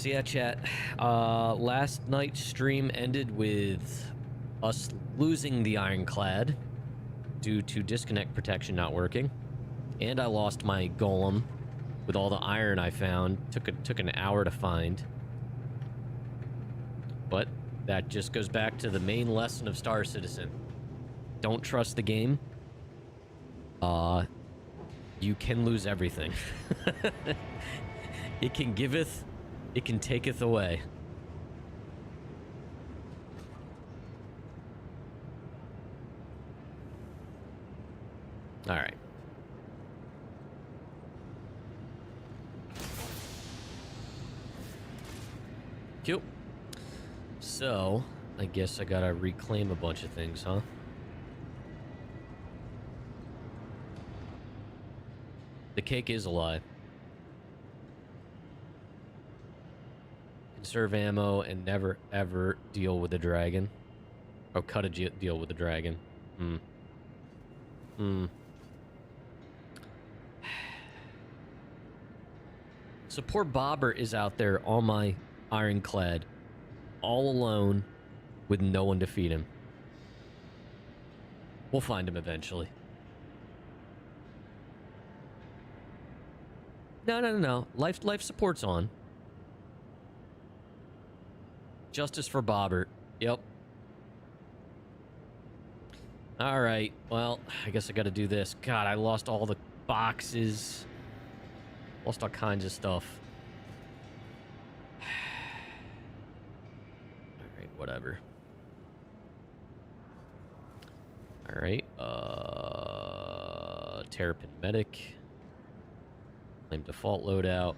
So yeah, chat. Last night's stream ended with us losing the Ironclad due to disconnect protection not working, and I lost my golem with all the iron I found. Took an hour to find, but that just goes back to the main lesson of Star Citizen: don't trust the game. You can lose everything. It can giveth, it can taketh away. All right. Cute. So, I guess I gotta reclaim a bunch of things, huh? The cake is a lie. Conserve ammo and never ever deal with a dragon. Oh, cut a deal with a dragon. So poor Bobber is out there on my Ironclad, all alone, with no one to feed him. We'll find him eventually. No. Life support's on. Justice for Bobbert. Yep. All right. Well, I guess I got to do this. God, I lost all the boxes. Lost all kinds of stuff. All right, whatever. All right. Terrapin Medic. Claim default loadout.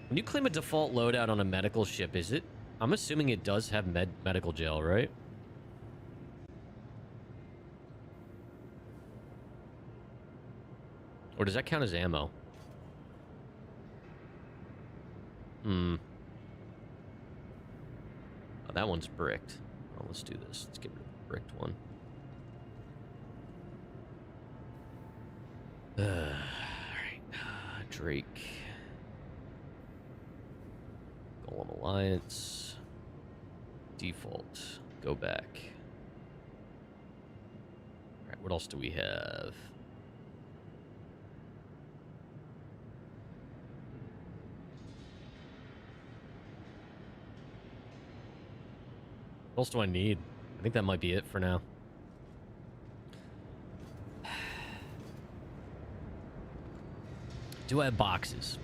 When you claim a default loadout on a medical ship, is it? I'm assuming it does have medical gel, right? Or does that count as ammo? Oh, that one's bricked. Oh, let's do this. Let's get rid of the bricked one. Alright. Drake. Golem Alliance. Default. Go back. Alright, what else do we have? What else do I need? I think that might be it for now. Do I have boxes?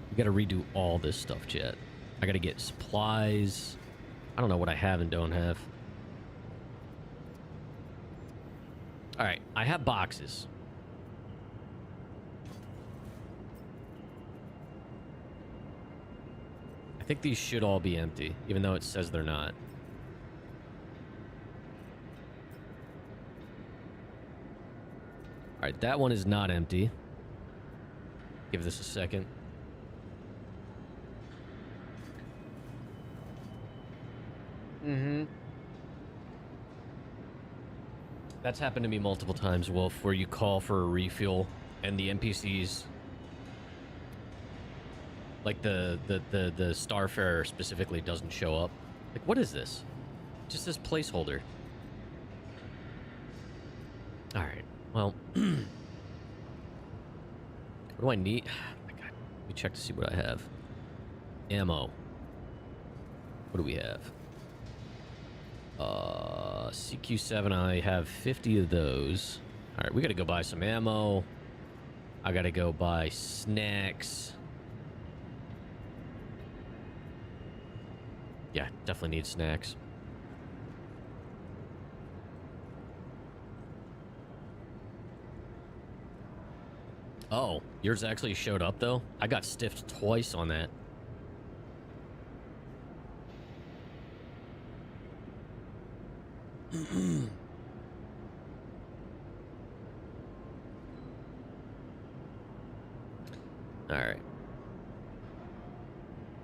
We gotta redo all this stuff, chat. I gotta get supplies. I don't know what I have and don't have. Alright, I have boxes. I think these should all be empty, even though it says they're not. Alright, that one is not empty. Give this a second. That's happened to me multiple times, Wolf, where you call for a refuel and the NPCs, like the Starfarer specifically, doesn't show up. Like, what is this? Just this placeholder. Alright, well... What do I need? Oh my God. Let me check to see what I have. Ammo. What do we have? CQ7, I have 50 of those. Alright, we gotta go buy some ammo. I gotta go buy snacks. Yeah, definitely need snacks. Oh, yours actually showed up, though? I got stiffed twice on that. Alright.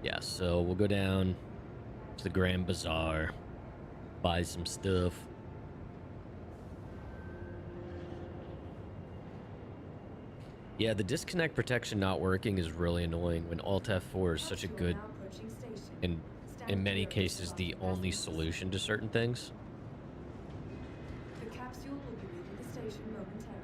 Yeah, so we'll go down to the Grand Bazaar, buy some stuff. Yeah, the disconnect protection not working is really annoying when Alt F4 is such a good, and in many cases, the only solution to certain things. The capsule will be leaving the station momentarily.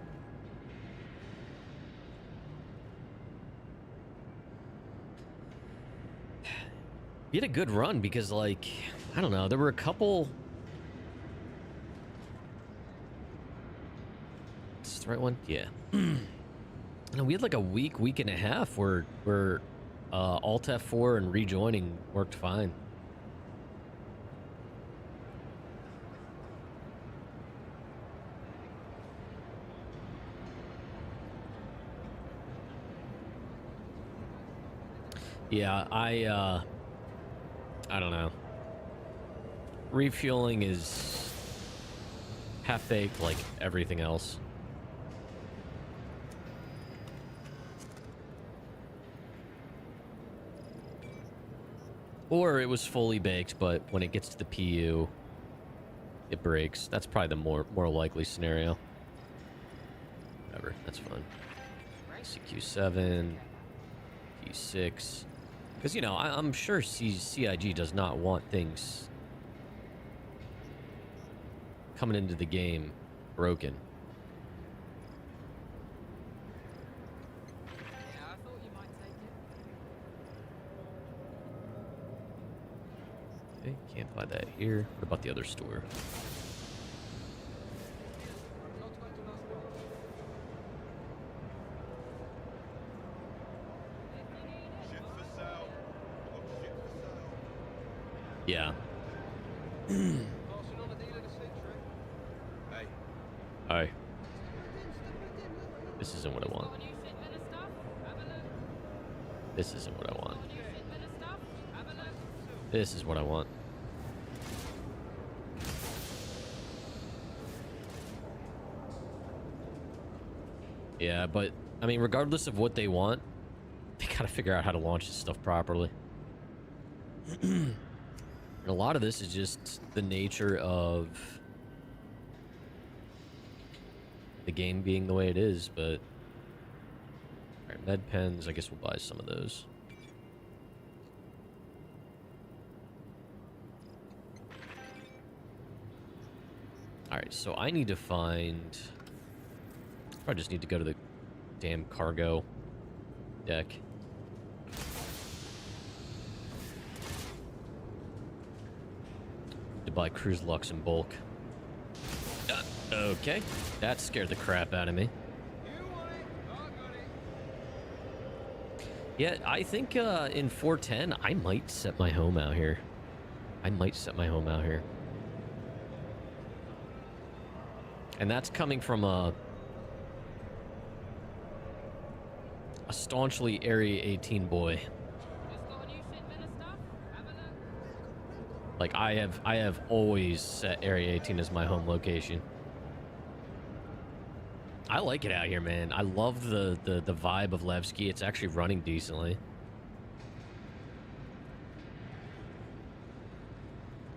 We had a good run because, like, I don't know, there were a couple. Is this the right one? Yeah. No, we had like a week and a half where Alt F4 and rejoining worked fine. Yeah, I don't know. Refueling is half-baked like everything else. Or it was fully baked, but when it gets to the PU, it breaks. That's probably the more likely scenario. Whatever, that's fun. CQ7, P6. Because, you know, I'm sure CIG does not want things coming into the game broken. Yeah, I thought you might take it. Okay, can't buy that here. What about the other store? Yeah. Hi. This isn't what I want. This isn't what I want. This is what I want. Yeah, but, I mean, regardless of what they want, they gotta figure out how to launch this stuff properly. And a lot of this is just the nature of the game being the way it is, but... Alright, med pens, I guess we'll buy some of those. Alright, so I need to find... I just need to go to the damn cargo deck. To buy cruise lux in bulk. Okay, that scared the crap out of me. Yeah, I think in 410, I might set my home out here. And that's coming from a staunchly Area 18 boy. Like, I have always set Area 18 as my home location. I like it out here, man. I love the vibe of Levski. It's actually running decently.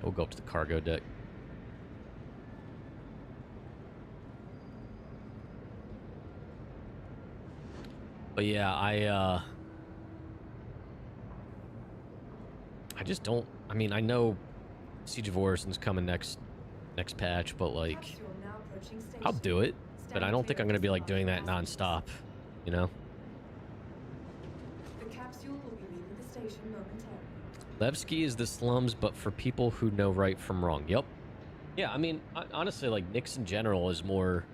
We'll go up to the cargo deck. But yeah, I just don't... I mean, I know Siege of Orison's coming next patch, but, like, I'll do it. But I don't think I'm going to be, like, doing that non-stop, you know? The capsule will be leaving the station momentarily. Levski is the slums, but for people who know right from wrong. Yep. Yeah, I mean, honestly, like, Nyx in general is more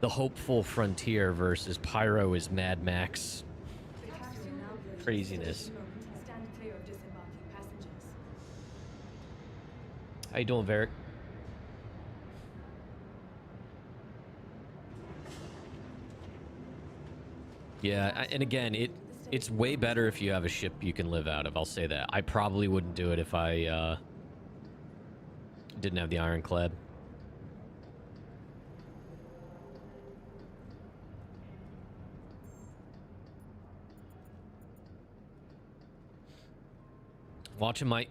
the hopeful frontier versus Pyro is Mad Max craziness. Stand clear of disembarking passengers. How you doing, Varric? Yeah, and again, it's way better if you have a ship you can live out of. I'll say that. I probably wouldn't do it if I didn't have the Ironclad.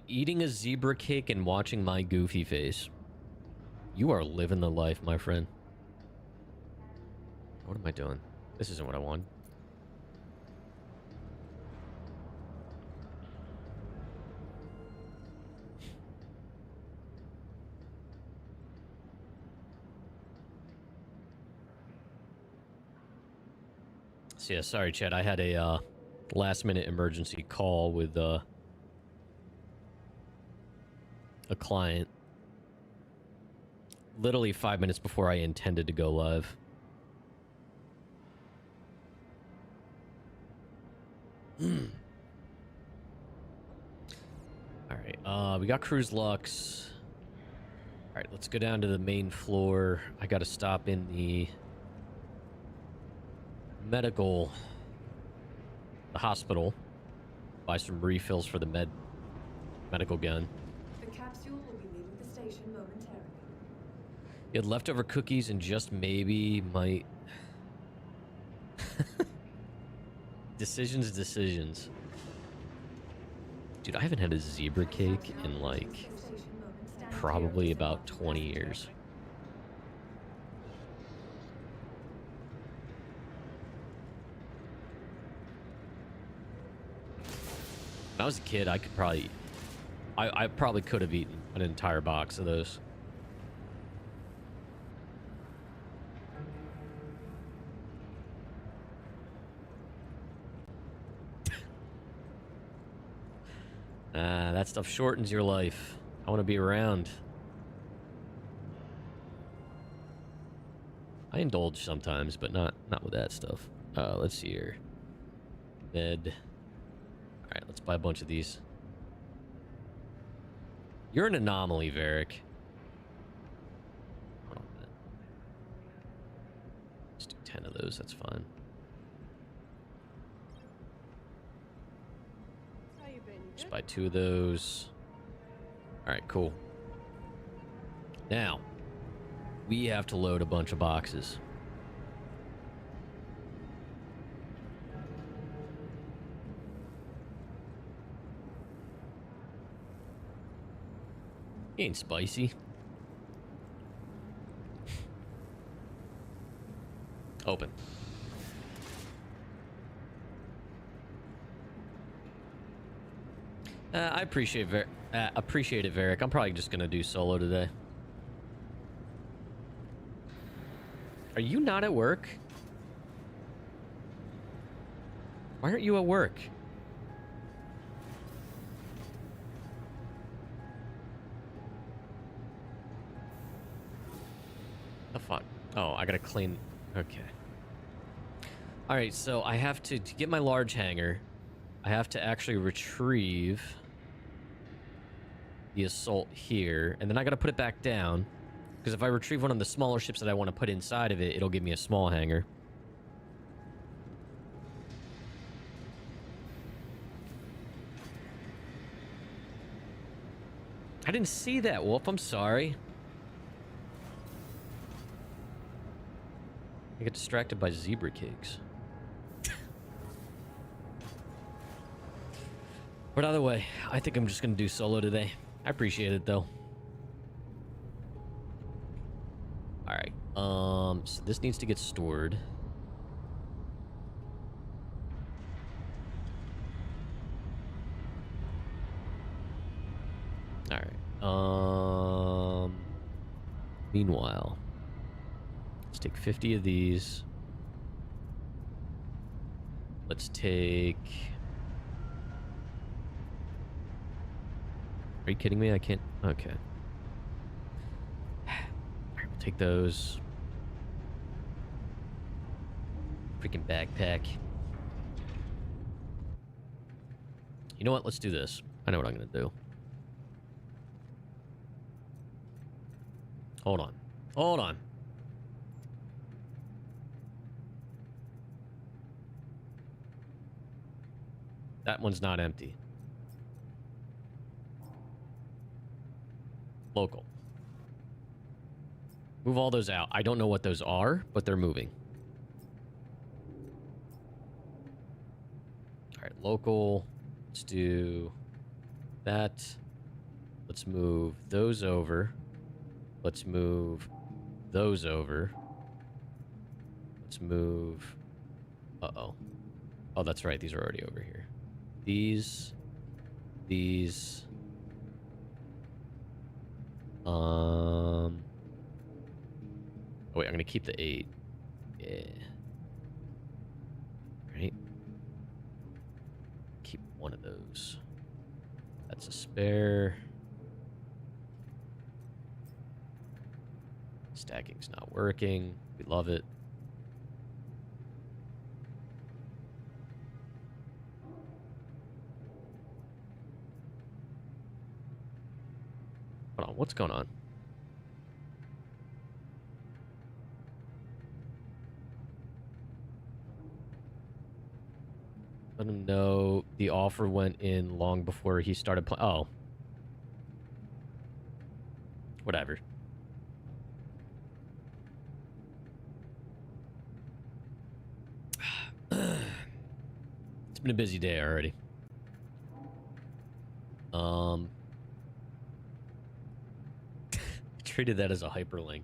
Eating a zebra cake and watching my goofy face. You are living the life, my friend. What am I doing? This isn't what I want. So yeah, sorry, Chad. I had a last-minute emergency call with a client. Literally 5 minutes before I intended to go live. Alright, we got Cruise Lux. Alright, let's go down to the main floor. I gotta stop in the hospital. Buy some refills for the medical gun. The capsule will be leaving the station momentarily. You had leftover cookies and just maybe might... Decisions. Dude, I haven't had a zebra cake in, like, probably about 20 years. When I was a kid, I could probably... I probably could have eaten an entire box of those. That stuff shortens your life. I want to be around. I indulge sometimes, but not with that stuff. Let's see here. Med. Alright, let's buy a bunch of these. You're an anomaly, Varric. Hold on a minute. Let's do 10 of those, that's fine. Just buy 2 of those. Alright, cool. Now, we have to load a bunch of boxes. He ain't spicy. Open. I appreciate it, Varric. I'm probably just gonna do solo today. Are you not at work? Why aren't you at work? The fuck? Oh, I gotta clean. Okay. Alright, so I have to get my large hanger, I have to actually retrieve the assault here, and then I gotta put it back down, because if I retrieve one of the smaller ships that I want to put inside of it, it'll give me a small hangar. I didn't see that, Wolf. I'm sorry. I get distracted by zebra cakes. But either way, I think I'm just gonna do solo today. I appreciate it though. Alright, so this needs to get stored. Alright, meanwhile, let's take 50 of these. Let's take... Are you kidding me? I can't... Okay. Alright, we'll take those. Freaking backpack. You know what? Let's do this. I know what I'm gonna do. Hold on. Hold on. That one's not empty. Local. Move all those out. I don't know what those are, but they're moving. Alright, local. Let's do that. Let's move those over. Let's move those over. Let's move... Uh-oh. Oh, that's right. These are already over here. These... Oh, wait, I'm gonna keep the 8. Yeah. one of those. That's a spare. Stacking's not working. We love it. Hold on, what's going on? Let him know the offer went in long before he started playing. Oh. Whatever. It's been a busy day already. Treated that as a hyperlink.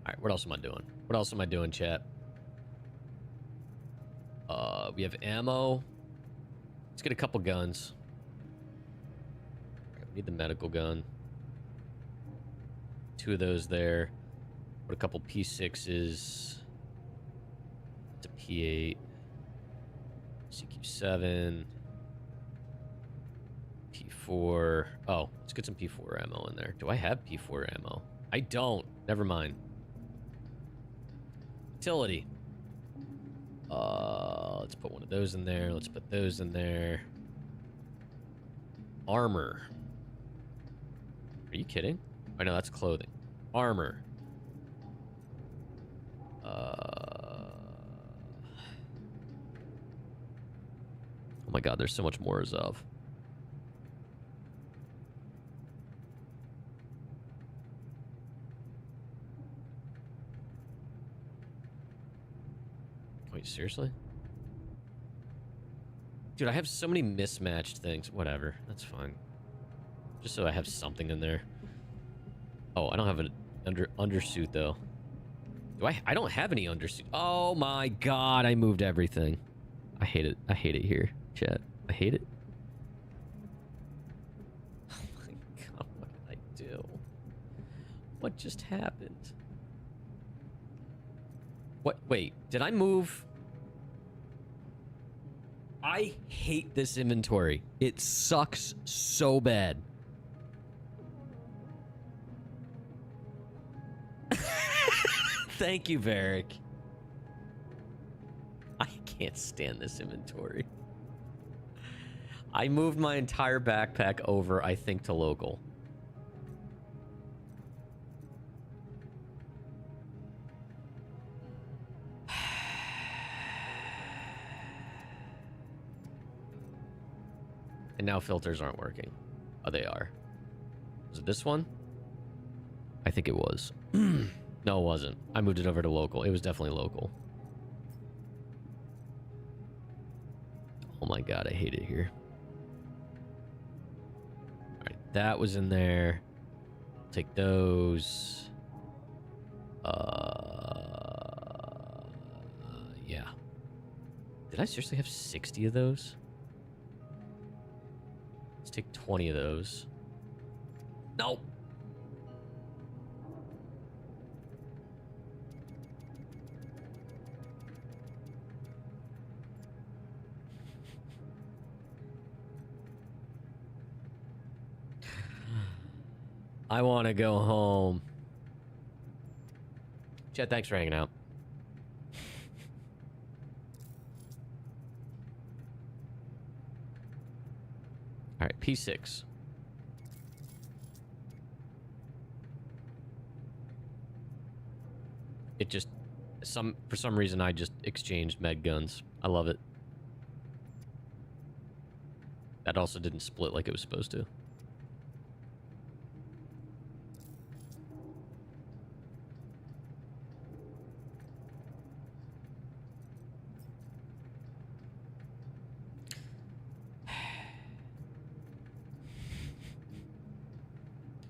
Alright, what else am I doing? What else am I doing, chat? We have ammo. Let's get a couple guns. Right, we need the medical gun. 2 of those there. Put a couple P6s. It's a P8. CQ7. P4. Oh, let's get some P4 ammo in there. Do I have P4 ammo? I don't. Never mind. Utility. Let's put one of those in there. Let's put those in there. Armor. Are you kidding? I know that's clothing. Armor. Oh my god, there's so much more of. Wait, seriously? Dude, I have so many mismatched things. Whatever, that's fine. Just so I have something in there. Oh, I don't have an undersuit though. Do I? I don't have any undersuit. Oh my god, I moved everything. I hate it. I hate it here, chat. I hate it. Oh my god, what did I do? What just happened? What? Wait, did I move? I hate this inventory. It sucks so bad. Thank you, Varric. I can't stand this inventory. I moved my entire backpack over, I think, to local. And now filters aren't working. Oh, they are. Was it this one? I think it was. No, it wasn't. I moved it over to local. It was definitely local. Oh my god, I hate it here. Alright, that was in there. Take those. Yeah. Did I seriously have 60 of those? Let's take 20 of those. No! I want to go home. Chet, thanks for hanging out. All right, P6. It just for some reason I just exchanged med guns. I love it. That also didn't split like it was supposed to.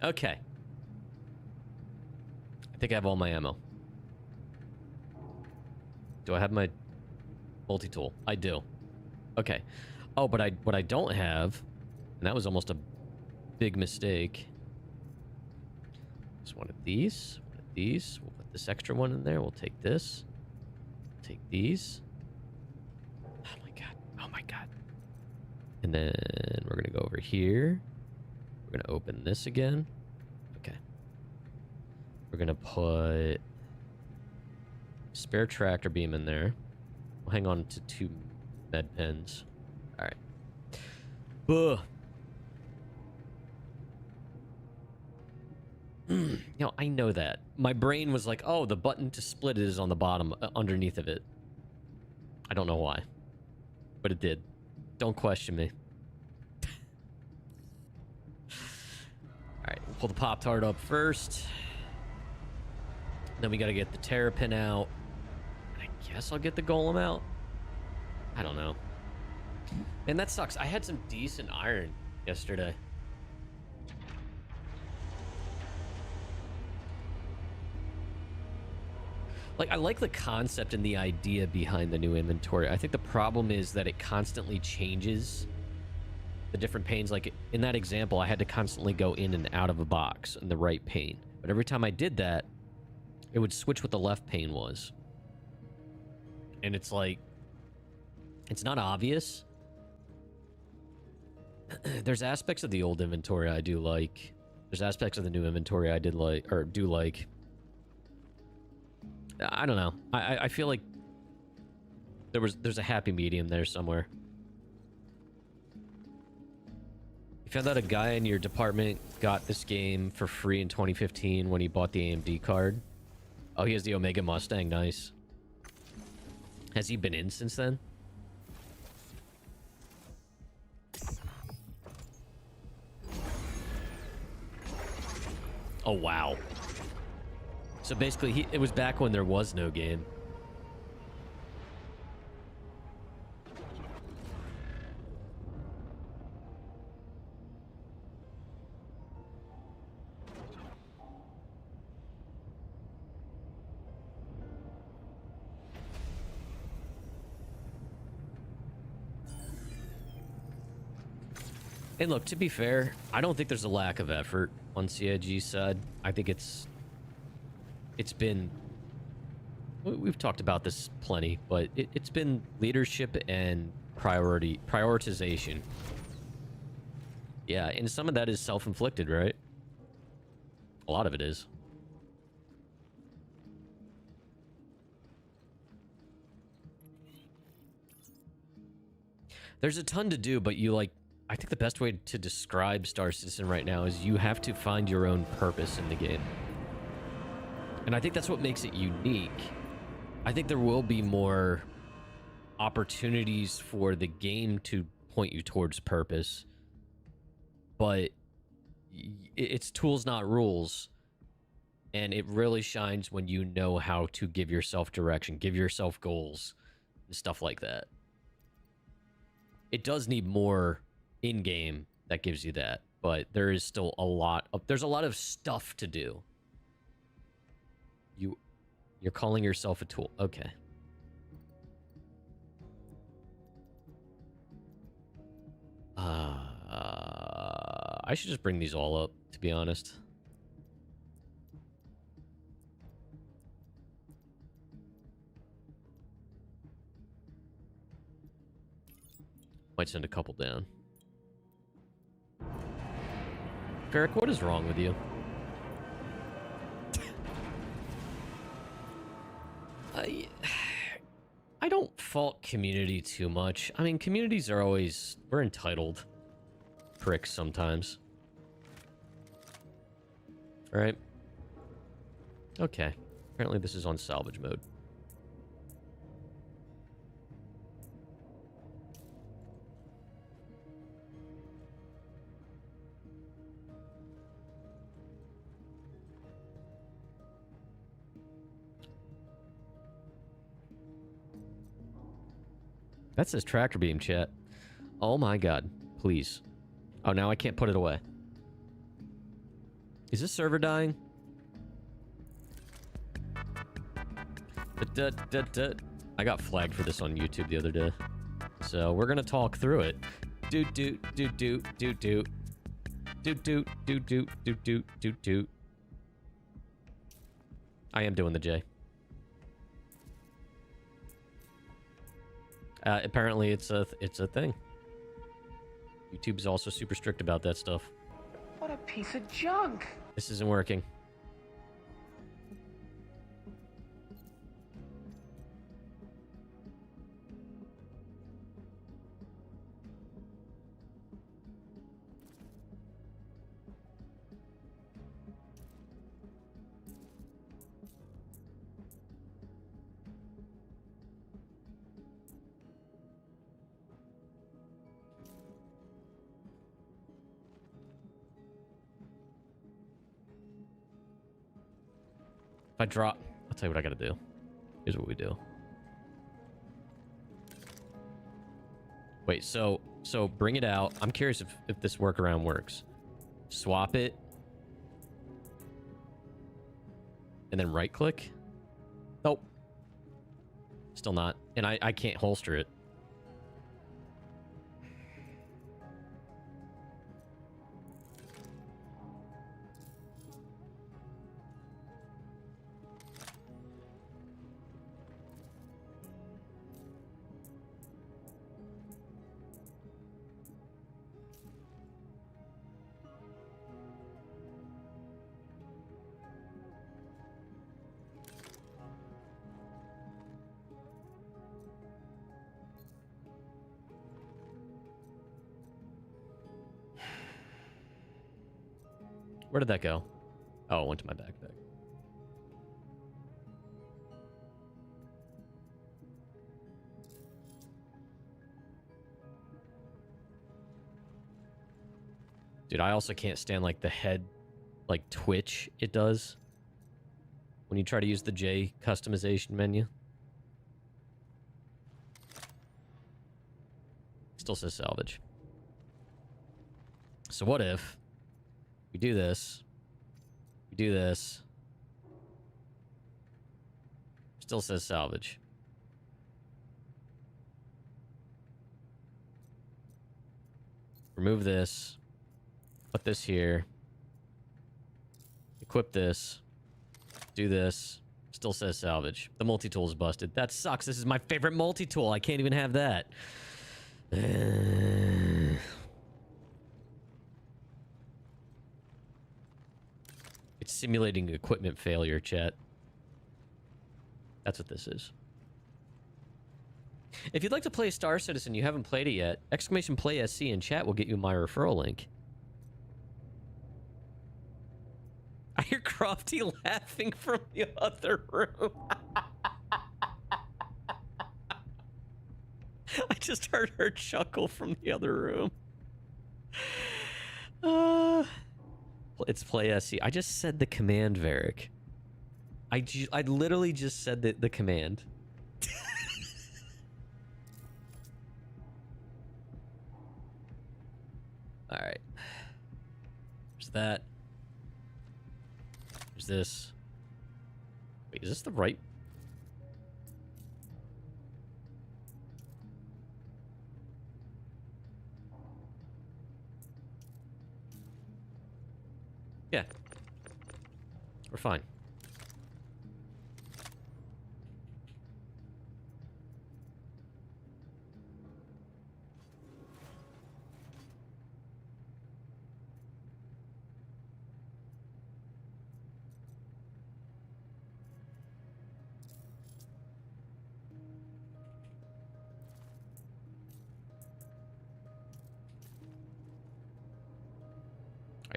Okay. I think I have all my ammo. Do I have my multi-tool? I do. Okay. Oh, but what I don't have, and that was almost a big mistake. Just one of these. One of these. We'll put this extra one in there. We'll take this. Take these. God. And then we're going to go over here. We're going to open this again. Okay. We're going to put spare tractor beam in there. We'll hang on to 2 med pens. All right. Ugh. You know, I know that. My brain was like, oh, the button to split it is on the bottom, underneath of it. I don't know why. But it did. Don't question me. Alright, we'll pull the Pop-Tart up first. Then we gotta get the Terrapin out. I guess I'll get the Golem out. I don't know. And that sucks. I had some decent iron yesterday. Like, I like the concept and the idea behind the new inventory. I think the problem is that it constantly changes the different panes. Like, in that example, I had to constantly go in and out of a box in the right pane. But every time I did that, it would switch what the left pane was. And it's like, it's not obvious. There's aspects of the old inventory I do like. There's aspects of the new inventory I did like, or do like. I don't know. I feel like there's a happy medium there somewhere. You found out a guy in your department got this game for free in 2015 when he bought the AMD card. Oh, he has the Omega Mustang. Nice. Has he been in since then? Oh, wow. So basically, it was back when there was no game. And look, to be fair, I don't think there's a lack of effort on CIG's side. I think it's been, we've talked about this plenty, but it's been leadership and prioritization. Yeah, and some of that is self-inflicted, right? A lot of it is. There's a ton to do, but I think the best way to describe Star Citizen right now is you have to find your own purpose in the game. And I think that's what makes it unique. I think there will be more opportunities for the game to point you towards purpose. But it's tools, not rules. And it really shines when you know how to give yourself direction, give yourself goals, and stuff like that. It does need more in-game that gives you that. But there is still there's a lot of stuff to do. You're calling yourself a tool. Okay. I should just bring these all up, to be honest. Might send a couple down. Ferric, what is wrong with you? I don't fault community too much. I mean, communities are always... We're entitled pricks sometimes. Alright. Okay. Apparently this is on salvage mode. That says tractor beam, chat. Oh my god. Please. Oh, now I can't put it away. Is this server dying? I got flagged for this on YouTube the other day. So we're gonna talk through it. Doot doot doot doot doot doot. Doot doot doot doot doot doot doot doot. I am doing the J. Apparently, it's a thing. YouTube's also super strict about that stuff. What a piece of junk! This isn't working. If I drop... I'll tell you what I gotta do. Here's what we do. Wait, so bring it out. I'm curious if this workaround works. Swap it. And then right click. Nope. Still not. And I can't holster it. Where did that go? Oh, it went to my backpack. Dude, I also can't stand like the head like twitch it does when you try to use the J customization menu. Still says salvage. So what if we do this? We do this. Still says salvage. Remove this. Put this here. Equip this. Do this. Still says salvage. The multi-tool is busted. That sucks. This is my favorite multi-tool. I can't even have that. It's simulating equipment failure, chat. That's what this is. If you'd like to play Star Citizen, you haven't played it yet, !PlaySC in chat will get you my referral link. I hear Crofty laughing from the other room. I just heard her chuckle from the other room. It's PlaySC. I just said the command, Varric. I literally just said the command. All right. There's that. There's this. Wait, is this the right? Yeah. We're fine.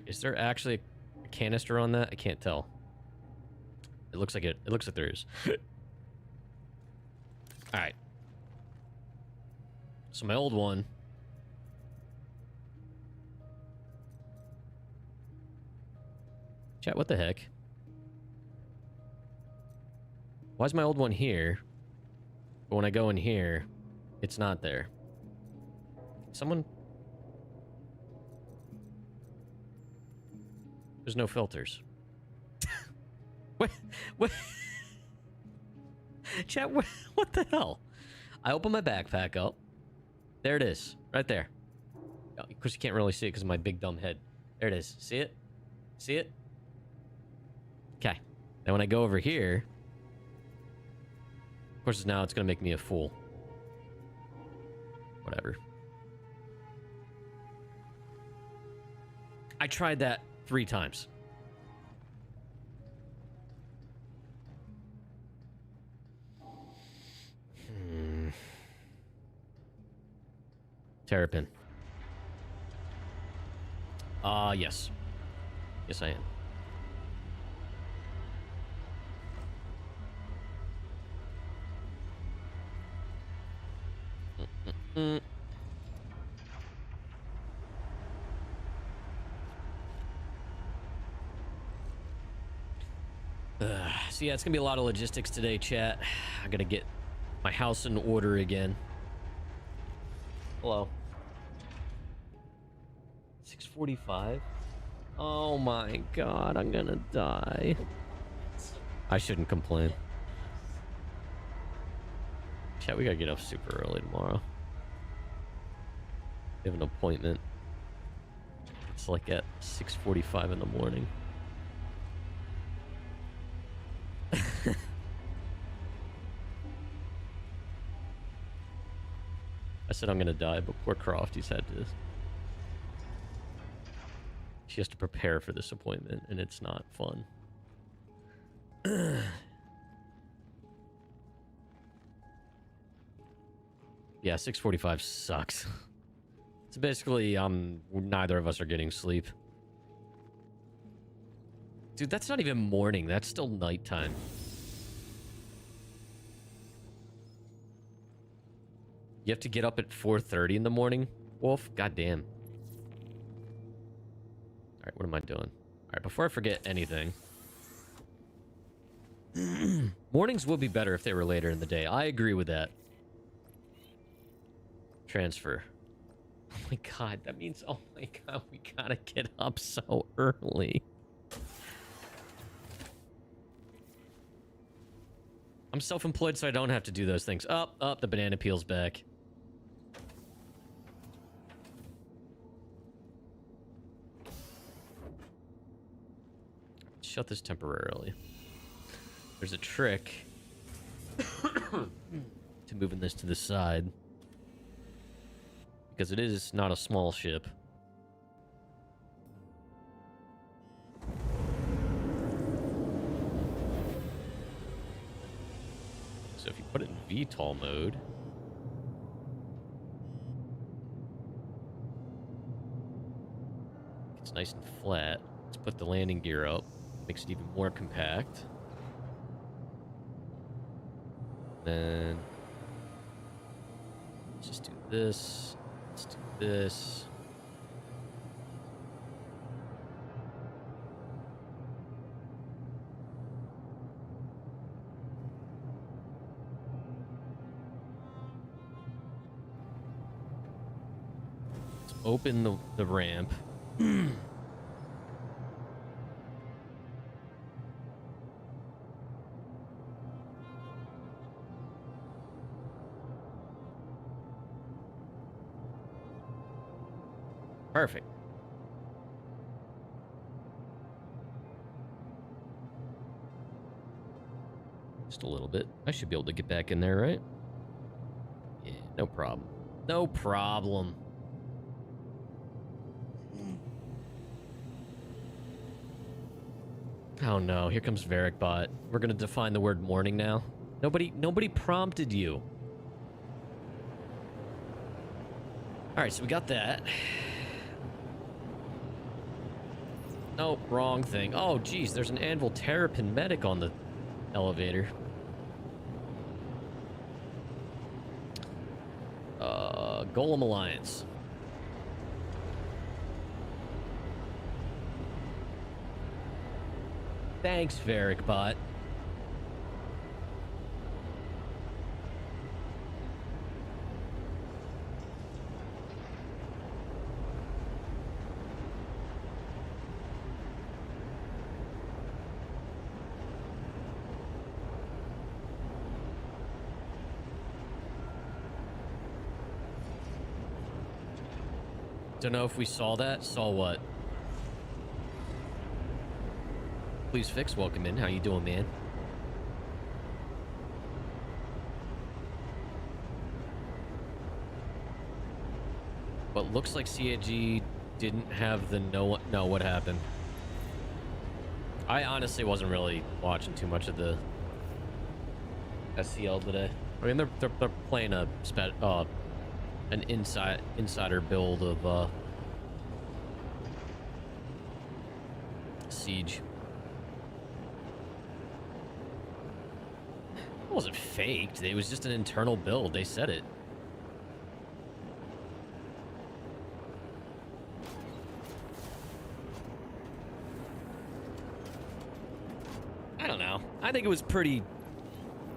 Is there actually a canister on that? I can't tell. It looks like it. It looks like there is. All right. So my old one. Chat, what the heck? Why is my old one here? But when I go in here, it's not there. Someone... There's no filters. What? Chat, what the hell? I open my backpack up. There it is. Right there. Of course, you can't really see it because of my big dumb head. There it is. See it? See it? Okay. Then when I go over here... Of course, now it's going to make me a fool. Whatever. I tried that 3 times. Terrapin. Yes. Yes, I am. So yeah, it's gonna be a lot of logistics today, chat. I gotta get my house in order again. Hello. 6:45. Oh my god, I'm gonna die. I shouldn't complain. Chat, we gotta get up super early tomorrow. We have an appointment. It's like at 6:45 in the morning. I said I'm gonna die, but poor Crofty's had to... She has to prepare for this appointment, and it's not fun. Yeah, 6:45 sucks. So basically, neither of us are getting sleep. Dude, that's not even morning. That's still nighttime. You have to get up at 4:30 in the morning, Wolf? God damn. Alright, what am I doing? Alright, before I forget anything. Mornings would be better if they were later in the day. I agree with that. Transfer. Oh my god, that means... Oh my god, we gotta get up so early. I'm self-employed, so I don't have to do those things. Up, the banana peel's back. Shut this temporarily. There's a trick to moving this to the side. Because it is not a small ship. So if you put it in VTOL mode... It's nice and flat. Let's put the landing gear up. Makes it even more compact. Then... Let's just do this. Let's do this. Let's open the ramp. Perfect. Just a little bit. I should be able to get back in there, right? Yeah, no problem. No problem. Oh no, here comes VericBot. We're gonna define the word morning now. Nobody prompted you. Alright, so we got that. Nope, wrong thing. Oh, geez, there's an Anvil Terrapin medic on the elevator. Golem Alliance. Thanks, VericBot. Don't know if we saw that. Saw what? Please fix. Welcome in. How you doing, man? But looks like CAG didn't have the no, what happened? I honestly wasn't really watching too much of the SCL today. I mean, they're playing an insider build of Siege. It wasn't faked. It was just an internal build. They said it. I don't know. I think it was pretty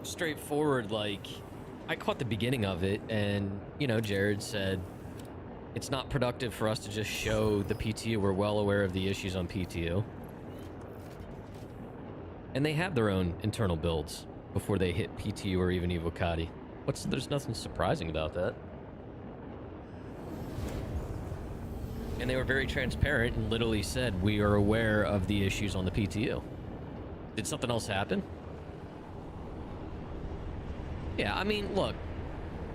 straightforward. Like, I caught the beginning of it, and, you know, Jared said, it's not productive for us to just show the PTU. We're well aware of the issues on PTU. And they have their own internal builds before they hit PTU or even Evocati. There's nothing surprising about that. And they were very transparent and literally said, we are aware of the issues on the PTU. Did something else happen? Yeah, I mean, look,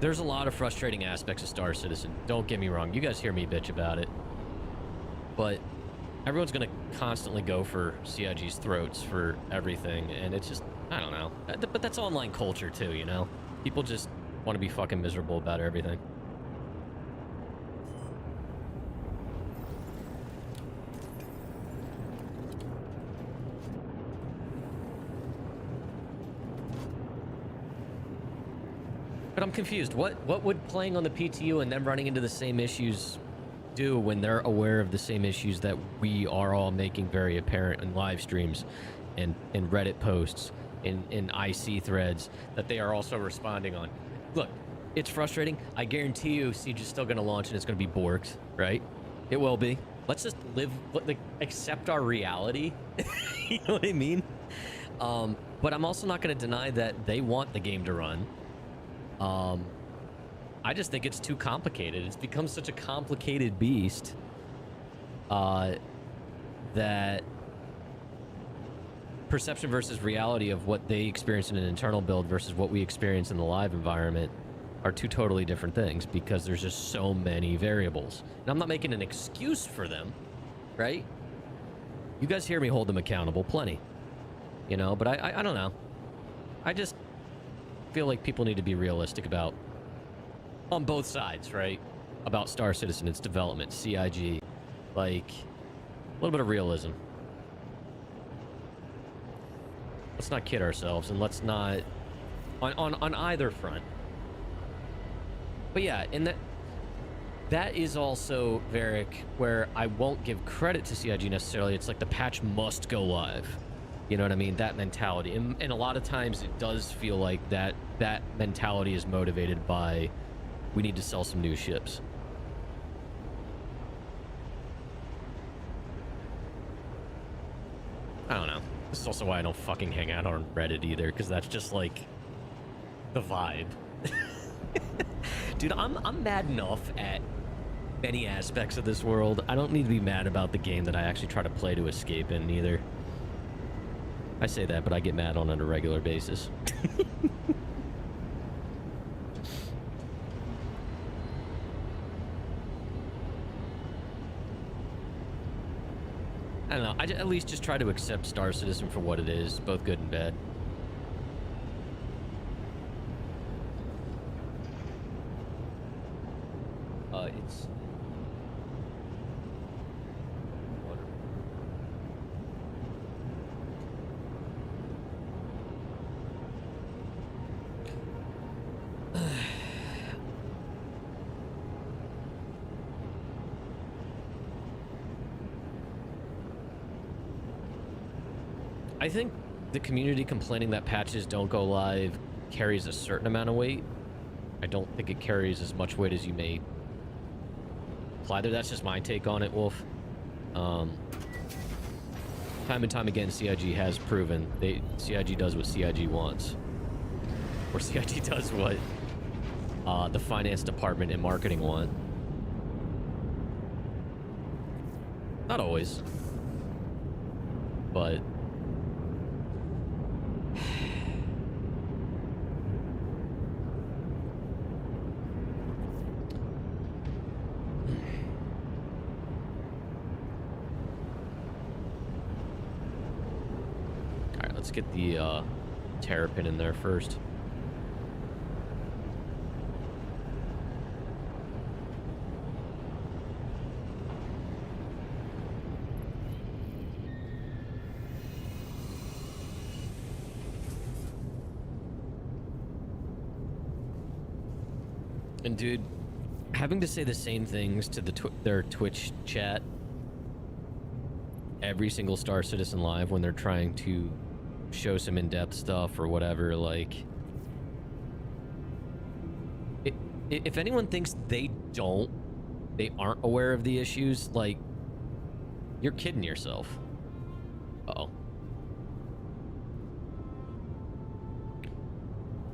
there's a lot of frustrating aspects of Star Citizen. Don't get me wrong. You guys hear me bitch about it. But everyone's going to constantly go for CIG's throats for everything. And it's just, I don't know. But that's online culture too, you know? People just want to be fucking miserable about everything. But I'm confused. What would playing on the PTU and them running into the same issues do when they're aware of the same issues that we are all making very apparent in live streams and in Reddit posts, in IC threads that they are also responding on? Look, it's frustrating. I guarantee you Siege is still going to launch and it's going to be borked, right? It will be. Let's just accept our reality. You know what I mean? But I'm also not going to deny that they want the game to run. I just think it's too complicated. It's become such a complicated beast that perception versus reality of what they experience in an internal build versus what we experience in the live environment are two totally different things because there's just so many variables. And I'm not making an excuse for them, right? You guys hear me hold them accountable plenty, you know, but I don't know. I just feel like people need to be realistic about, on both sides, right? About Star Citizen, its development, CIG, like a little bit of realism. Let's not kid ourselves, and let's not on either front. But yeah, and that is also, Varric, where I won't give credit to CIG necessarily. It's like the patch must go live. You know what I mean? That mentality. And a lot of times it does feel like that mentality is motivated by, we need to sell some new ships. I don't know. This is also why I don't fucking hang out on Reddit either, because that's just like the vibe. Dude, I'm mad enough at many aspects of this world. I don't need to be mad about the game that I actually try to play to escape in either. I say that, but I get mad on a regular basis. I don't know. I at least just try to accept Star Citizen for what it is, both good and bad. It's... I think the community complaining that patches don't go live carries a certain amount of weight. I don't think it carries as much weight as you may imply there. That's just my take on it, Wolf. Time and time again, CIG has proven CIG does what CIG wants. Or CIG does what the finance department and marketing want. Not always. But... get the terrapin in there first. And dude, having to say the same things to their Twitch chat every single Star Citizen Live when they're trying to show some in-depth stuff or whatever, like, if anyone thinks they aren't aware of the issues, like, you're kidding yourself. Uh-oh.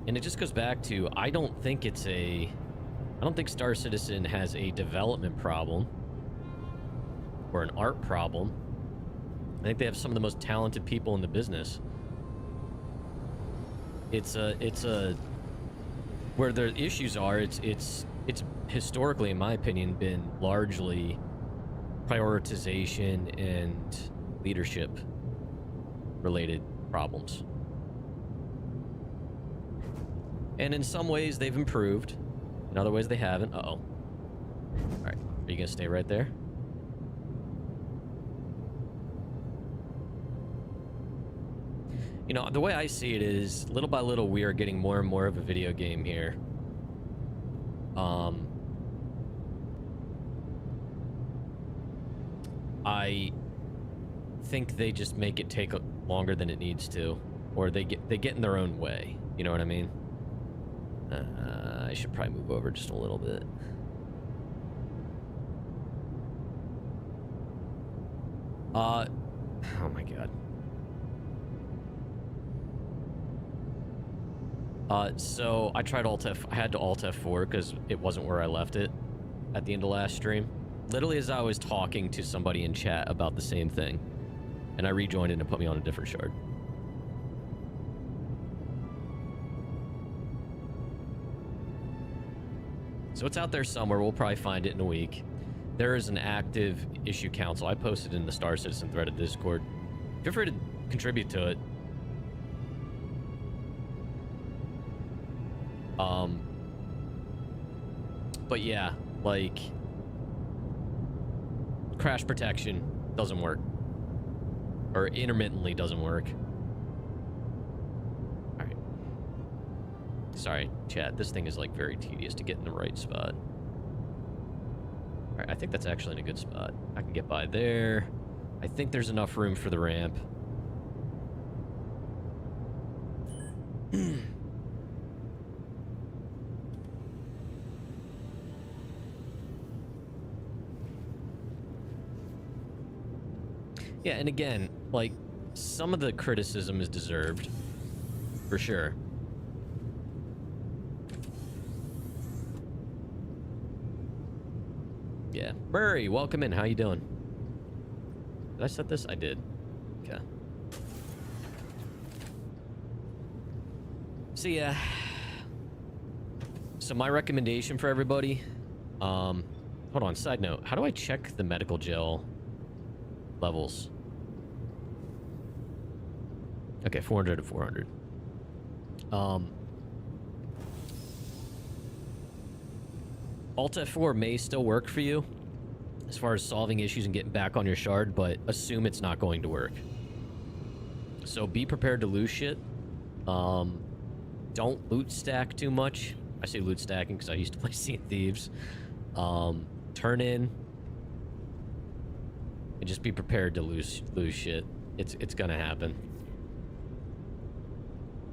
And it just goes back to, I don't think Star Citizen has a development problem or an art problem. I think they have some of the most talented people in the business. It's where the issues are, it's historically, in my opinion, been largely prioritization and leadership related problems. And in some ways they've improved. In other ways they haven't. Uh-oh. Alright, are you gonna stay right there? You know, the way I see it is, little by little, we are getting more and more of a video game here. I think they just make it take longer than it needs to, or they get in their own way. You know what I mean? I should probably move over just a little bit. Oh my god. So I tried I had to Alt F4 because it wasn't where I left it at the end of last stream. Literally as I was talking to somebody in chat about the same thing. And I rejoined it and it put me on a different shard. So it's out there somewhere. We'll probably find it in a week. There is an active issue council. I posted in the Star Citizen thread of Discord. Feel free to contribute to it. But yeah, like, crash protection doesn't work, or intermittently doesn't work. All right. Sorry, chat. This thing is like very tedious to get in the right spot. All right, I think that's actually in a good spot. I can get by there. I think there's enough room for the ramp. Yeah, and again, like, some of the criticism is deserved, for sure. Yeah. Murray, welcome in. How you doing? Did I set this? I did. Okay. So, yeah. So, my recommendation for everybody... hold on, side note. How do I check the medical gel levels? Okay, 400 to 400. Alt F4 may still work for you as far as solving issues and getting back on your shard, but assume it's not going to work. So be prepared to lose shit. Don't loot stack too much. I say loot stacking because I used to play Sea of Thieves. Turn in and just be prepared to lose shit. It's gonna happen.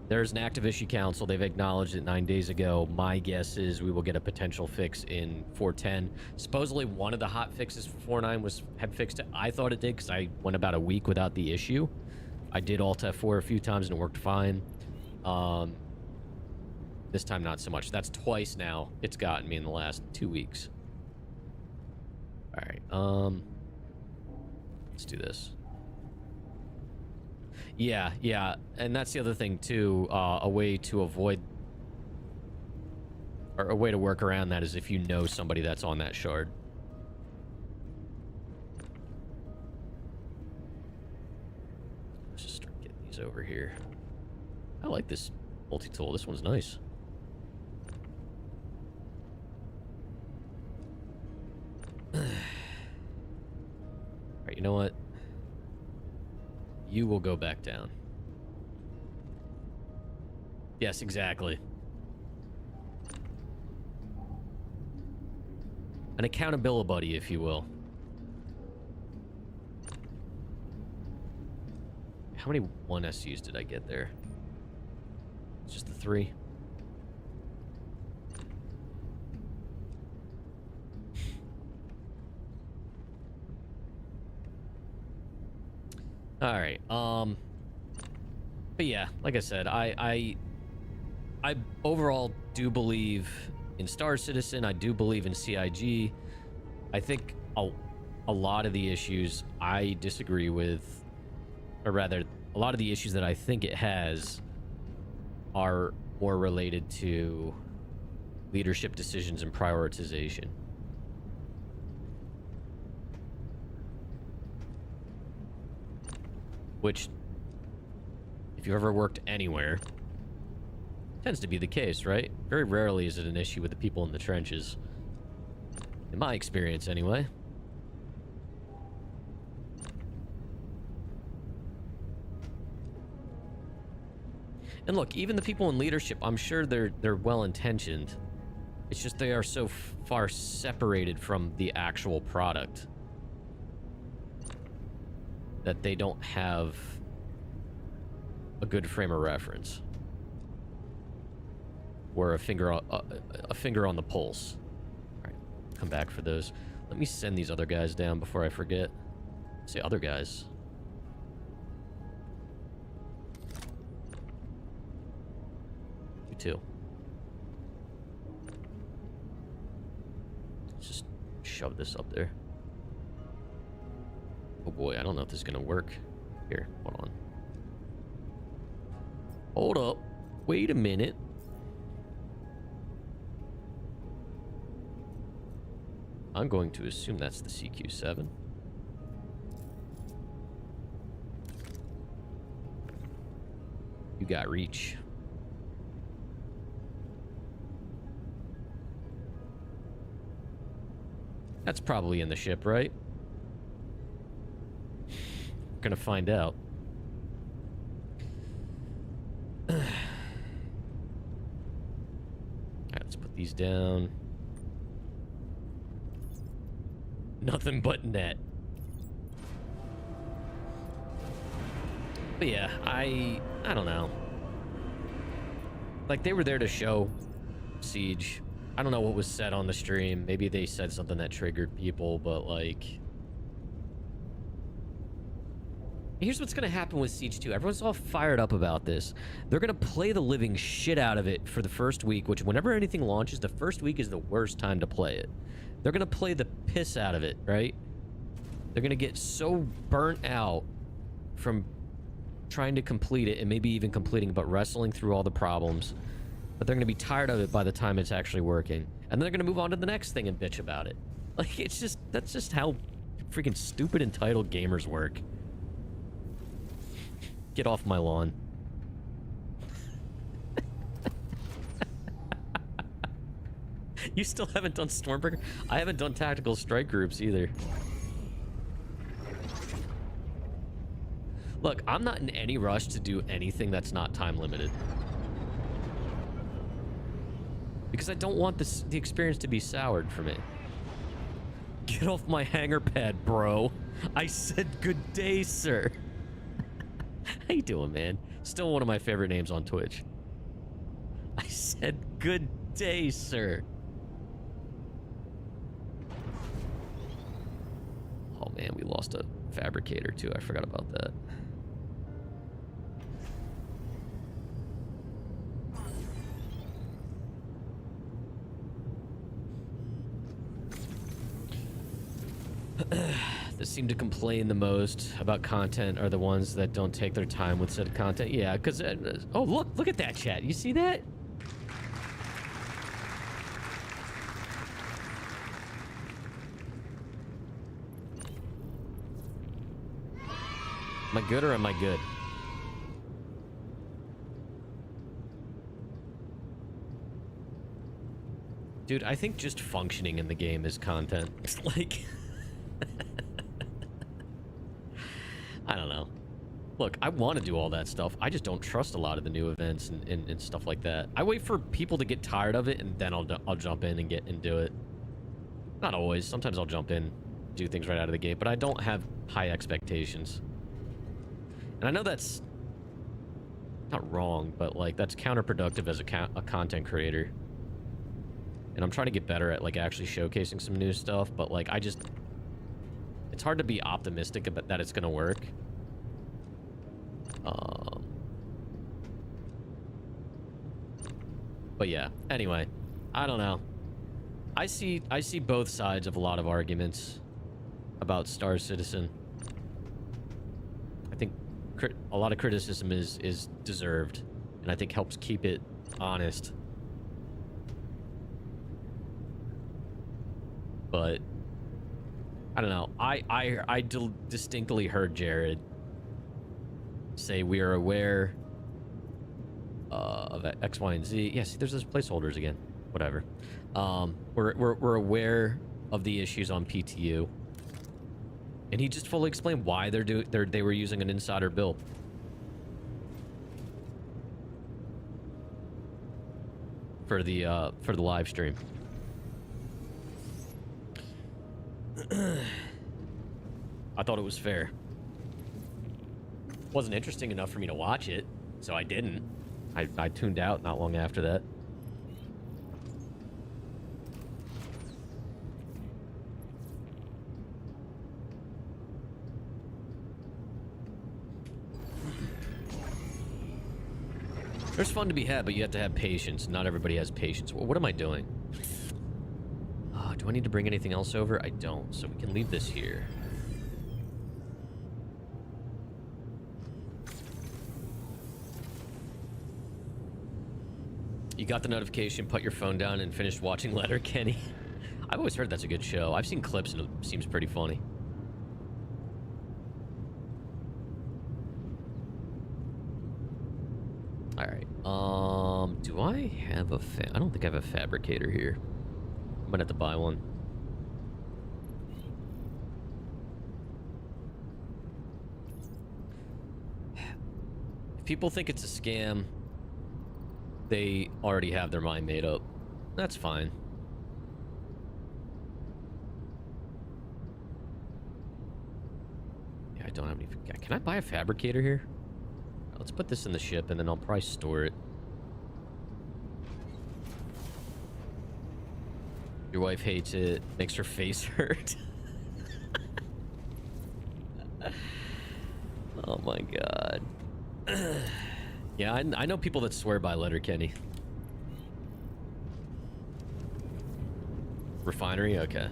There's an active issue council. They've acknowledged it 9 days ago. My guess is we will get a potential fix in 4.10. Supposedly one of the hot fixes for 4.9 had fixed it. I thought it did because I went about a week without the issue. I did Alt F4 a few times and it worked fine. This time not so much. That's twice now it's gotten me in the last 2 weeks. All right. Let's do this. Yeah, and that's the other thing too. A way to avoid, or a way to work around that is if you know somebody that's on that shard. Let's just start getting these guys over here. I like this multi-tool. This one's nice. Alright, you know what? You will go back down. Yes, exactly. An accountability buddy, if you will. How many 1SUs did I get there? It's just the 3. All right. But yeah, like I said, I overall do believe in Star Citizen. I do believe in CIG. I think a lot of the issues I disagree with, or rather, a lot of the issues that I think it has are more related to leadership decisions and prioritization. Which, if you've ever worked anywhere, tends to be the case, right? Very rarely is it an issue with the people in the trenches. In my experience, anyway. And look, even the people in leadership, I'm sure they're well-intentioned. It's just they are so far separated from the actual product that they don't have a good frame of reference or a finger on the pulse. All right, come back for those. Let me send these other guys down before I forget. Say other guys. You too. Let's just shove this up there. Oh boy, I don't know if this is gonna work. Here, hold on. Hold up. Wait a minute. I'm going to assume that's the CQ7. You got reach. That's probably in the ship, right? We're gonna find out. Alright, let's put these down. Nothing but net. But yeah, I don't know. Like, they were there to show Siege. I don't know what was said on the stream. Maybe they said something that triggered people, but like... Here's what's gonna happen with Siege 2. Everyone's all fired up about this. They're gonna play the living shit out of it for the first week, which whenever anything launches, the first week is the worst time to play it. They're gonna play the piss out of it, right? They're gonna get so burnt out from trying to complete it, and maybe even completing, but wrestling through all the problems, but they're gonna be tired of it by the time it's actually working. And then they're gonna move on to the next thing and bitch about it. Like, it's just, that's just how freaking stupid entitled gamers work. Get off my lawn. You still haven't done Stormbreaker? I haven't done tactical strike groups either. Look, I'm not in any rush to do anything that's not time limited. Because I don't want the experience to be soured for me. Get off my hangar pad, bro. I said good day, sir. How you doing, man? Still one of my favorite names on Twitch. I said good day, sir. Oh man, we lost a fabricator too. I forgot about that. That seem to complain the most about content are the ones that don't take their time with said content. Yeah, because... oh, look at that chat. You see that? Am I good or am I good? Dude, I think just functioning in the game is content. Like, I don't know. Look, I want to do all that stuff. I just don't trust a lot of the new events and stuff like that. I wait for people to get tired of it, and then I'll jump in and do it. Not always. Sometimes I'll jump in, do things right out of the gate, but I don't have high expectations. And I know that's not wrong, but like that's counterproductive as a content creator. And I'm trying to get better at like actually showcasing some new stuff, but like it's hard to be optimistic about that it's gonna work. But yeah, anyway, I don't know. I see both sides of a lot of arguments about Star Citizen. I think a lot of criticism is deserved, and I think helps keep it honest. But I don't know. I distinctly heard Jared say we are aware of X, Y, and Z. Yes, there's those placeholders again. Whatever. We're aware of the issues on PTU, and he just fully explained why they were using an insider build. For the live stream. I thought it was fair. Wasn't interesting enough for me to watch it, so I didn't. I tuned out not long after that. There's fun to be had, but you have to have patience. Not everybody has patience. What am I doing? Do I need to bring anything else over? I don't, so we can leave this here. You got the notification, put your phone down, and finished watching Letterkenny. I've always heard that's a good show. I've seen clips, and it seems pretty funny. All right. Do I have a I don't think I have a fabricator here. I'm gonna have to buy one. If people think it's a scam, they already have their mind made up. That's fine. Yeah, I don't have any. Can I buy a fabricator here? Let's put this in the ship, and then I'll probably store it. Your wife hates it. Makes her face hurt. Oh my god. Yeah, I know people that swear by Letterkenny. Refinery? Okay.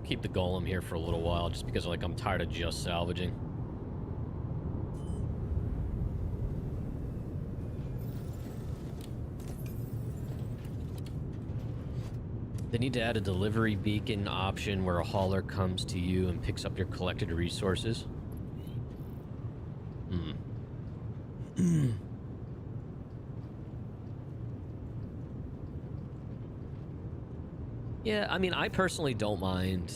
Keep the golem here for a little while, just because like I'm tired of just salvaging. They need to add a delivery beacon option where a hauler comes to you and picks up your collected resources. Yeah, I mean, I personally don't mind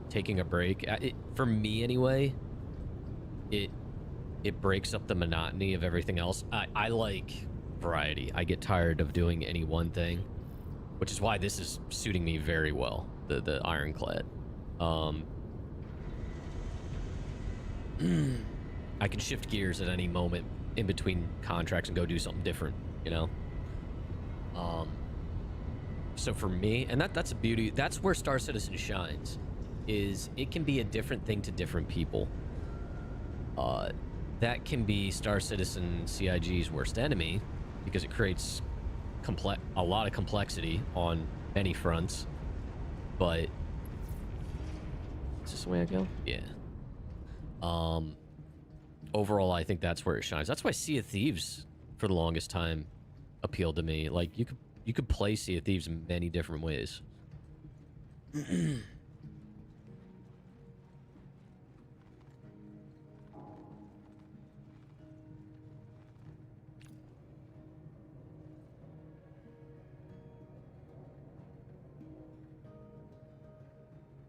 taking a break. For me, anyway, it breaks up the monotony of everything else. I like variety. I get tired of doing any one thing, which is why this is suiting me very well, the Ironclad. I can shift gears at any moment in between contracts and go do something different, you know? So for me, and that's a beauty, that's where Star Citizen shines, is it can be a different thing to different people. That can be Star Citizen CIG's worst enemy, because it creates a lot of complexity on many fronts. But Is this the way I go? Yeah. Overall, I think that's where it shines. That's why Sea of Thieves, for the longest time, appealed to me. Like, you could play Sea of Thieves in many different ways.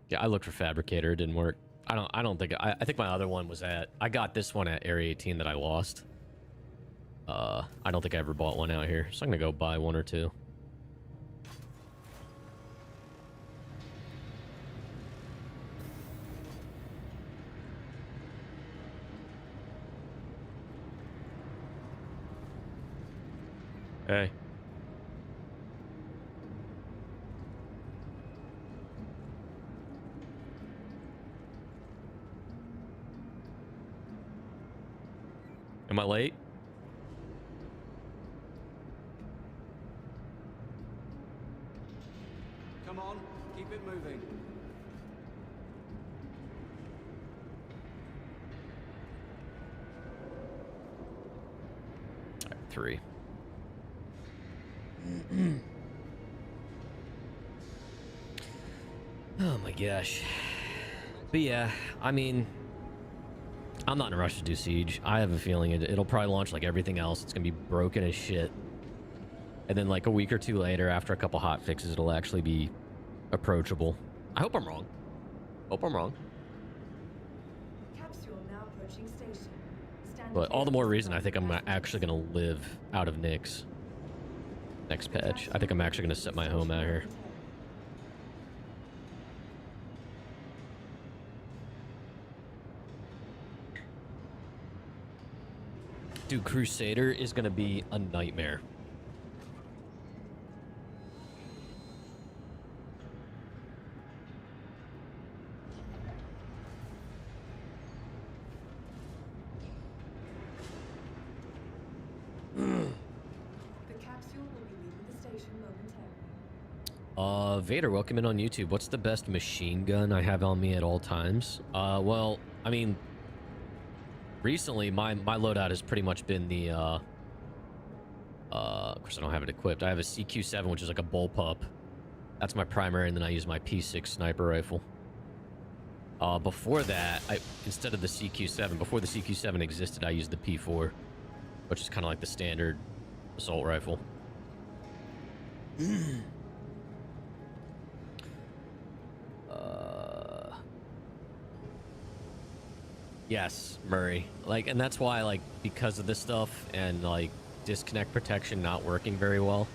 Yeah, I looked for Fabricator. It didn't work. I don't think... I think my other one was at... I got this one at Area 18 that I lost. I don't think I ever bought one out here. So I'm gonna go buy one or two. Hey. Am I late? Come on, keep it moving. All right, 3. Oh my gosh. But yeah, I mean, I'm not in a rush to do Siege. I have a feeling it'll probably launch like everything else. It's gonna be broken as shit. And then like a week or two later, after a couple hot fixes, it'll actually be approachable. I hope I'm wrong. Hope I'm wrong. Capsule now approaching station. Stand But all the clear more of reason I think I'm passengers. actually gonna live out of Nyx. Next patch. I think I'm actually gonna set my home out here. Dude, Crusader is gonna be a nightmare. The capsule will be leaving the station momentarily. Vader, welcome in on YouTube. What's the best machine gun I have on me at all times? Well, I mean, recently my loadout has pretty much been the, of course I don't have it equipped. I have a CQ-7, which is like a bullpup. That's my primary, and then I use my P6 sniper rifle. Before that, instead of the CQ-7, before the CQ-7 existed, I used the P4, which is kind of like the standard assault rifle. Yes, Murray. Like, and that's why, like, because of this stuff and like disconnect protection not working very well,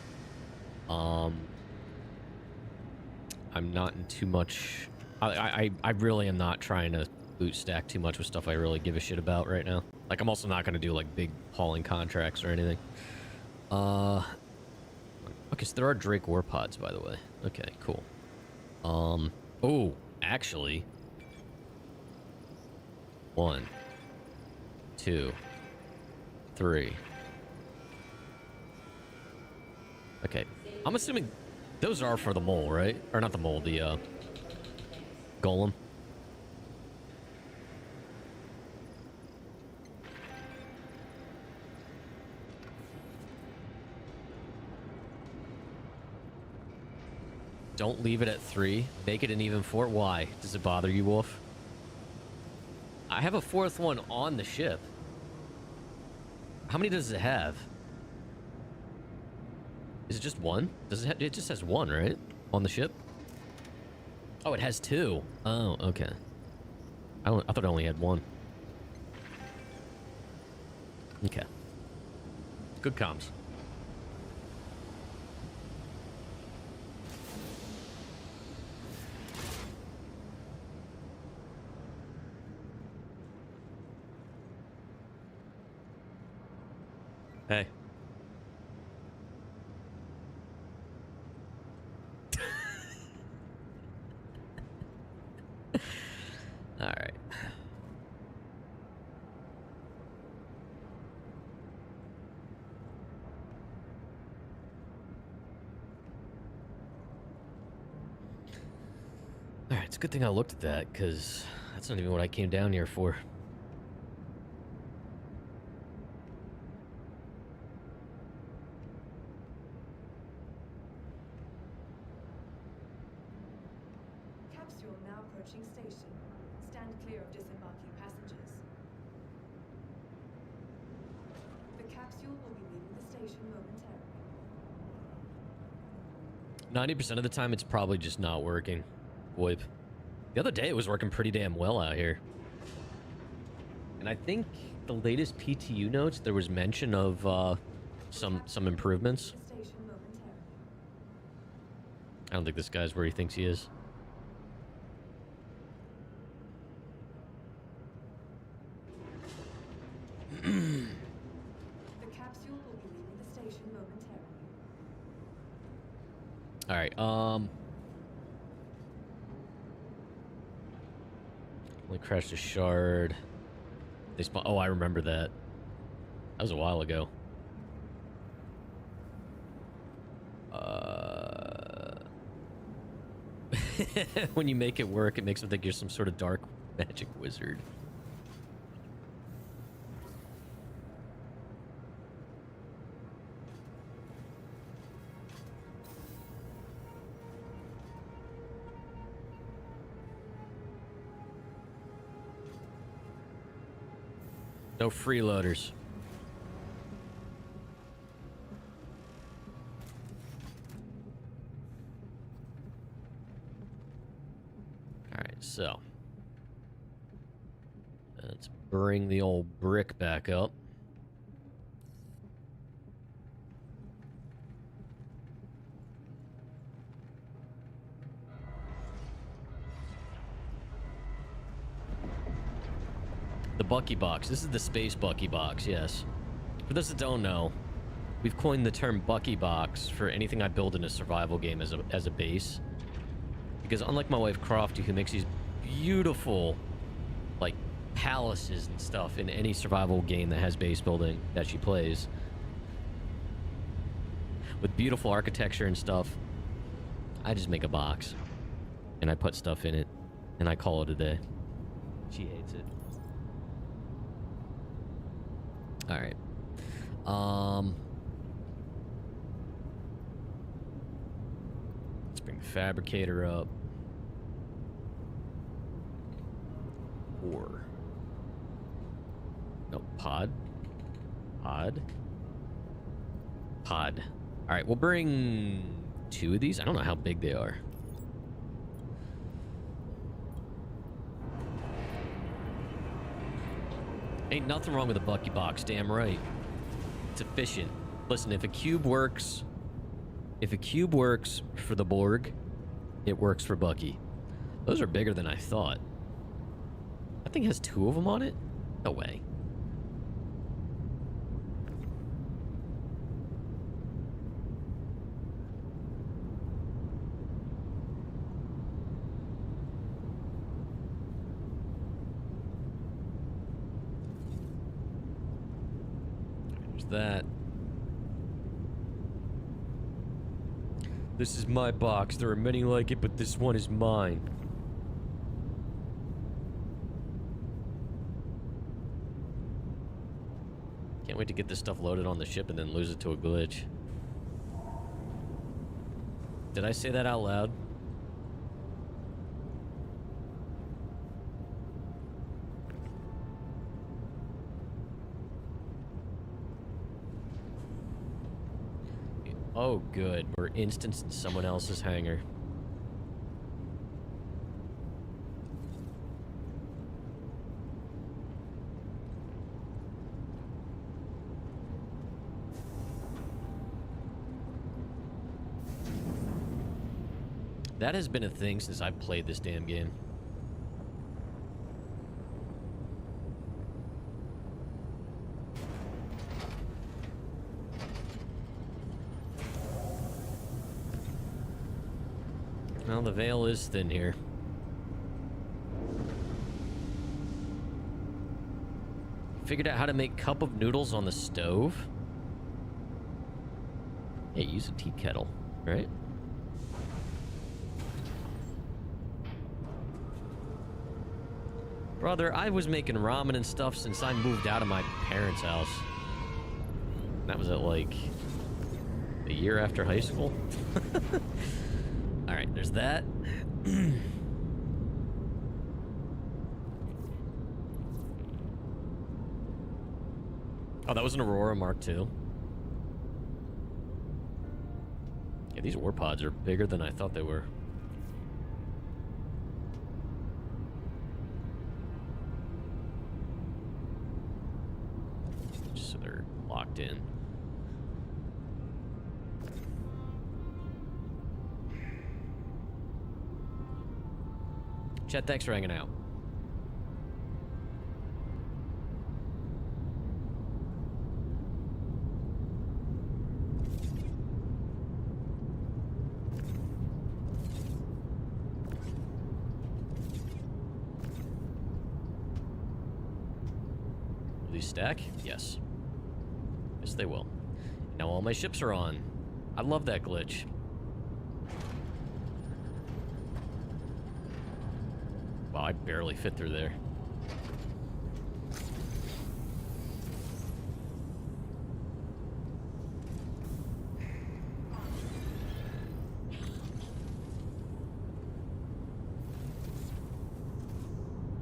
I'm not in too much. I really am not trying to loot stack too much with stuff I really give a shit about right now. Like, I'm also not going to do like big hauling contracts or anything. Okay, so there are Drake war pods, by the way. Okay, cool. Oh, actually, 1, 2, 3. Okay, I'm assuming those are for the mole, right? Or not the mole, the golem. Don't leave it at 3. Make it an even 4. Why? Does it bother you, Wolf? I have a 4th one on the ship. How many does it have? Is it just 1? Does it? It just has 1, right? On the ship. Oh, it has 2. Oh, okay. I thought it only had 1. Okay. Good comms. Hey. All right. All right. It's a good thing I looked at that, because that's not even what I came down here for. Capsule now approaching station. Stand clear of disembarking passengers. The capsule will be leaving the station momentarily. 90% of the time, it's probably just not working. VoIP. The other day, it was working pretty damn well out here. And I think the latest PTU notes, there was mention of some improvements. The station momentarily. I don't think this guy's where he thinks he is. The capsule will be leaving the station momentarily. All right. Only crashed a shard. They spawn. Oh, I remember that. That was a while ago. When you make it work, it makes them think you're some sort of dark magic wizard. No freeloaders. Alright, so. Let's bring the old brick back up. The Bucky box. This is the space Bucky box, yes. For those that don't know, we've coined the term Bucky box for anything I build in a survival game as a base. Because unlike my wife Crofty, who makes these beautiful, like, palaces and stuff in any survival game that has base building that she plays, with beautiful architecture and stuff, I just make a box. And I put stuff in it. And I call it a day. She hates it. All right. Let's bring the fabricator up. Or no, pod. All right, we'll bring 2 of these. I don't know how big they are. Ain't nothing wrong with a Bucky box, damn right. It's efficient. Listen, if a cube works for the Borg, it works for Bucky. Those are bigger than I thought. That thing has 2 of them on it? No way. That. This is my box. There are many like it, but this one is mine. Can't wait to get this stuff loaded on the ship and then lose it to a glitch. Did I say that out loud? Oh, good. We're instanced in someone else's hangar. That has been a thing since I've played this damn game. Well, the veil is thin here. Figured out how to make cup of noodles on the stove? Hey, use a tea kettle, right? Brother, I was making ramen and stuff since I moved out of my parents' house. That was at like a year after high school. All right, there's that. Oh, that was an Aurora Mark II. Yeah, these ore pods are bigger than I thought they were. Just so they're locked in. Chet, thanks for hanging out. Will these stack? Yes. Yes, they will. Now all my ships are on. I love that glitch. Wow, I barely fit through there.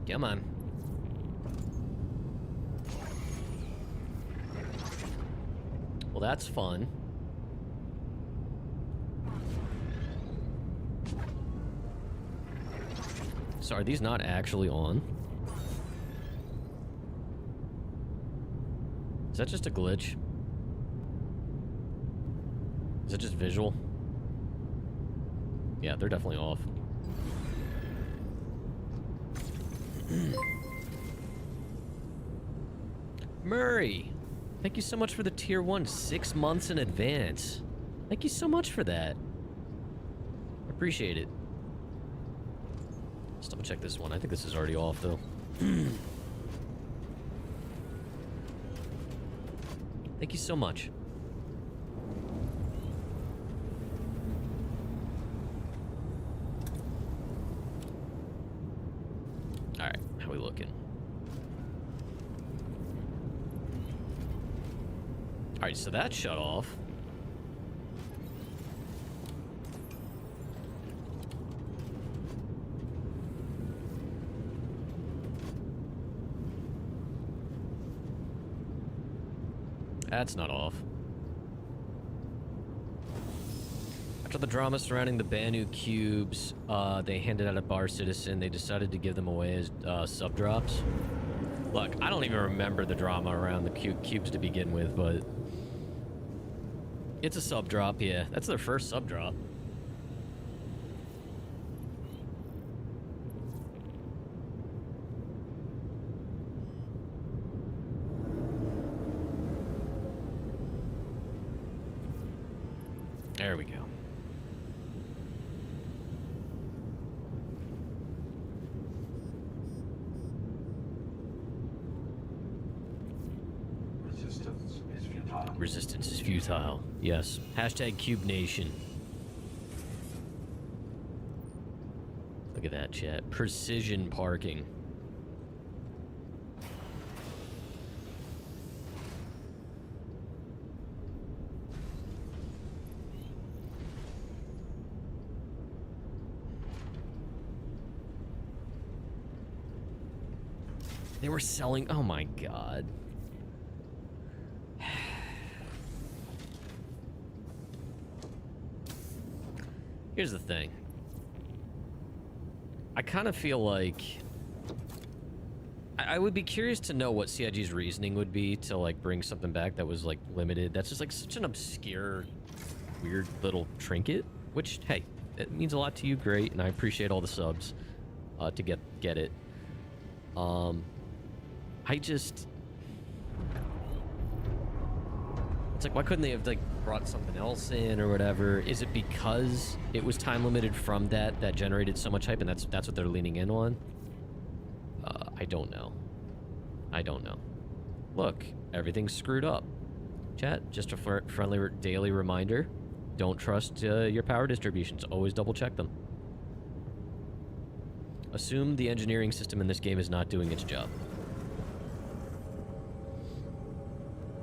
Come on. Well, that's fun. So are these not actually on? Is that just a glitch? Is it just visual? Yeah, they're definitely off. Murray, thank you so much for the tier 1 6 months in advance. Thank you so much for that. Appreciate it. Let's double check this one. I think this is already off though. Thank you so much. All right, how we looking? All right, so that shut off. That's not off. After the drama surrounding the Banu cubes, they handed out a bar citizen. They decided to give them away as sub-drops. Look, I don't even remember the drama around the cubes to begin with, but it's a sub-drop, yeah. That's their first sub-drop. There we go. Resistance is futile. Resistance is futile. Yes. Hashtag Cube Nation. Look at that, chat. Precision parking. They were selling... Oh my god. Here's the thing. I kind of feel like... I would be curious to know what CIG's reasoning would be to, like, bring something back that was, like, limited. That's just, like, such an obscure, weird little trinket. Which, hey, it means a lot to you, great, and I appreciate all the subs to get it. I just... It's like, why couldn't they have, like, brought something else in or whatever? Is it because it was time limited from that generated so much hype and that's what they're leaning in on? I don't know. I don't know. Look, everything's screwed up. Chat, just a friendly daily reminder. Don't trust your power distributions. Always double check them. Assume the engineering system in this game is not doing its job.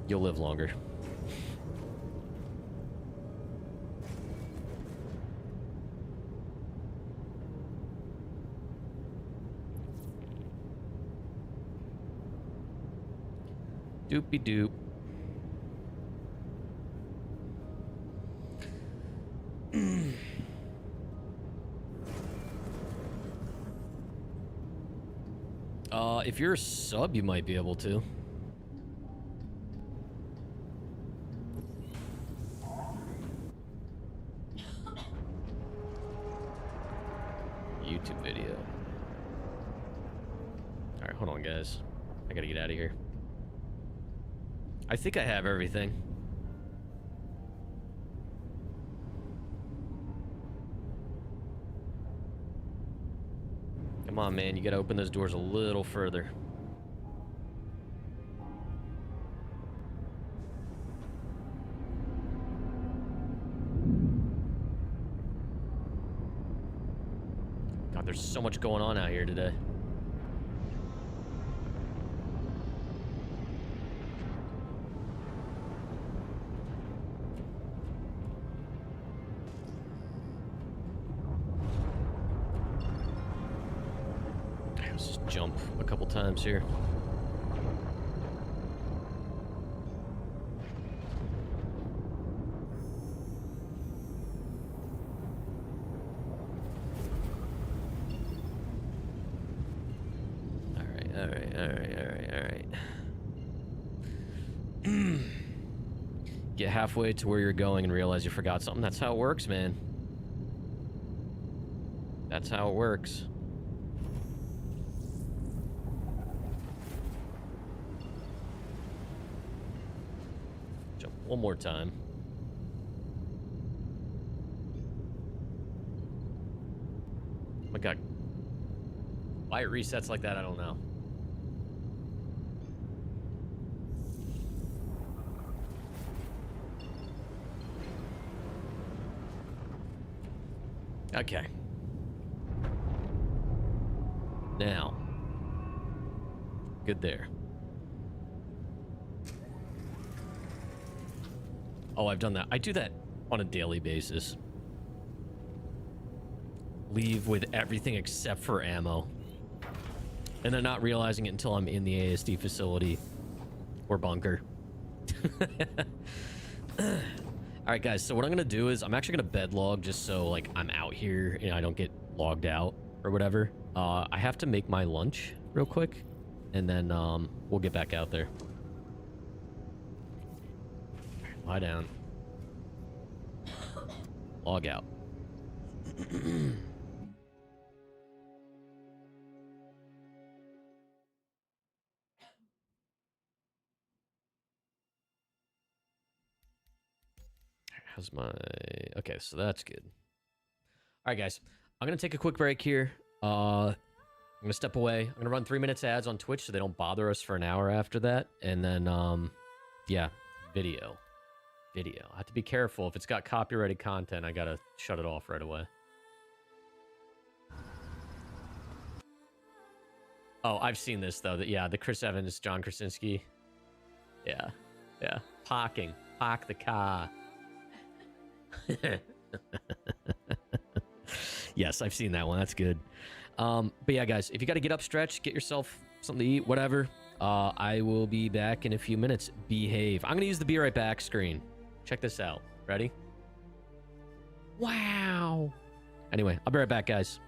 You'll live longer. Doopy doop. If you're a sub, you might be able to. YouTube video. Alright, hold on, guys. I gotta get out of here. I think I have everything. Come on, man. You gotta open those doors a little further. God, there's so much going on out here today. Let's just jump a couple times here. Alright. Get halfway to where you're going and realize you forgot something. That's how it works, man. That's how it works. Jump one more time. Oh my God. Why it resets like that, I don't know. Okay. Now. Good there. Oh, I've done that. I do that on a daily basis. Leave with everything except for ammo. And then not realizing it until I'm in the ASD facility or bunker. Alright, guys, so what I'm gonna do is I'm actually gonna bed log just so, like, I'm out here and I don't get logged out or whatever. I have to make my lunch real quick, and then, we'll get back out there. Lie down. Log out. How's my... Okay, so that's good. Alright, guys. I'm gonna take a quick break here. I'm gonna step away. I'm gonna run 3 minutes ads on Twitch so they don't bother us for an hour after that. And then, yeah, video. I have to be careful. If it's got copyrighted content, I gotta shut it off right away. Oh, I've seen this, though. Yeah, the Chris Evans, John Krasinski. Yeah. Parking. Park the car. Yes, I've seen that one. That's good. But yeah, guys, if you got to get up, stretch, get yourself something to eat, whatever. I will be back in a few minutes. Behave. I'm going to use the be right back screen. Check this out. Ready? Wow. Anyway, I'll be right back, guys.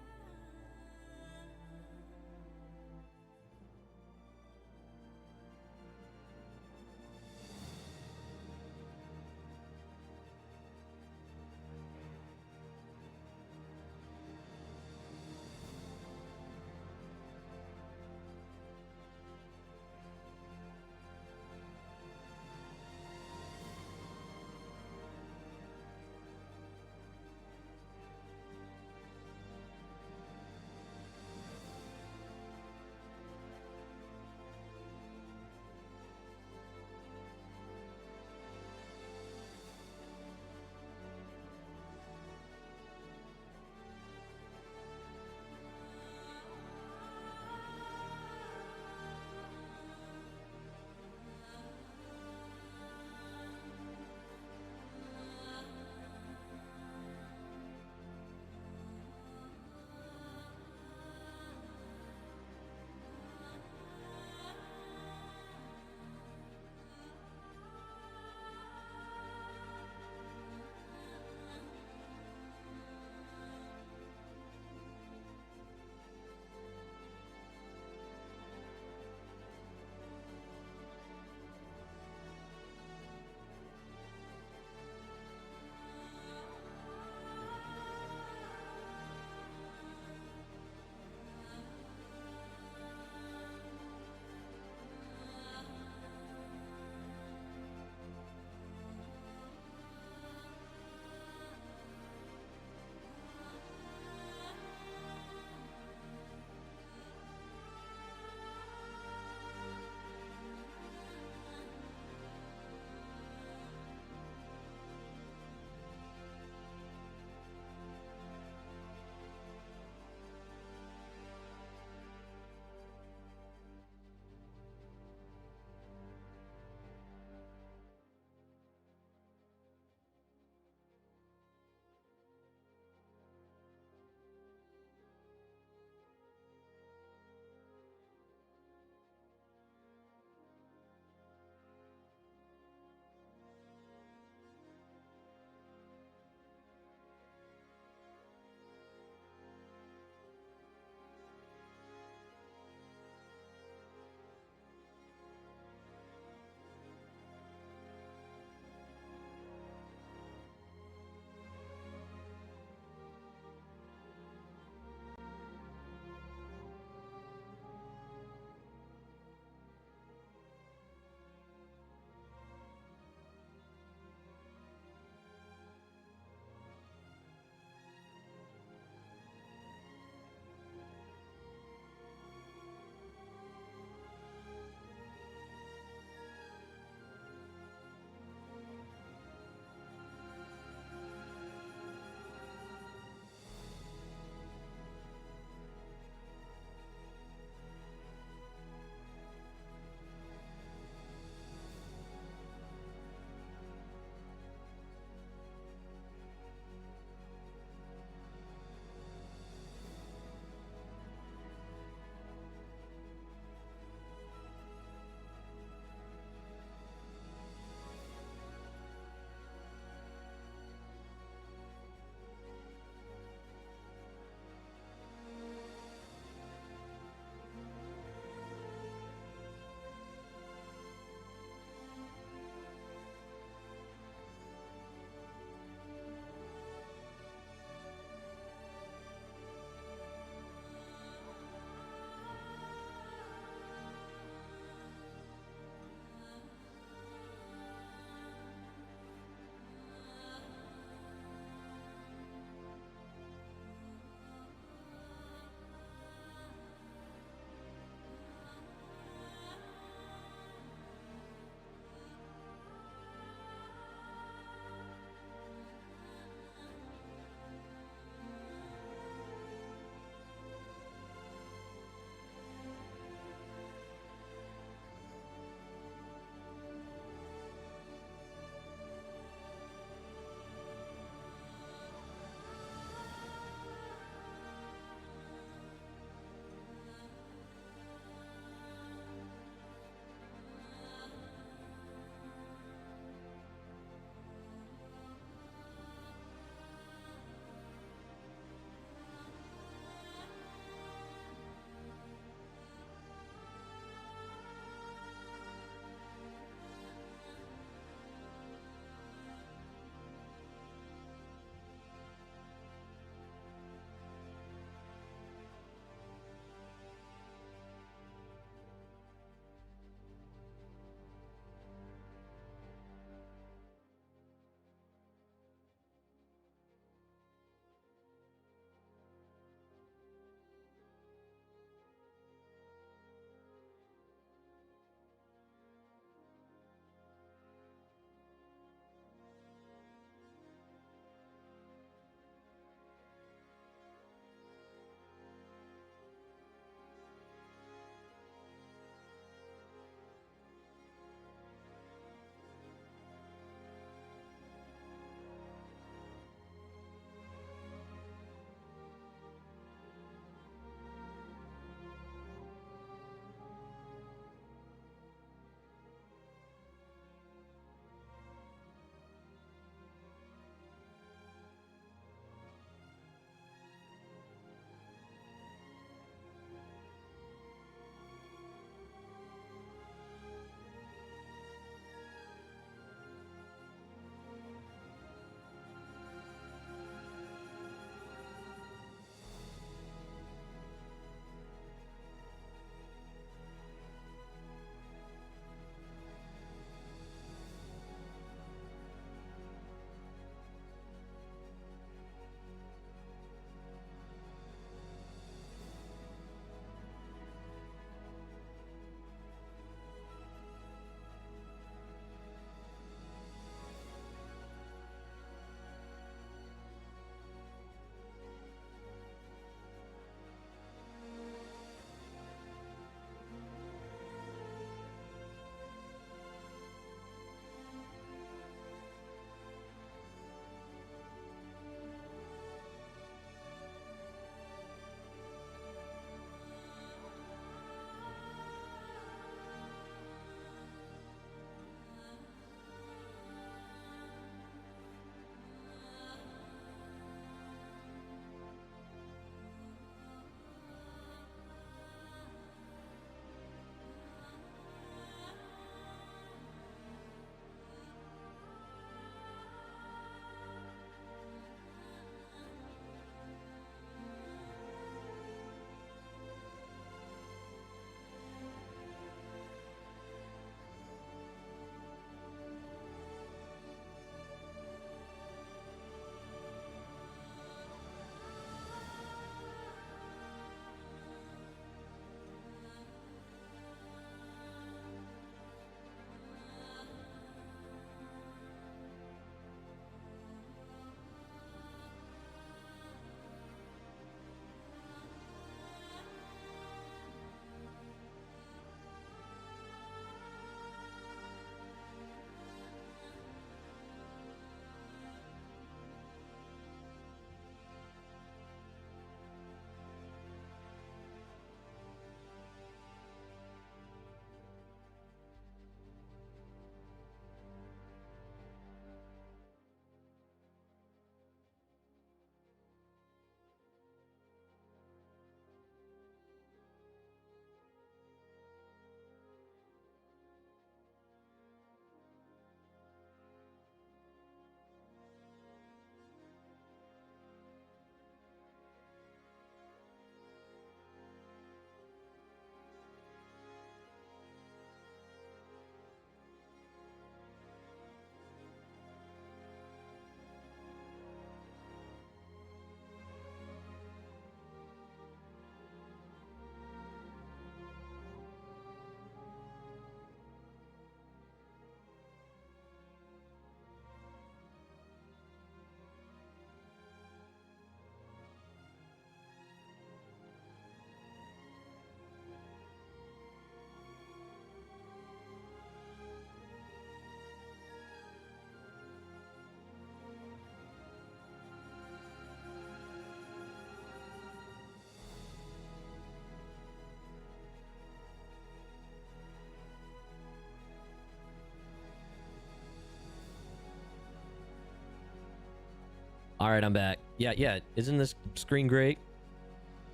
All right, I'm back. Yeah. Isn't this screen great?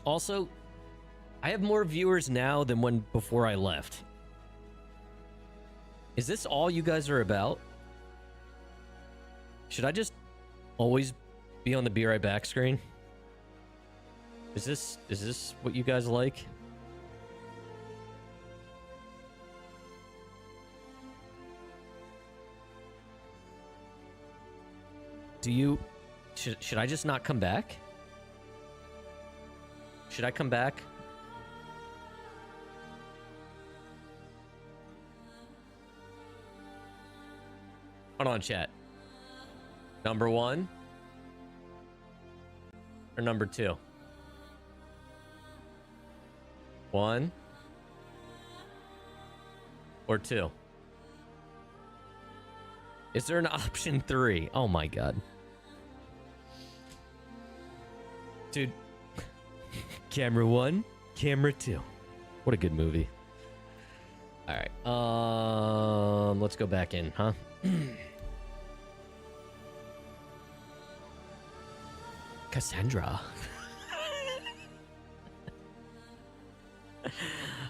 Also, I have more viewers now than when before I left. Is this all you guys are about? Should I just always be on the Be Right Back screen? Is this what you guys like? Do you... Should I just not come back? Should I come back? Hold on, chat. Number 1? Or number 2? 1? Or 2? Is there an option 3? Oh my god. Dude. Camera 1, camera 2. What a good movie. Alright. Let's go back in, huh? Cassandra.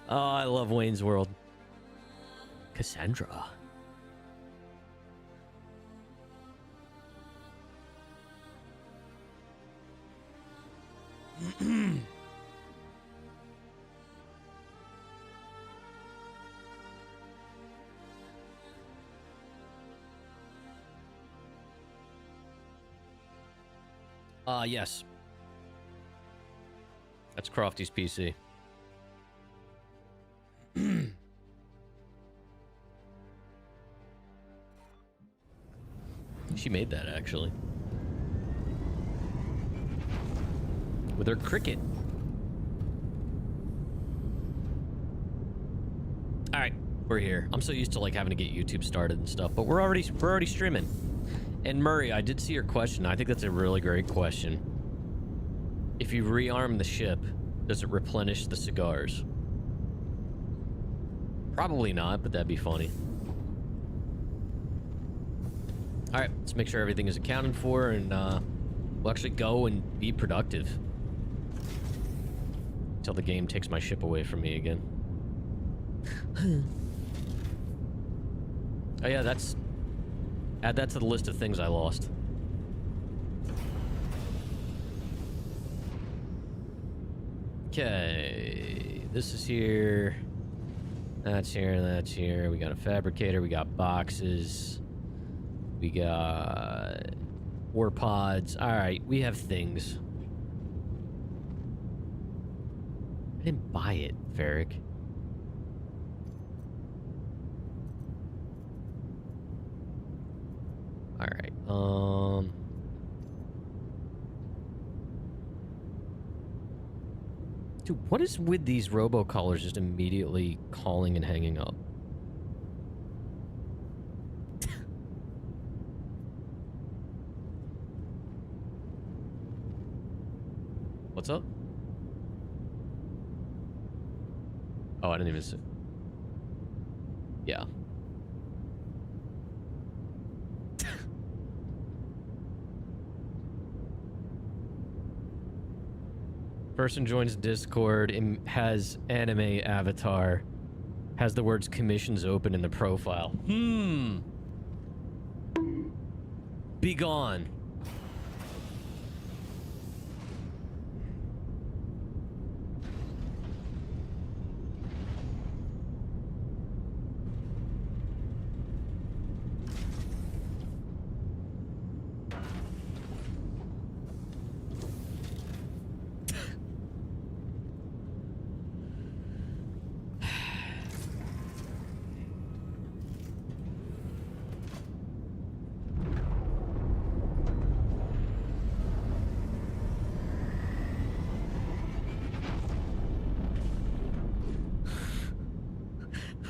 Oh, I love Wayne's World. Cassandra. Yes. That's Crofty's PC. She made that, actually. With her cricket. Alright, we're here. I'm so used to, like, having to get YouTube started and stuff, but we're already streaming. And Murray, I did see your question. I think that's a really great question. If you rearm the ship, does it replenish the cigars? Probably not, but that'd be funny. Alright, let's make sure everything is accounted for, and we'll actually go and be productive. Until the game takes my ship away from me again. Oh yeah, that's... Add that to the list of things I lost. Okay, this is here. That's here, that's here. We got a fabricator, we got boxes. We got war pods. Alright, we have things. I didn't buy it, Varric. Alright, Dude, what is with these robocallers just immediately calling and hanging up? What's up? Oh, I didn't even see. Yeah. Person joins Discord and has anime avatar. Has the words commissions open in the profile. Be gone.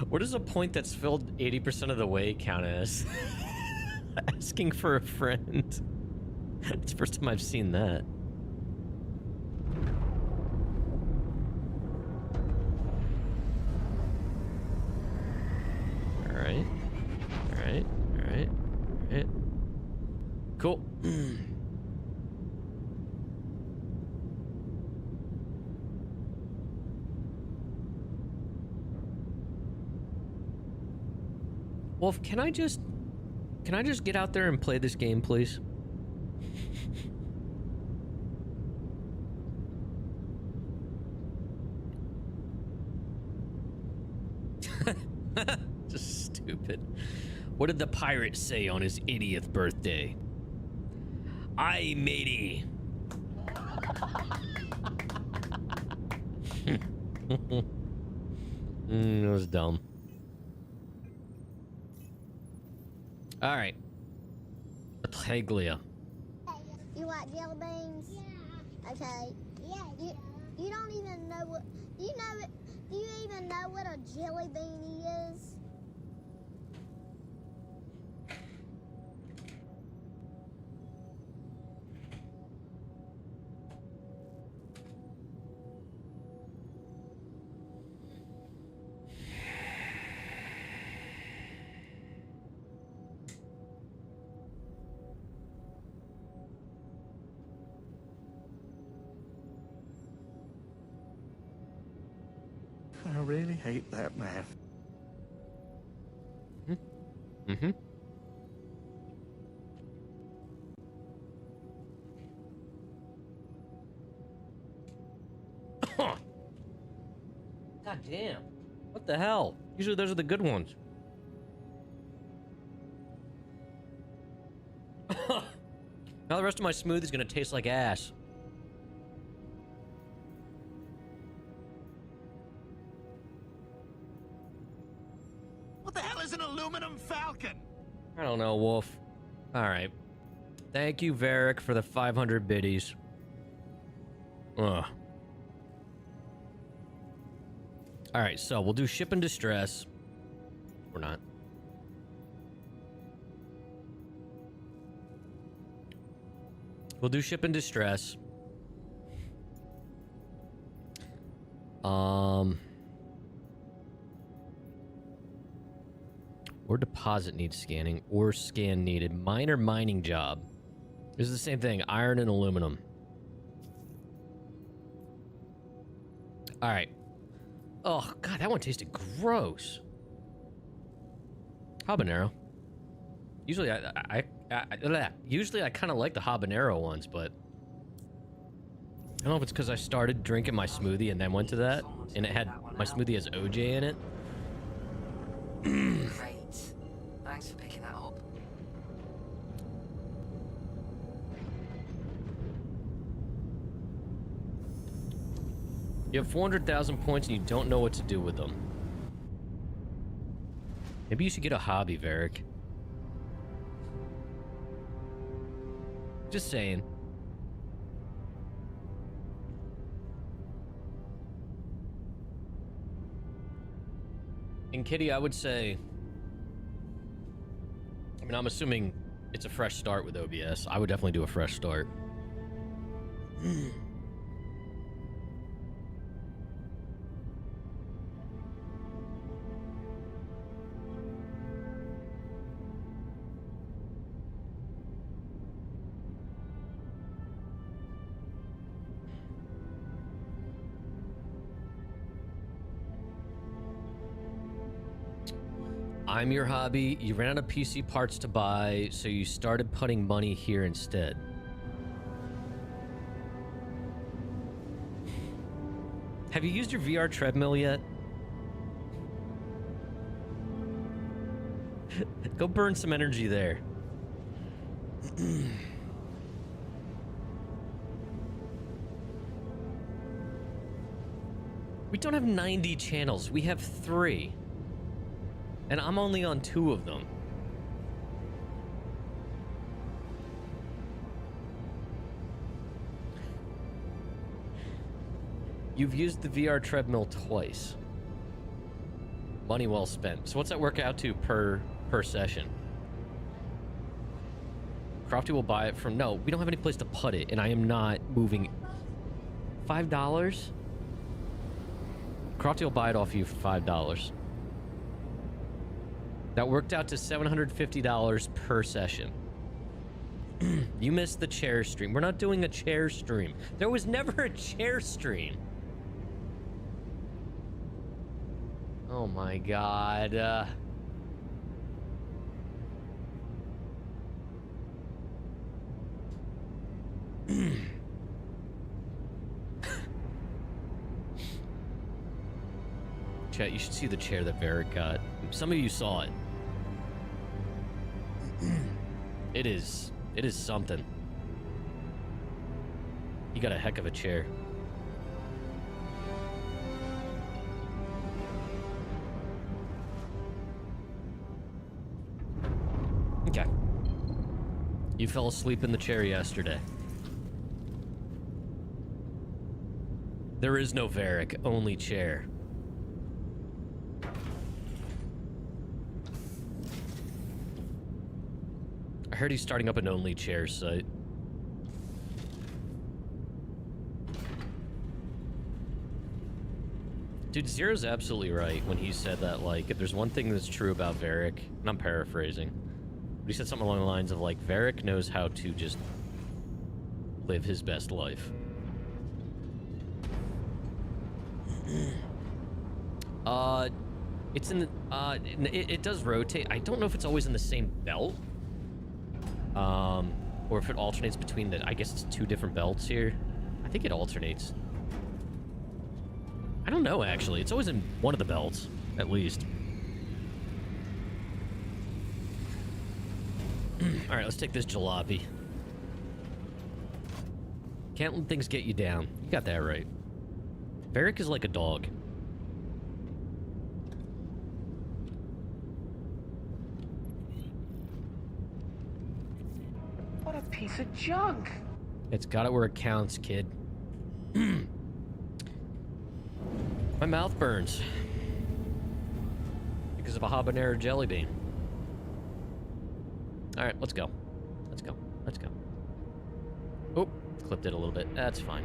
What does a point that's filled 80% of the way count as? Asking for a friend. It's the first time I've seen that. Alright. Alright. Alright. Alright. Cool. Wolf, can I just get out there and play this game, please? Just stupid. What did the pirate say on his 80th birthday? Aye, matey. That was dumb. All right. Paglia. You like jelly beans? Yeah. Okay. Yeah. You don't even know what. Do you know it? Do you even know what a jelly bean is? I really hate that man. Mm-hmm. God damn. What the hell? Usually those are the good ones. Now the rest of my smoothie's gonna taste like ass. What the hell is an aluminum falcon? I don't know, Wolf. Alright. Thank you, Varric, for the 500 biddies. Ugh. Alright, so we'll do ship and distress. Or not. We'll do ship and distress. Or deposit needs scanning, or scan needed. Minor mining job. This is the same thing, iron and aluminum. Alright. Oh, God, that one tasted gross. Habanero. Usually usually I kind of like the habanero ones, but I don't know if it's because I started drinking my smoothie and then went to that, and it had my smoothie has OJ in it. Great. Thanks for picking that up. You have 400,000 points and you don't know what to do with them. Maybe you should get a hobby, Varric. Just saying. And Kitty, I would say, I mean, I'm assuming it's a fresh start with OBS. I would definitely do a fresh start. I'm your hobby. You ran out of PC parts to buy, so you started putting money here instead. Have you used your VR treadmill yet? Go burn some energy there. We don't have 90 channels. We have 3. And I'm only on 2 of them. You've used the VR treadmill twice. Money well spent. So what's that work out to per session? Crofty will buy it from... No, we don't have any place to put it, and I am not moving... $5? Crofty will buy it off you for $5. That worked out to $750 per session. You missed the chair stream. We're not doing a chair stream. There was never a chair stream. Oh my god. Chat, you should see the chair that Varric got. Some of you saw it. It is something. He got a heck of a chair. Okay. You fell asleep in the chair yesterday. There is no Varric, only chair. I heard he's starting up an only chair site. Dude, Zero's absolutely right when he said that, like, if there's one thing that's true about Varric, and I'm paraphrasing, but he said something along the lines of, like, Varric knows how to just live his best life. It's in the, it does rotate. I don't know if it's always in the same belt. Or if it alternates between the, I guess it's two different belts here. I think it alternates. I don't know, actually. It's always in one of the belts, at least. Alright, let's take this jalopy. Can't let things get you down. You got that right. Varric is like a dog. What a piece of junk. It's got it where it counts, kid. My mouth burns. Because of a habanero jelly bean. Alright, let's go. Let's go. Let's go. Oh, clipped it a little bit. That's fine.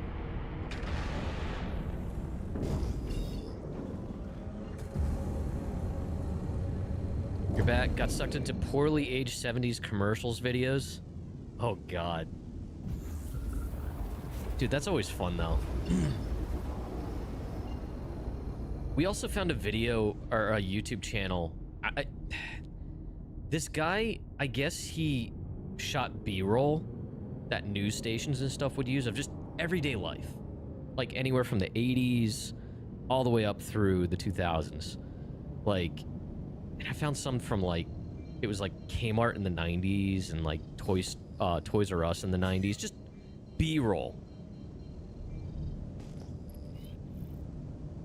You're back. Got sucked into poorly aged 70s commercials videos. Oh, God. Dude, that's always fun, though. We also found a video, or a YouTube channel. This guy, I guess he shot B-roll that news stations and stuff would use of just everyday life. Like, anywhere from the 80s all the way up through the 2000s. Like, and I found some from, like, it was, like, Kmart in the 90s and, like, Toys R Us in the 90s. Just B-roll.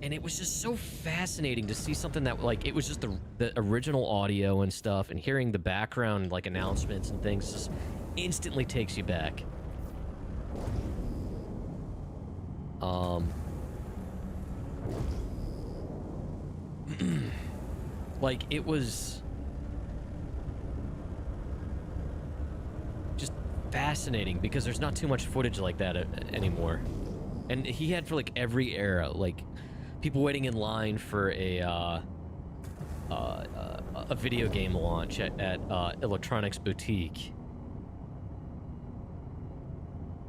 And it was just so fascinating to see something that, like, it was just the original audio and stuff, and hearing the background, like, announcements and things just instantly takes you back. Like, it was just fascinating because there's not too much footage like that anymore. And he had for, like, every era, like, people waiting in line for a video game launch at Electronics Boutique.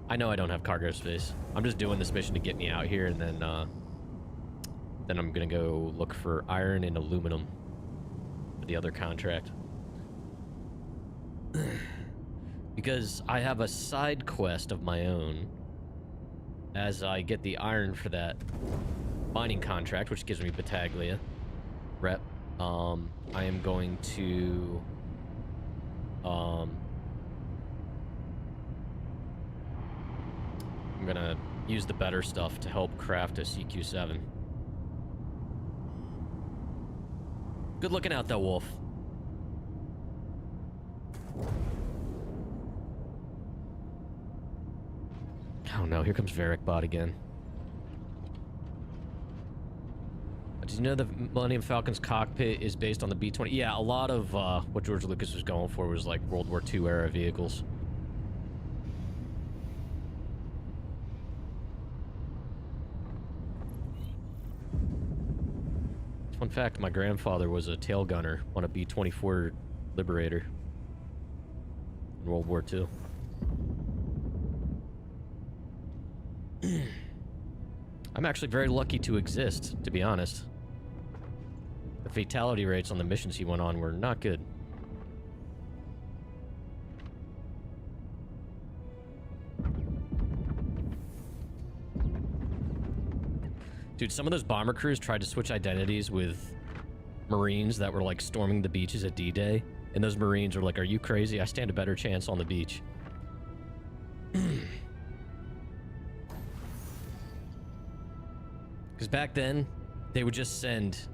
I know I don't have cargo space. I'm just doing this mission to get me out here, and then I'm gonna go look for iron and aluminum for the other contract. Because I have a side quest of my own as I get the iron for that mining contract, which gives me Battaglia rep. I am going to I'm gonna use the better stuff to help craft a CQ7. Good looking out, though, Wolf. Oh no, here comes Varric bot again. Did you know the Millennium Falcon's cockpit is based on the B-20? Yeah, a lot of what George Lucas was going for was like World War II era vehicles. Fun fact, my grandfather was a tail gunner on a B-24 Liberator in World War II. I'm actually very lucky to exist, to be honest. The fatality rates on the missions he went on were not good. Dude, some of those bomber crews tried to switch identities with Marines that were like storming the beaches at D-Day. And those Marines were like, are you crazy? I stand a better chance on the beach. Because back then, they would just send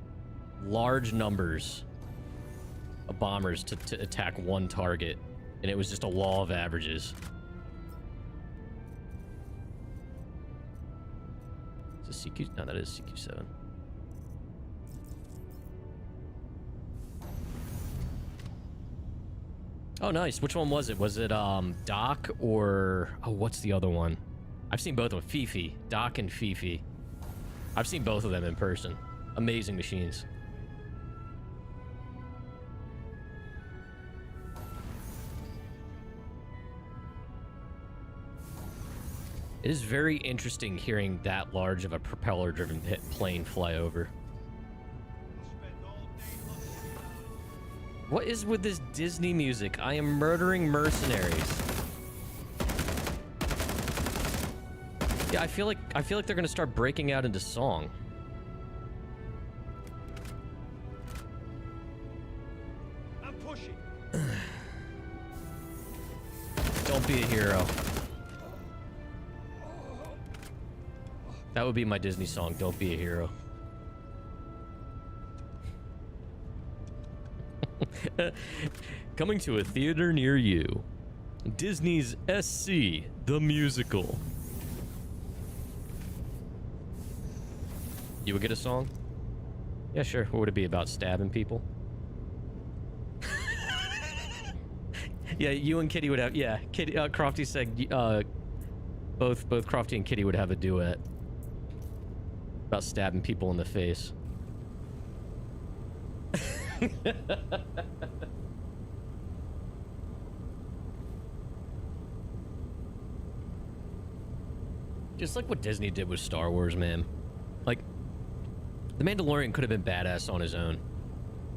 large numbers of bombers to attack one target. And it was just a law of averages. Is it CQ? No, that is CQ7. Oh, nice. Which one was it? Was it Doc or... Oh, what's the other one? I've seen both of them. Fifi. Doc and Fifi. I've seen both of them in person. Amazing machines. It is very interesting hearing that large of a propeller-driven plane fly over. What is with this Disney music? I am murdering mercenaries. Yeah, I feel like they're gonna start breaking out into song. I'm pushing. Don't be a hero. That would be my Disney song, Don't Be a Hero. Coming to a theater near you. Disney's SC, the musical. You would get a song? Yeah, sure. What would it be about? Stabbing people? Yeah, you and Kitty would have... Yeah, Kitty, Crofty said both Crofty and Kitty would have a duet. About stabbing people in the face. Just like what Disney did with Star Wars, man. Like, The Mandalorian could have been badass on his own,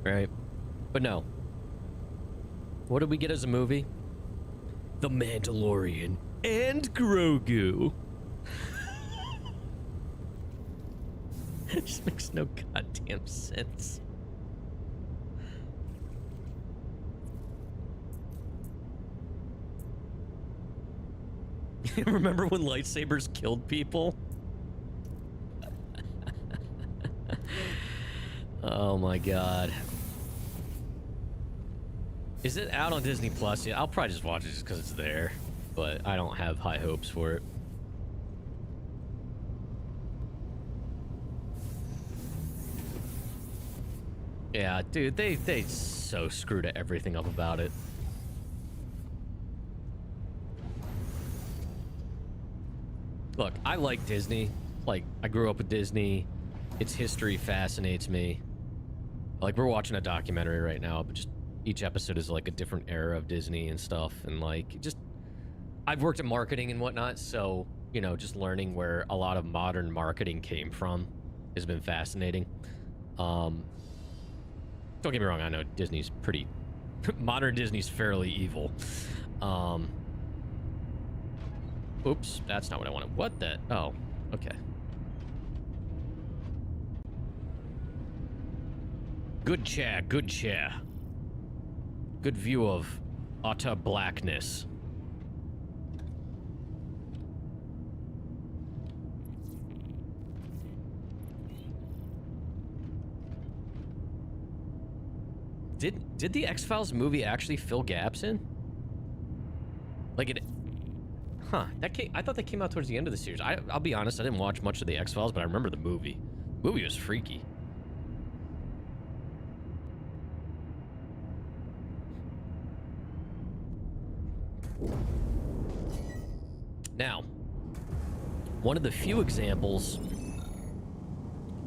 right? But no. What did we get as a movie? The Mandalorian and Grogu. It just makes no goddamn sense. Remember when lightsabers killed people? Oh my god. Is it out on Disney Plus? Yeah, I'll probably just watch it just because it's there. But I don't have high hopes for it. Yeah, dude, they so screwed everything up about it. Look, I like Disney. Like, I grew up with Disney. Its history fascinates me. Like, we're watching a documentary right now, but just each episode is like a different era of Disney and stuff. And like, just, I've worked in marketing and whatnot, so, you know, just learning where a lot of modern marketing came from has been fascinating. Don't get me wrong, I know Disney's pretty... modern Disney's fairly evil. Oops, that's not what I wanted. What the... Oh, okay. Good chair, good chair. Good view of utter blackness. Did the X-Files movie actually fill gaps in? Like it... Huh. I thought that came out towards the end of the series. I'll be honest, I didn't watch much of the X-Files, but I remember the movie. The movie was freaky. Now, one of the few examples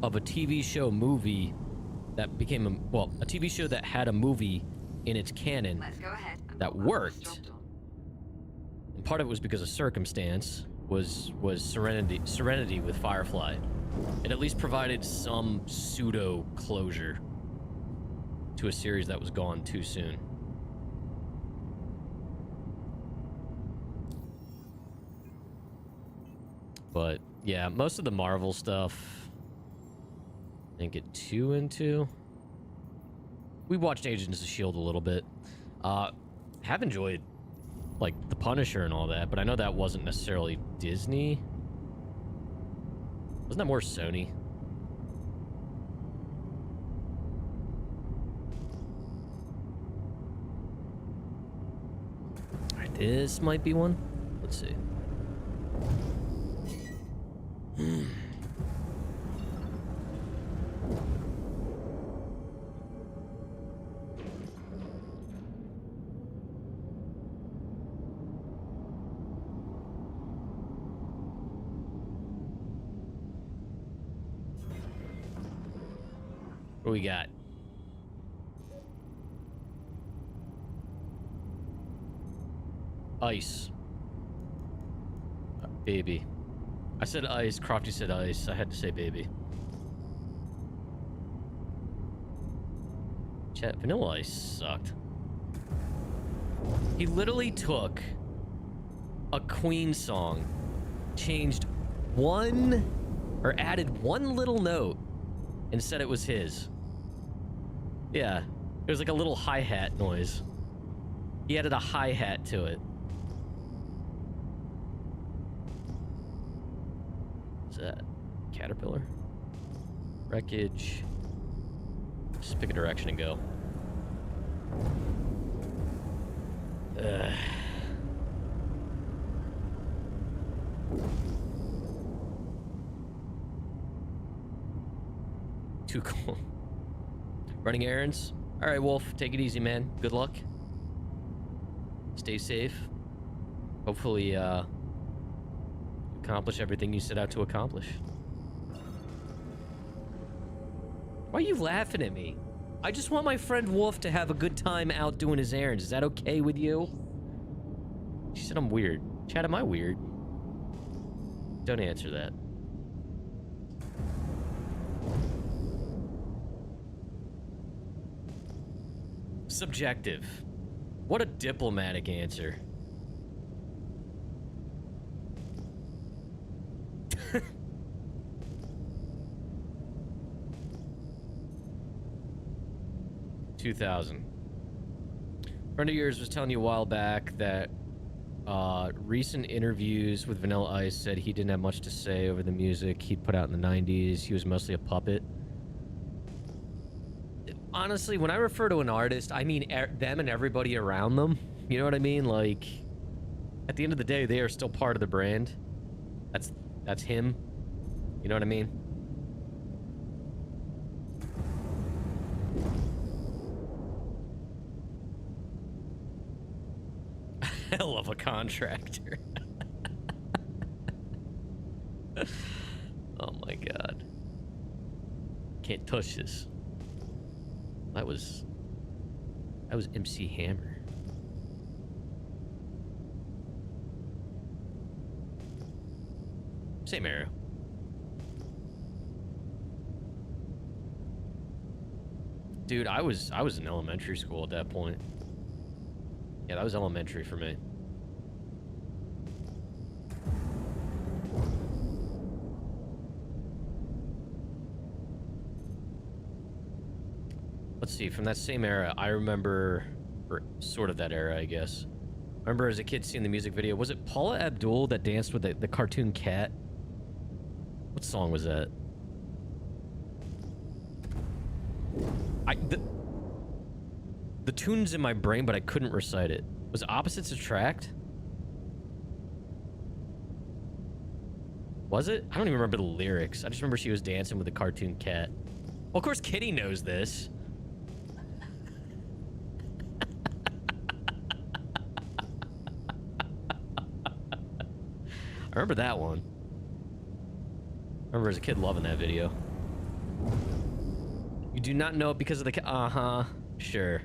of a TV show movie that became a... Well, a TV show that had a movie in its canon Let's go ahead. that worked. And part of it was because of circumstance, was Serenity with Firefly. It at least provided some pseudo closure to a series that was gone too soon. But yeah, most of the Marvel stuff I didn't get too into. We watched Agents of S.H.I.E.L.D. a little bit. Have enjoyed like The Punisher and all that, but I know that wasn't necessarily Disney. Wasn't that more Sony? Alright, this might be one. Let's see. What we got? Ice. Baby. I said ice. Crofty said ice. I had to say baby. Chat, Vanilla Ice sucked. He literally took a Queen song, changed one, or added one little note, and said it was his. Yeah, it was like a little hi-hat noise. He added a hi-hat to it. What's that? Caterpillar? Wreckage. Just pick a direction and go. Ugh. Too cool. Running errands? All right, Wolf, take it easy, man. Good luck. Stay safe. Hopefully, accomplish everything you set out to accomplish. Why are you laughing at me? I just want my friend Wolf to have a good time out doing his errands. Is that okay with you? She said I'm weird. Chad, am I weird? Don't answer that. Subjective. What a diplomatic answer. $2,000. Friend of yours was telling you a while back that recent interviews with Vanilla Ice said he didn't have much to say over the music he'd put out in the 90s. He was mostly a puppet. Honestly, when I refer to an artist, I mean them and everybody around them. You know what I mean? Like, at the end of the day, they are still part of the brand. That's him. You know what I mean? Hell of a contractor. Oh my god. Can't touch this. That was MC Hammer. Same era. Dude, I was in elementary school at that point. Yeah, that was elementary for me. Let's see, from that same era, I remember, or sort of that era, I guess. I remember as a kid seeing the music video. Was it Paula Abdul that danced with the cartoon cat? What song was that? The tune's in my brain, but I couldn't recite it. Was Opposites Attract? Was it? I don't even remember the lyrics. I just remember she was dancing with the cartoon cat. Well, of course, Kitty knows this. I remember that one. I remember as a kid loving that video. You do not know it because of the uh-huh. Sure.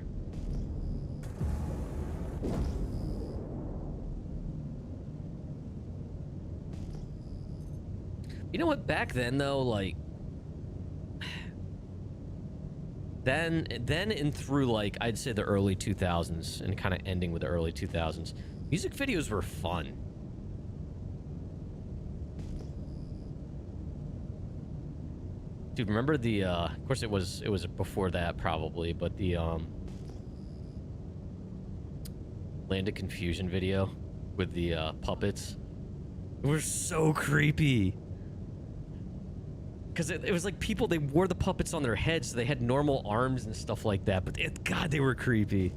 You know what? Back then, though, like, then and through, like, I'd say the early 2000s and kind of ending with the early 2000s, music videos were fun. Dude, remember the, of course it was before that probably, but the, Land of Confusion video with the, puppets. It was so creepy. Because it was like people, they wore the puppets on their heads, so they had normal arms and stuff like that, but God, they were creepy.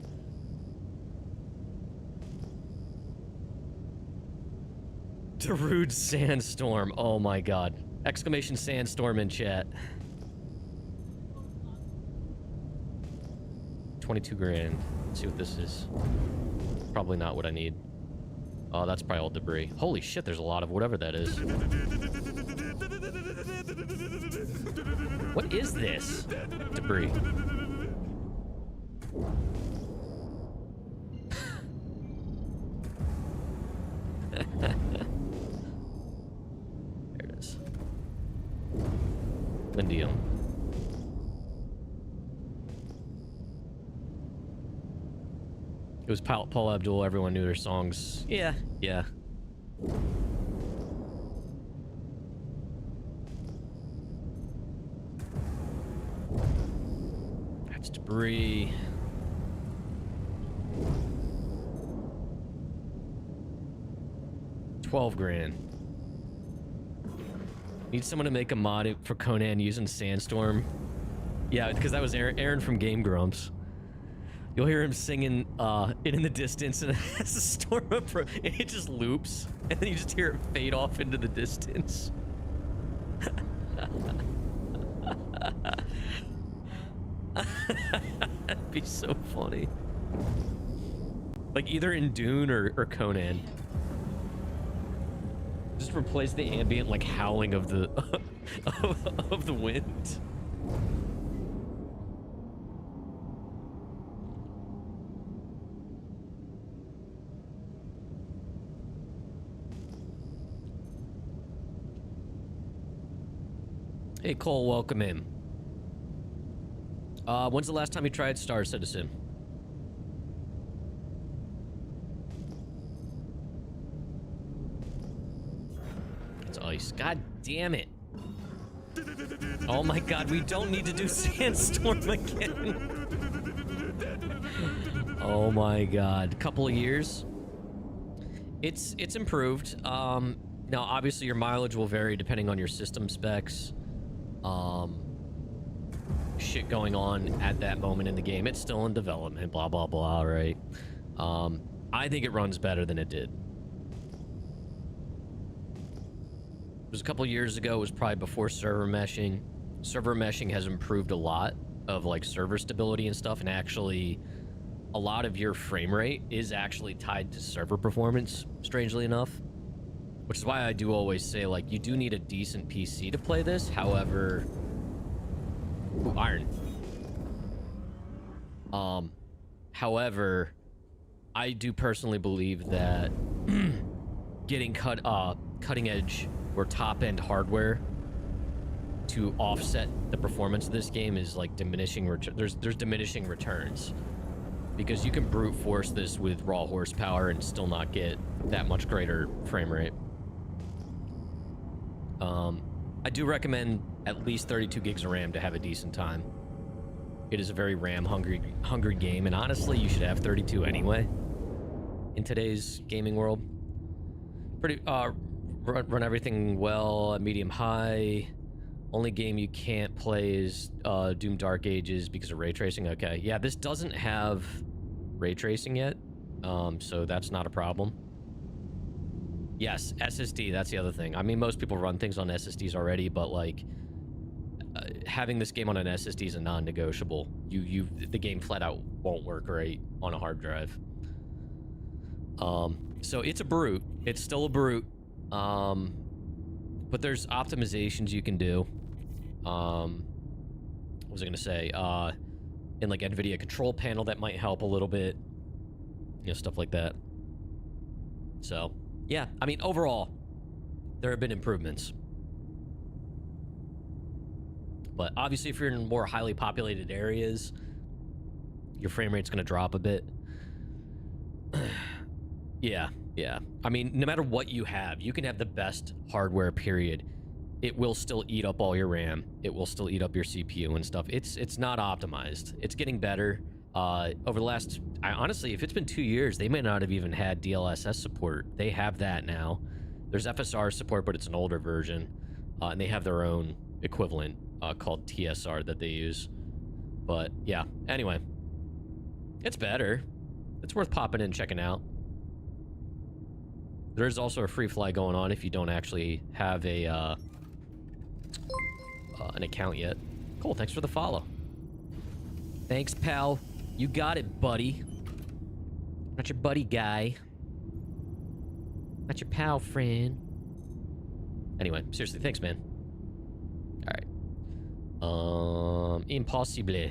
Darude Sandstorm, oh my god. Exclamation Sandstorm in chat. 22 grand. Let's see what this is. Probably not what I need. Oh, that's probably all debris. Holy shit, there's a lot of whatever that is. What is this? Debris. There it is. Lindium. It was Paul Abdul. Everyone knew their songs. Yeah, yeah. That's debris. $12 grand. Need someone to make a mod for Conan using Sandstorm. Yeah, because that was Aaron from Game Grumps. You'll hear him singing in the distance, and as the storm it just loops, and then you just hear it fade off into the distance. That'd be so funny. Like either in Dune or Conan. Just replace the ambient like howling of the of the wind. Hey Cole, welcome in. When's the last time you tried Star Citizen? It's ice. God damn it. Oh my god, we don't need to do Sandstorm again. Oh my god. Couple of years. It's improved. Now obviously your mileage will vary depending on your system specs. Shit going on at that moment in the game. It's still in development, blah blah blah, right? I think it runs better than it did. It was a couple years ago. It was probably before server meshing. Server meshing has improved a lot of like server stability and stuff, and actually a lot of your frame rate is actually tied to server performance, strangely enough. Which is why I do always say, like, you do need a decent PC to play this. However, ooh, iron. However, I do personally believe that getting cutting edge or top end hardware to offset the performance of this game is like diminishing. There's diminishing returns, because you can brute force this with raw horsepower and still not get that much greater frame rate. I do recommend at least 32 gigs of RAM to have a decent time. It is a very RAM hungry game, and honestly, you should have 32 anyway in today's gaming world. Pretty run everything well at medium high. Only game you can't play is Doom Dark Ages because of ray tracing. Okay, yeah, this doesn't have ray tracing yet, so that's not a problem. Yes, SSD, that's the other thing. I mean, most people run things on SSDs already, but like having this game on an SSD is a non-negotiable. The game flat out won't work right on a hard drive. So it's a brute. It's still a brute. But there's optimizations you can do. What was I gonna say? In like NVIDIA control panel, that might help a little bit. You know, stuff like that. So yeah, I mean, overall, there have been improvements. But obviously, if you're in more highly populated areas, your frame rate's going to drop a bit. Yeah. I mean, no matter what you have, you can have the best hardware, period. It will still eat up all your RAM. It will still eat up your CPU and stuff. It's not optimized. It's getting better. Over the last... honestly, if it's been 2 years, they may not have even had DLSS support. They have that now. There's FSR support, but it's an older version. And they have their own equivalent called TSR that they use. But, yeah. Anyway. It's better. It's worth popping in and checking out. There's also a free fly going on if you don't actually have a an account yet. Cool, thanks for the follow. Thanks, pal. You got it, buddy. Not your buddy guy. Not your pal friend. Anyway, seriously, thanks, man. Alright. Impossible.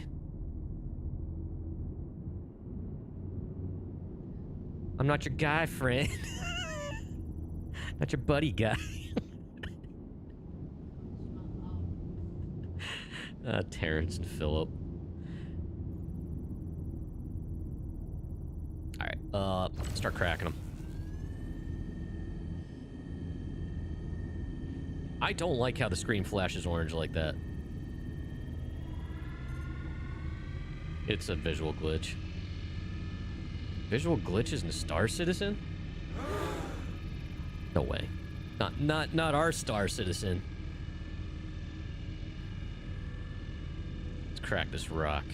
I'm not your guy, friend. Not your buddy guy. Terrence and Philip. Alright, start cracking them. I don't like how the screen flashes orange like that. It's a visual glitch. Visual glitches in Star Citizen? No way. Not our Star Citizen. Let's crack this rock.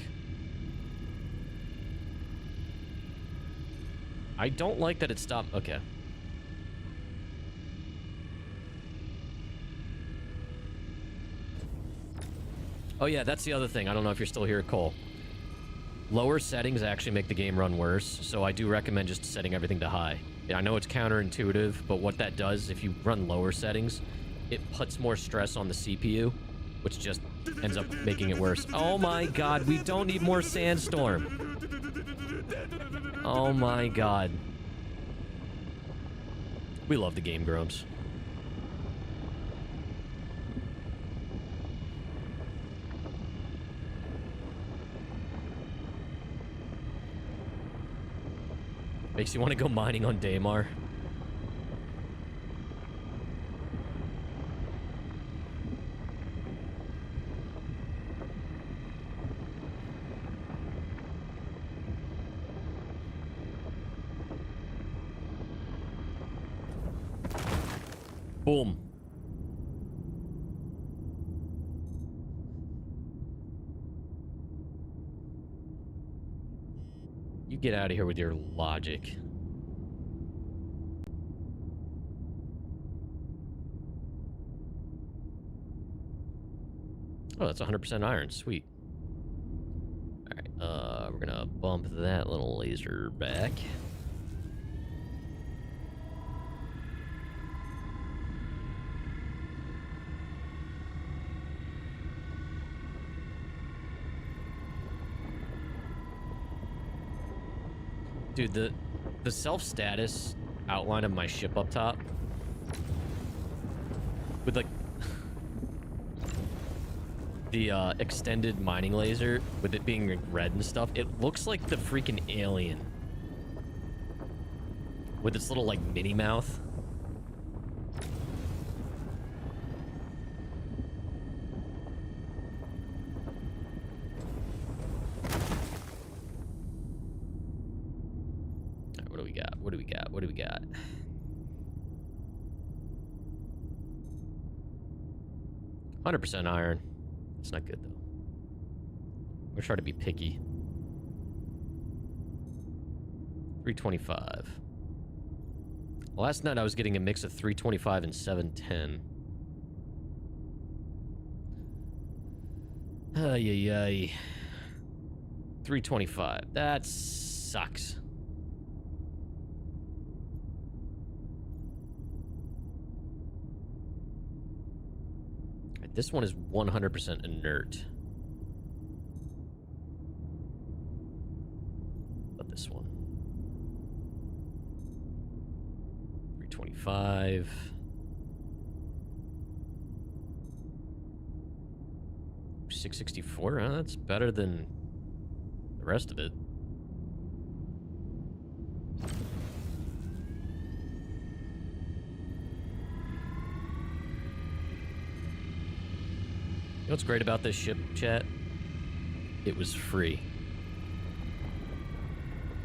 I don't like that it stopped. Okay. Oh yeah, that's the other thing. I don't know if you're still here, Cole. Lower settings actually make the game run worse, so I do recommend just setting everything to high. I know it's counterintuitive, but what that does, if you run lower settings, it puts more stress on the CPU, which just ends up making it worse. Oh my god, we don't need more sandstorm. Oh my god. We love the game, Grumps. Makes you want to go mining on Daymar. Boom. You get out of here with your logic. Oh, that's 100% iron. Sweet. Alright, we're gonna bump that little laser back. Dude, the self-status outline of my ship up top with like the extended mining laser with it being red and stuff, it looks like the freaking alien with its little like mini mouth. What do we got? 100% iron. It's not good, though. We're trying to be picky. 325. Last night I was getting a mix of 325 and 710. Ay, ay, ay. 325. That sucks. This one is 100% inert. But this one. 325. 664. That's better than the rest of it. You know what's great about this ship, chat? It was free.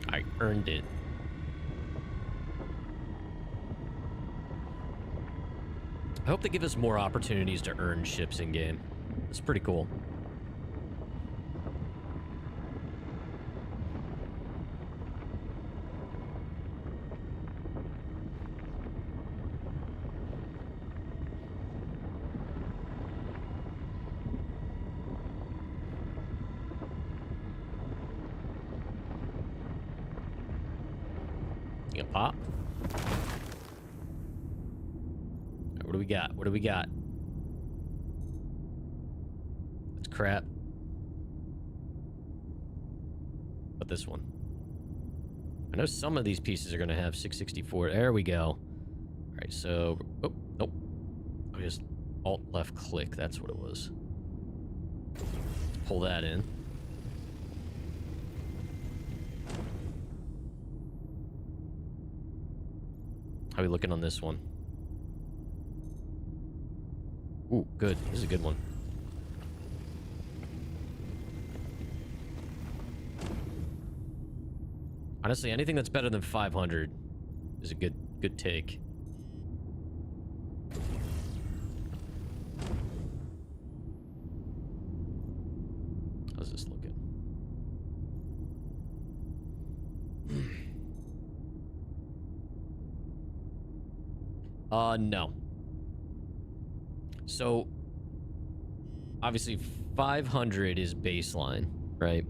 I earned it. I hope they give us more opportunities to earn ships in game. It's pretty cool. You gonna pop? What do we got? What do we got? That's crap. But this one. I know some of these pieces are going to have 664. There we go. All right, so... Oh, nope. I just alt-left click. That's what it was. Let's pull that in. How are we looking on this one? Ooh, good. This is a good one. Honestly, anything that's better than 500 is a good take. How's this looking? No. So, obviously, 500 is baseline, right?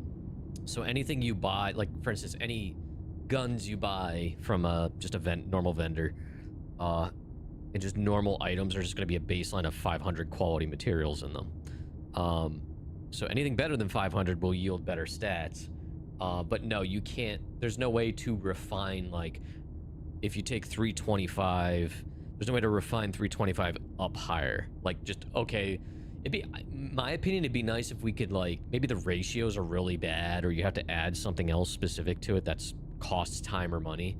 So anything you buy, like, for instance, any guns you buy from just a normal vendor, and just normal items are just going to be a baseline of 500 quality materials in them. So anything better than 500 will yield better stats. But no, you can't, there's no way to refine, like, if you take 325... There's no way to refine 325 up higher. Like, just, okay, it'd be, my opinion, it'd be nice if we could, like, maybe the ratios are really bad, or you have to add something else specific to it that's costs time or money.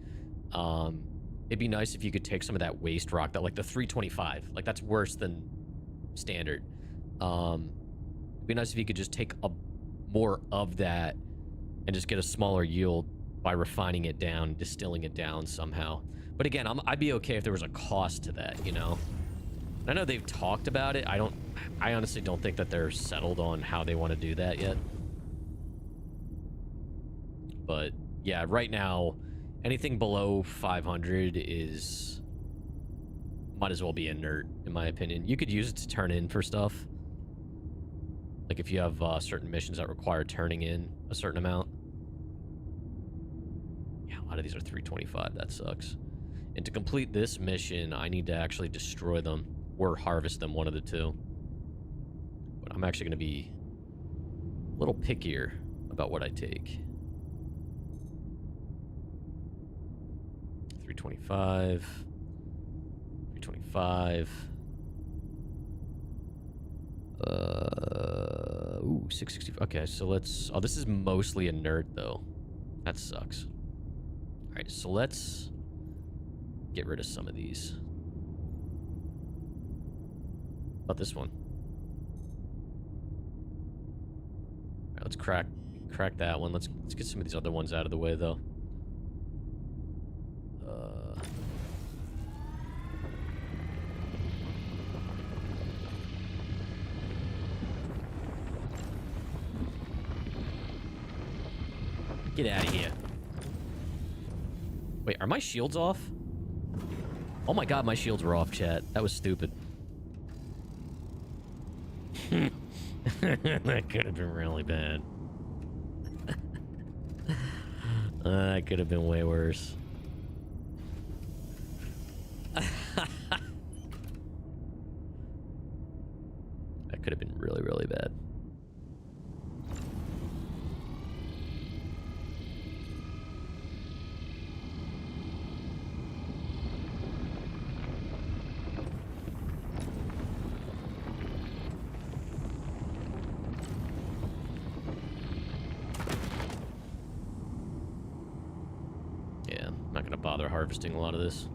It'd be nice if you could take some of that waste rock, that, like, the 325, like, that's worse than standard. It'd be nice if you could just take more of that and just get a smaller yield by refining it down, distilling it down somehow. But again, I'd be okay if there was a cost to that, you know? I know they've talked about it. I honestly don't think that they're settled on how they want to do that yet. But yeah, right now, anything below 500 is... might as well be inert, in my opinion. You could use it to turn in for stuff. Like if you have certain missions that require turning in a certain amount. Yeah, a lot of these are 325. That sucks. And to complete this mission, I need to actually destroy them or harvest them, one of the two. But I'm actually going to be a little pickier about what I take. 325. 325. Ooh, 665. Okay, so let's... Oh, this is mostly inert, though. That sucks. All right, so let's get rid of some of these. About this one. All right, let's crack that one. Let's get some of these other ones out of the way, though. Get out of here. Wait, are my shields off? Oh my god, my shields were off, chat. That was stupid. That could have been really bad. That could have been way worse. That could have been really, really bad. bother harvesting a lot of this.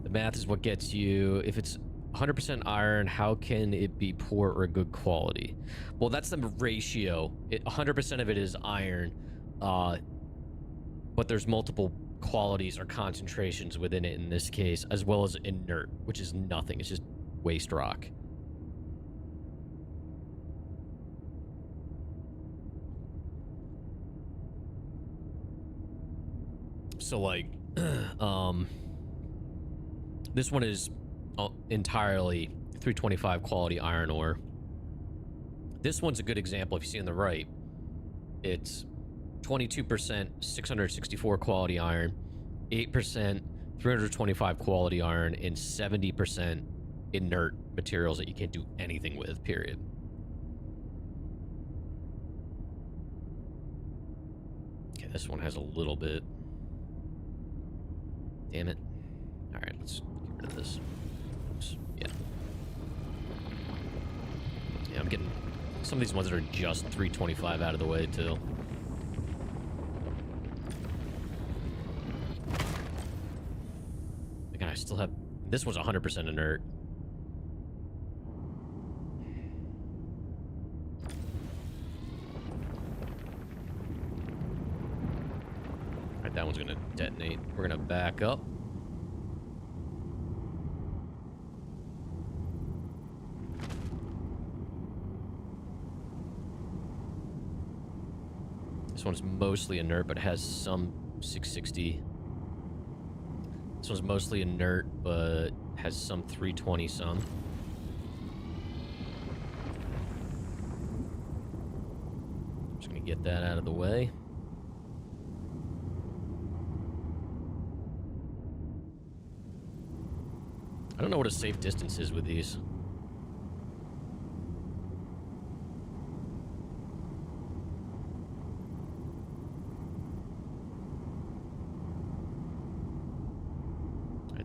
The math is what gets you. If it's 100% iron, how can it be poor or good quality? Well, that's the ratio. 100% of it is iron, but there's multiple qualities or concentrations within it in this case, as well as inert, which is nothing. It's just waste rock. So like, this one is entirely 325 quality iron ore. This one's a good example. If you see on the right, it's 22% 664 quality iron, 8% 325 quality iron, and 70% inert materials that you can't do anything with, period. Okay, this one has a little bit. Damn it. All right, let's get rid of this. Oops. Yeah. Yeah, I'm getting some of these ones that are just 325 out of the way, too. Again, I still have... This one's 100% inert. Alright, that one's gonna detonate. We're gonna back up. This one's mostly inert, but has some 660. This one's mostly inert, but has some 320 some. Just gonna get that out of the way. I don't know what a safe distance is with these.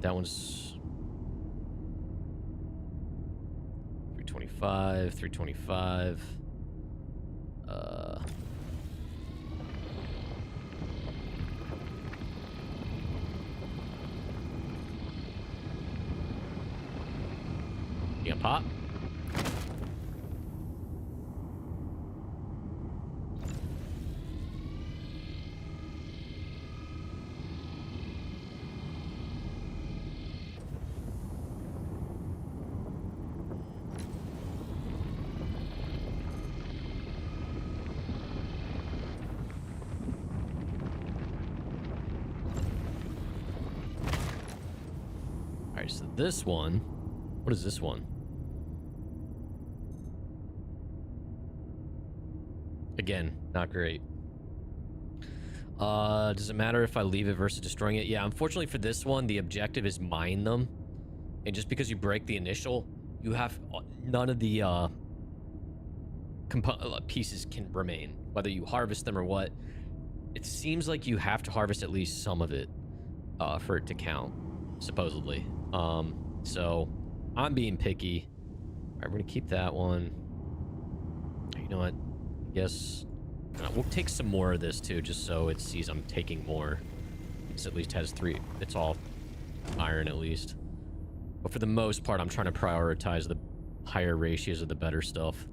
That one's 325, 325. You gonna pop? So this one, what is this one? Again, not great. Does it matter if I leave it versus destroying it? Yeah, unfortunately for this one, the objective is mine them. And just because you break the initial, you have none of the pieces can remain, whether you harvest them or what. It seems like you have to harvest at least some of it for it to count, supposedly. So I'm being picky. All right, we're gonna keep that one. You know what? I guess we'll take some more of this too, just so it sees I'm taking more. This at least has 3. It's all iron at least. But for the most part, I'm trying to prioritize the higher ratios of the better stuff.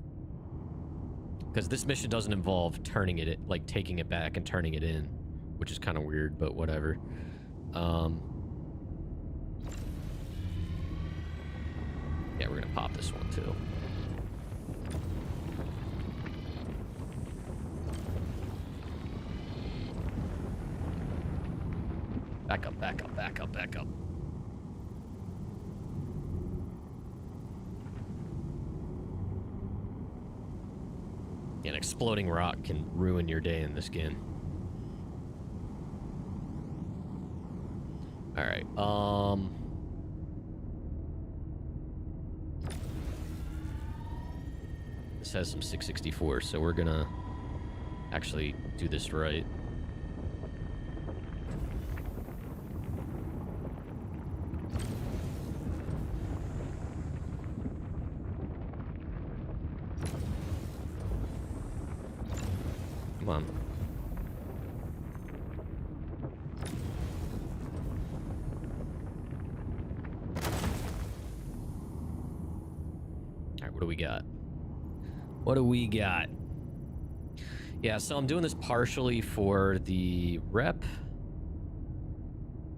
Because this mission doesn't involve turning it, like taking it back and turning it in, which is kind of weird, but whatever. Yeah, we're gonna pop this one too. Back up, back up, back up, back up. An exploding rock can ruin your day in this game. All right, this has some 664, so we're gonna actually do this right. what do we got? What do we got? Yeah, so I'm doing this partially for the rep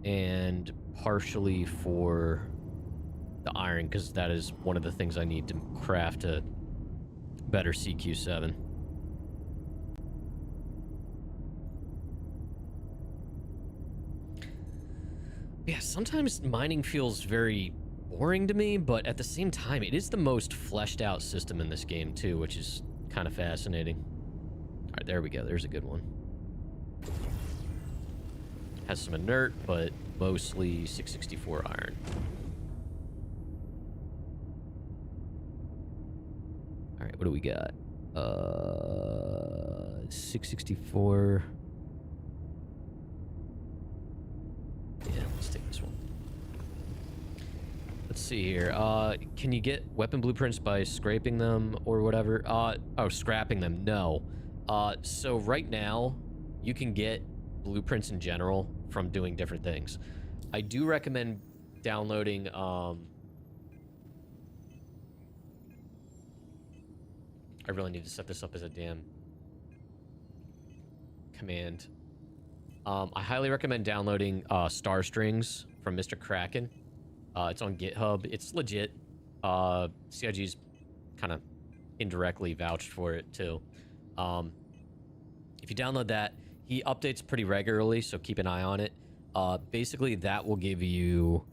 and partially for the iron, because that is one of the things I need to craft a better CQ7. Yeah, sometimes mining feels very boring to me, but at the same time, it is the most fleshed out system in this game too, which is kind of fascinating. All right, there we go. There's a good one. Has some inert, but mostly 664 iron. All right, what do we got? 664. Yeah, let's take this one. Let's see here. Can you get weapon blueprints by scraping them or whatever? Oh, scrapping them. No. So right now, you can get blueprints in general from doing different things. I do recommend downloading, I really need to set this up as a damn command. I highly recommend downloading star strings from Mr. Kraken. It's on GitHub. It's legit. CIG's kind of indirectly vouched for it too. If you download that, he updates pretty regularly, so keep an eye on it. Basically, that will give you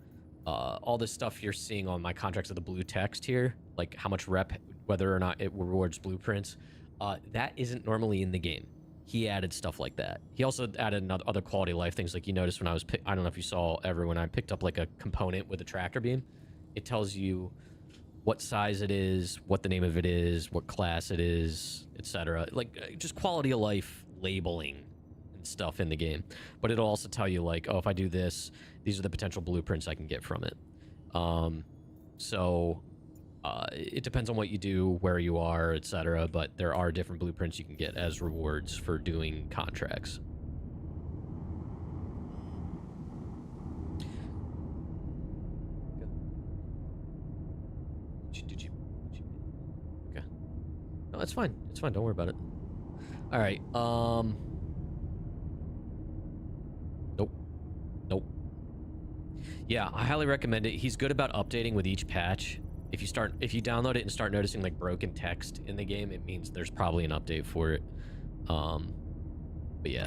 all the stuff you're seeing on my contracts of the blue text here, like how much rep, whether or not it rewards blueprints. That isn't normally in the game. He added stuff like that. He also added other quality of life things, like you noticed when I was, I don't know if you saw ever, when I picked up like a component with a tractor beam, it tells you what size it is, what the name of it is, what class it is, etc. Like just quality of life labeling and stuff in the game. But it'll also tell you like, oh, if I do this, these are the potential blueprints I can get from it. It depends on what you do, where you are, etc. But there are different blueprints you can get as rewards for doing contracts. Okay. No, it's fine. It's fine. Don't worry about it. All right. Nope. Nope. Yeah, I highly recommend it. He's good about updating with each patch. If you download it and start noticing like broken text in the game, it means there's probably an update for it. But yeah.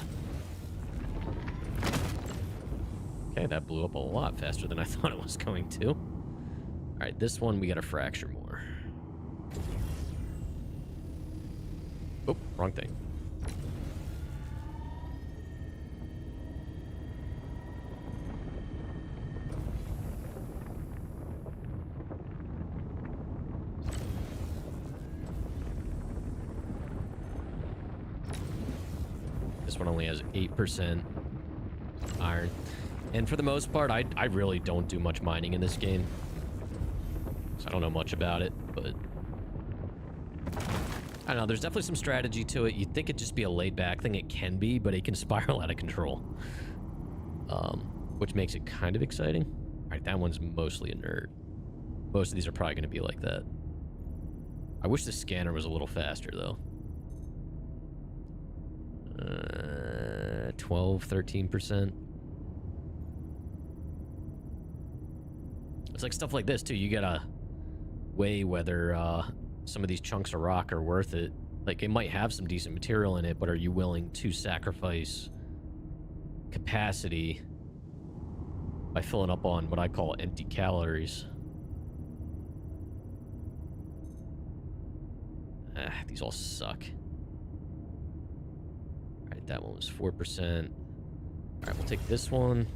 Okay, that blew up a lot faster than I thought it was going to. All right, this one we gotta fracture more. Oh, wrong thing. This one only has 8% iron. And for the most part, I really don't do much mining in this game. So I don't know much about it, but I don't know, there's definitely some strategy to it. You'd think it'd just be a laid-back thing. It can be, but it can spiral out of control. Which makes it kind of exciting. All right, that one's mostly inert. Most of these are probably going to be like that. I wish the scanner was a little faster, though. 12, 13%. It's like stuff like this, too. You gotta weigh whether some of these chunks of rock are worth it. Like, it might have some decent material in it, but are you willing to sacrifice capacity by filling up on what I call empty calories? These all suck. Alright, that one was 4%. Alright, we'll take this one.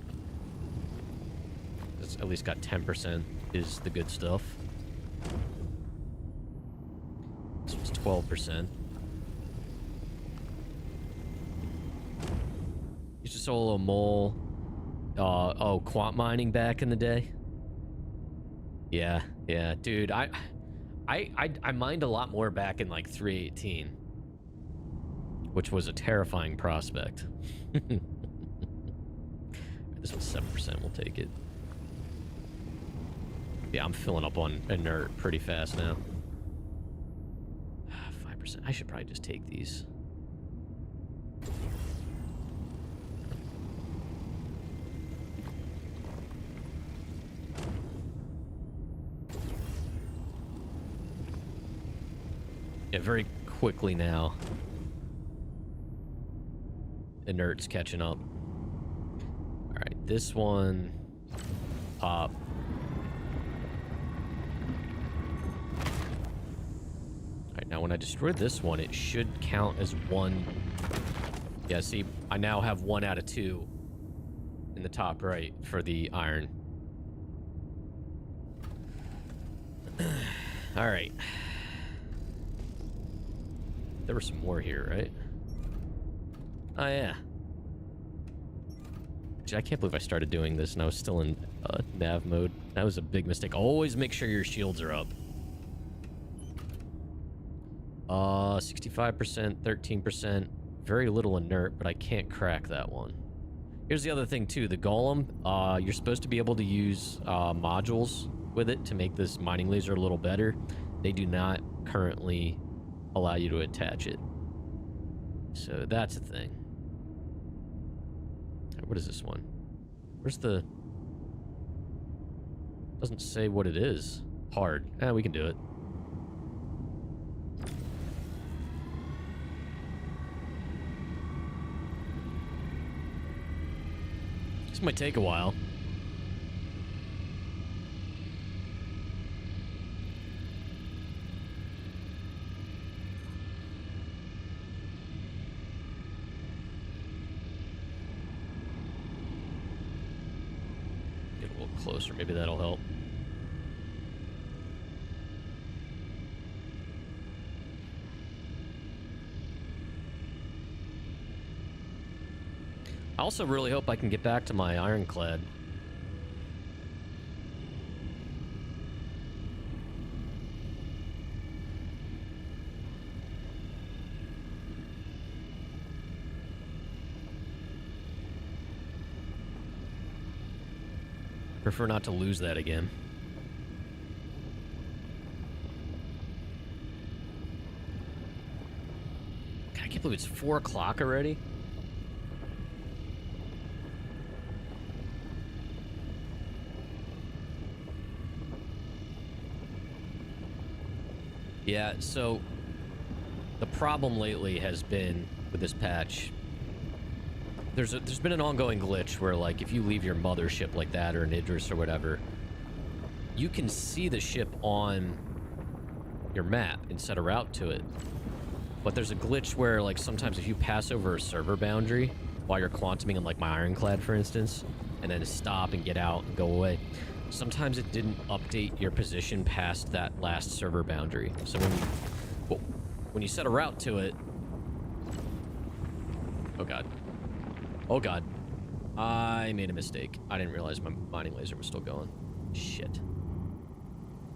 It's at least got 10% is the good stuff. This was 12%. Used to solo mole. Quant mining back in the day. Yeah, dude. I mined a lot more back in like 3.18, which was a terrifying prospect. This one's 7%. We'll take it. Yeah, I'm filling up on inert pretty fast now. I should probably just take these. Yeah, very quickly now. Inert's catching up. Alright, this one. Pop. Alright, now when I destroy this one, it should count as one. Yeah, see, I now have 1 out of 2 in the top right for the iron. Alright. There were some more here, right? Oh, yeah. Gee, I can't believe I started doing this and I was still in nav mode. That was a big mistake. Always make sure your shields are up. 65%, 13%. Very little inert, but I can't crack that one. Here's the other thing, too. The golem, you're supposed to be able to use modules with it to make this mining laser a little better. They do not currently allow you to attach it. So that's a thing. What is this one? Where's the... Doesn't say what it is. Hard. We can do it. This might take a while. Closer, maybe that'll help. I also really hope I can get back to my Ironclad. Prefer not to lose that again. God, I can't believe it's 4 o'clock already. Yeah, so the problem lately has been with this patch. There's been an ongoing glitch where, like, if you leave your mothership like that or an Idris or whatever, you can see the ship on your map and set a route to it. But there's a glitch where, like, sometimes if you pass over a server boundary while you're quantuming in, like, my Ironclad, for instance, and then stop and get out and go away, sometimes it didn't update your position past that last server boundary. So when you set a route to it... Oh, God. Oh, God. I made a mistake. I didn't realize my mining laser was still going. Shit.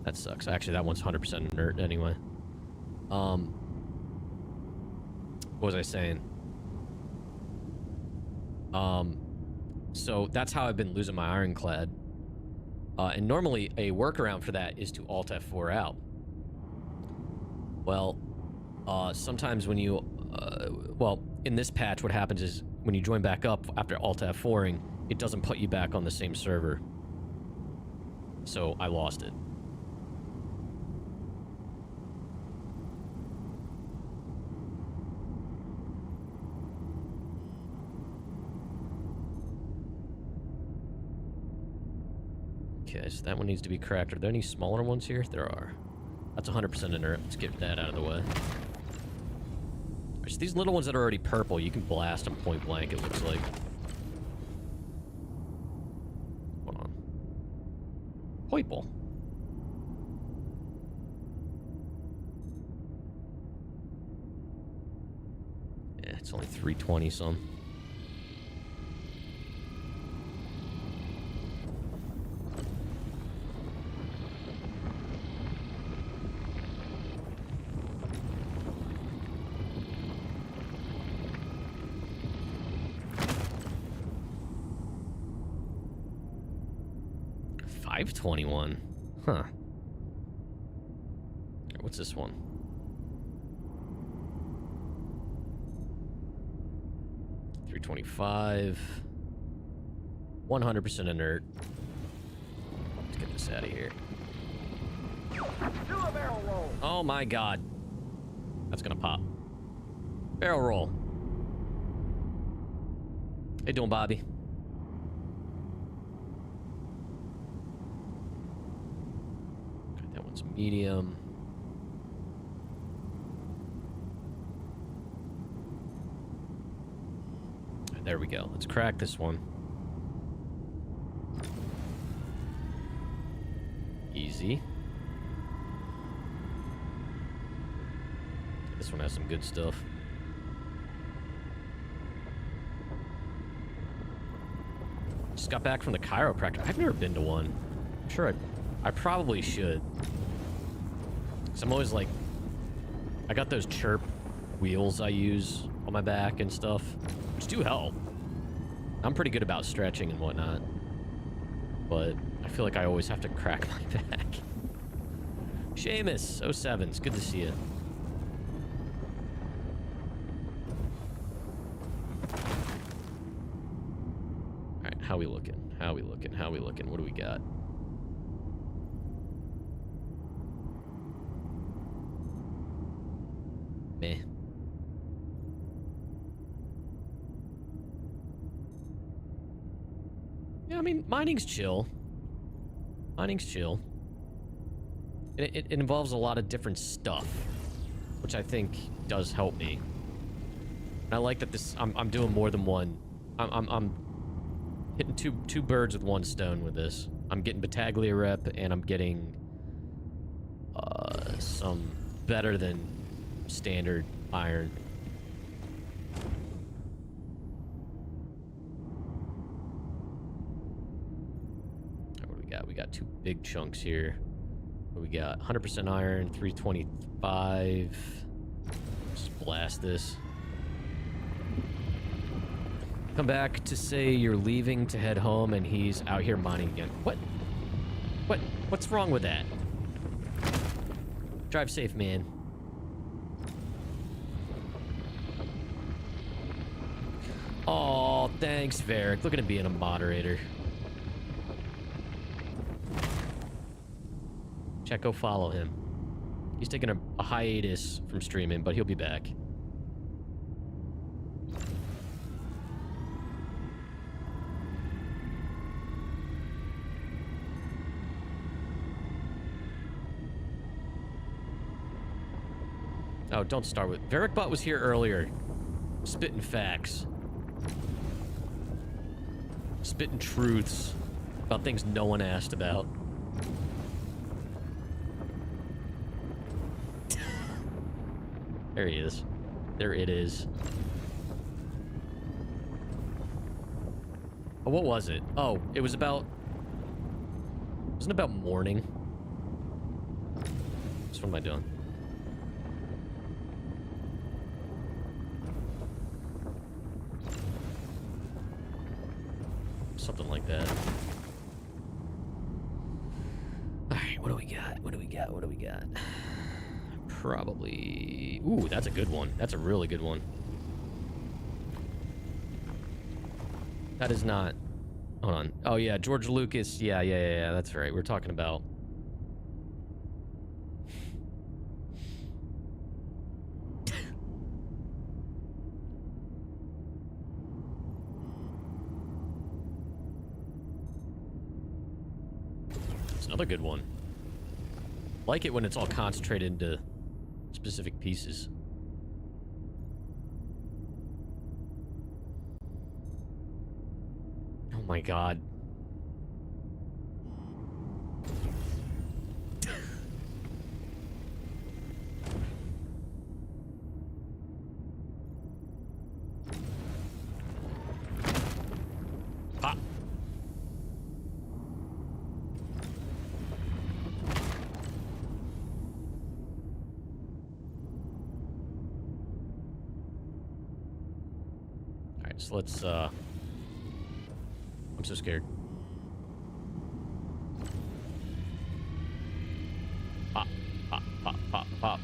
That sucks. Actually, that one's 100% inert anyway. What was I saying? So that's how I've been losing my Ironclad. And normally a workaround for that is to Alt F4 out. Well, sometimes when you... well, in this patch, what happens is when you join back up after Alt F4ing, it doesn't put you back on the same server. So I lost it. Okay, so that one needs to be cracked. Are there any smaller ones here? There are. That's 100% inert. Let's get that out of the way. So these little ones that are already purple, you can blast them point blank, it looks like. Hold on. Purple. Yeah, it's only 320 some. $521. Huh. What's this one? 325. 100% inert. Let's get this out of here. Do a barrel roll. Oh my god. That's gonna pop. Barrel roll. How you doing, Bobby? Okay, that one's medium. Right, there we go. Let's crack this one. Easy. This one has some good stuff. Just got back from the chiropractor. I've never been to one. I'm sure I probably should. Cause I'm always like, I got those chirp wheels I use on my back and stuff, which do help. I'm pretty good about stretching and whatnot, but I feel like I always have to crack my back. Seamus, 07, it's good to see you. Alright, how we looking? How we looking? How we looking? What do we got? Meh. Yeah, I mean, mining's chill. Mining's chill. It involves a lot of different stuff, which I think does help me. And I like that this. I'm doing more than one. I'm hitting two birds with one stone with this. I'm getting Battaglia rep, and I'm getting some better than standard iron. What do we got? We got two big chunks here. What do we got? 100% iron, 325. Just blast this. Come back to say you're leaving to head home and he's out here mining again. What? What's wrong with that? Drive safe, man. Oh, thanks, Varric. Look at him being a moderator. Check, go follow him. He's taking a hiatus from streaming, but he'll be back. Oh, don't start with... VarricBot was here earlier. Spitting facts. Spitting truths about things no one asked about. There he is. There it is. Oh, what was it? Oh, it was about... Wasn't it about mourning? So what am I doing? Something like that. Alright, what do we got? What do we got? What do we got? Probably... Ooh, that's a good one. That's a really good one. That is not... Hold on. Oh, yeah, George Lucas. Yeah, that's right. We're talking about... It's another good one. Like it when it's all concentrated into specific pieces. Oh my god. Pop. Alright, so let's I'm so scared. Pop, pop, pop, pop, pop.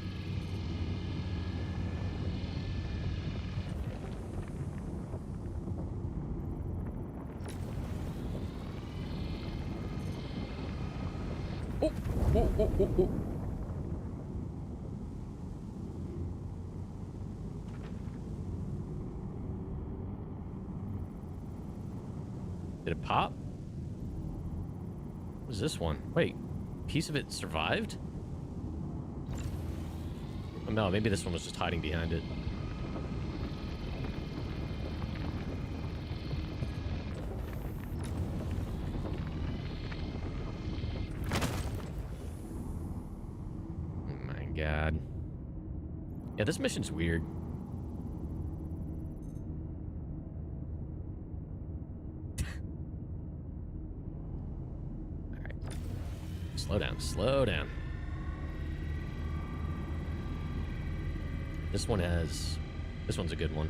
Oh, oh, oh, oh, oh. Did it pop? What is this one? Wait, piece of it survived? Oh, no, maybe this one was just hiding behind it. Oh my god. Yeah, this mission's weird. Slow down, slow down. This one's a good one.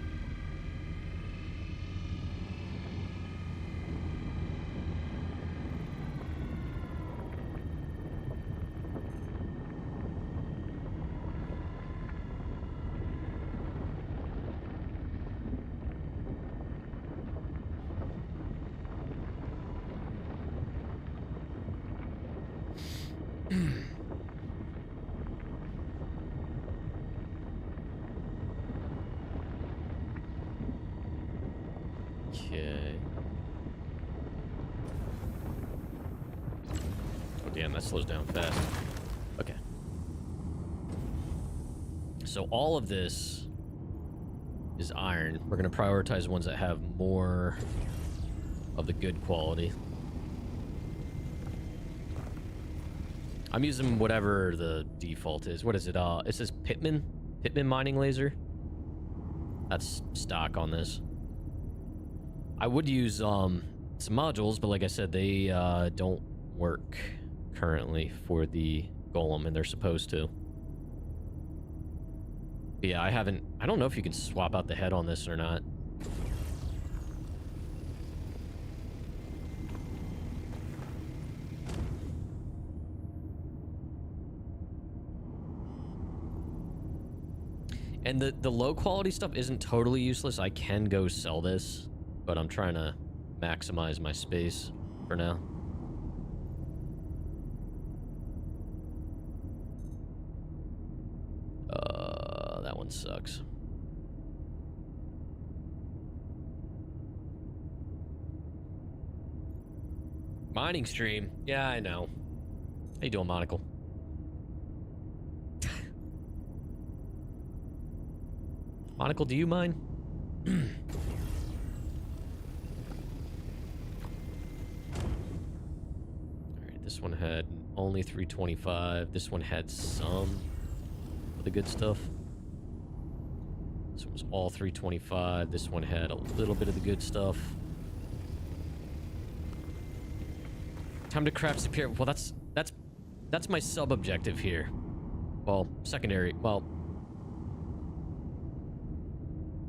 Okay. Oh, damn, that slows down fast. Okay. So all of this is iron. We're going to prioritize ones that have more of the good quality. I'm using whatever the default is. What is it? It says Pittman mining laser. That's stock on this. I would use some modules, but like I said, they don't work currently for the golem, and they're supposed to. But yeah, I don't know if you can swap out the head on this or not. And the low quality stuff isn't totally useless. I can go sell this, but I'm trying to maximize my space for now. That one sucks. Mining stream. Yeah, I know. How you doing, Monocle? Monocle, do you mine? Alright, this one had only 325. This one had some of the good stuff. This one was all 325. This one had a little bit of the good stuff. Time to craft superior. Well, that's my sub-objective here. Well, secondary. Well,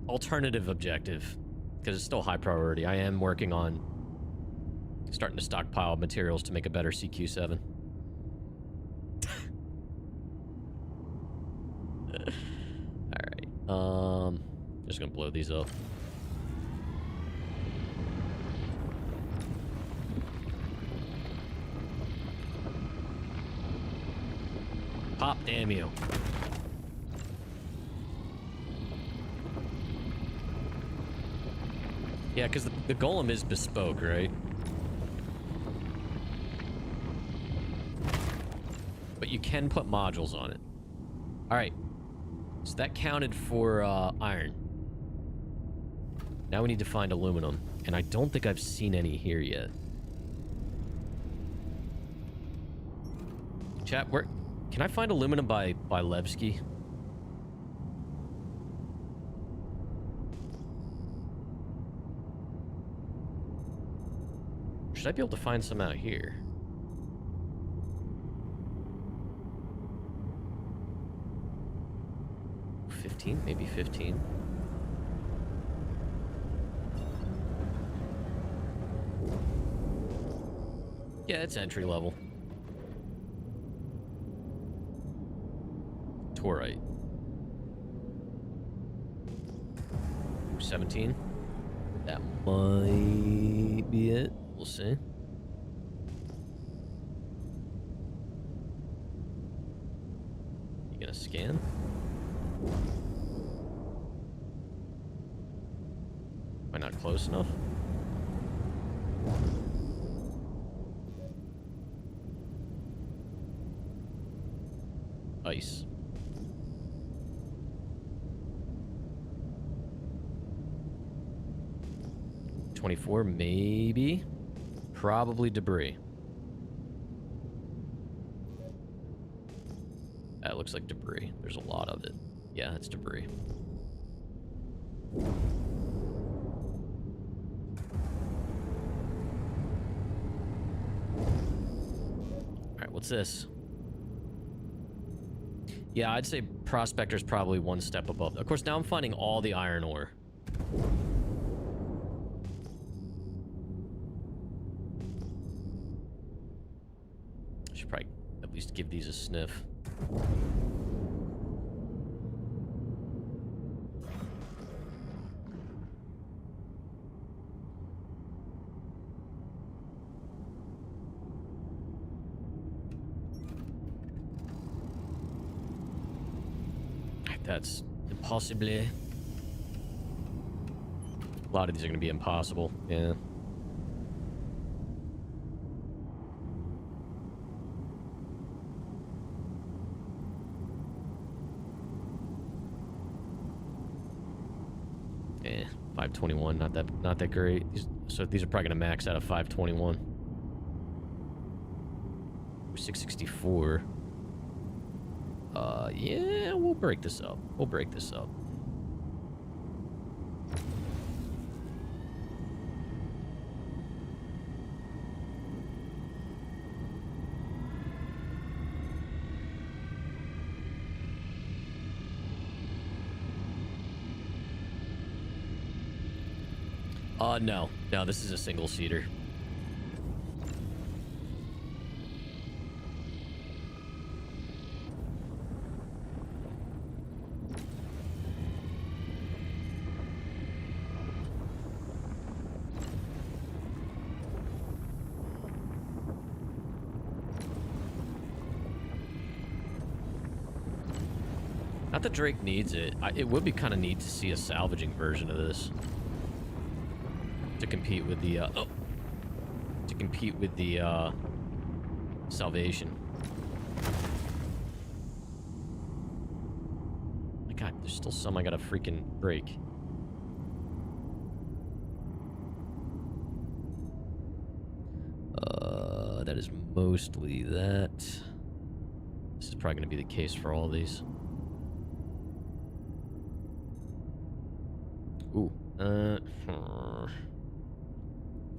alternative objective, because it's still high priority. I am working on starting to stockpile materials to make a better CQ7. Alright, just gonna blow these up. Pop, damn you. Yeah, because the golem is bespoke, right? But you can put modules on it. Alright. So that counted for iron. Now we need to find aluminum. And I don't think I've seen any here yet. Chat, where... Can I find aluminum by Levski? Should I be able to find some out here? Maybe 15. Yeah, it's entry level. Torite. 17. That might be it. We'll see. scan. Am I not close enough? Ice. $24, maybe. Probably debris. That looks like debris. There's a lot of it. Yeah, it's debris. Alright, what's this? Yeah, I'd say Prospector's probably one step above. Of course, now I'm finding all the iron ore. I should probably at least give these a sniff. That's impossible. A lot of these are going to be impossible. Yeah. Eh, 521, not that great. These are probably going to max out at 521. 664. Yeah, we'll break this up. We'll break this up. No. No, this is a single-seater. Not that Drake needs it. It would be kind of neat to see a salvaging version of this to compete with the salvation. My God, there's still some I gotta freaking break. That is mostly that. This is probably gonna be the case for all these. Ooh,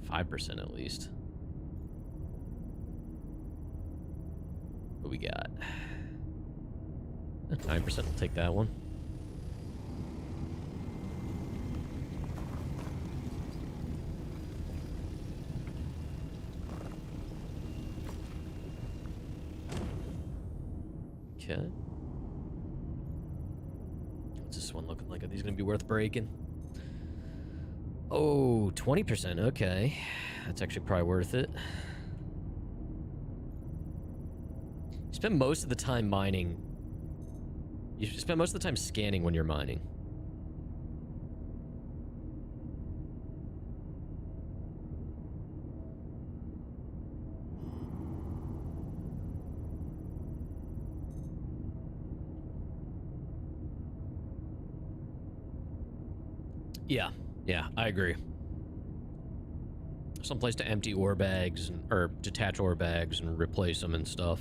5% at least. What we got? 9%, we'll take that one. Okay. What's this one looking like? Are these gonna be worth breaking? Oh, 20%, okay. That's actually probably worth it. You spend most of the time mining. You spend most of the time scanning when you're mining. Yeah, I agree. Someplace to empty ore bags, or detach ore bags and replace them and stuff.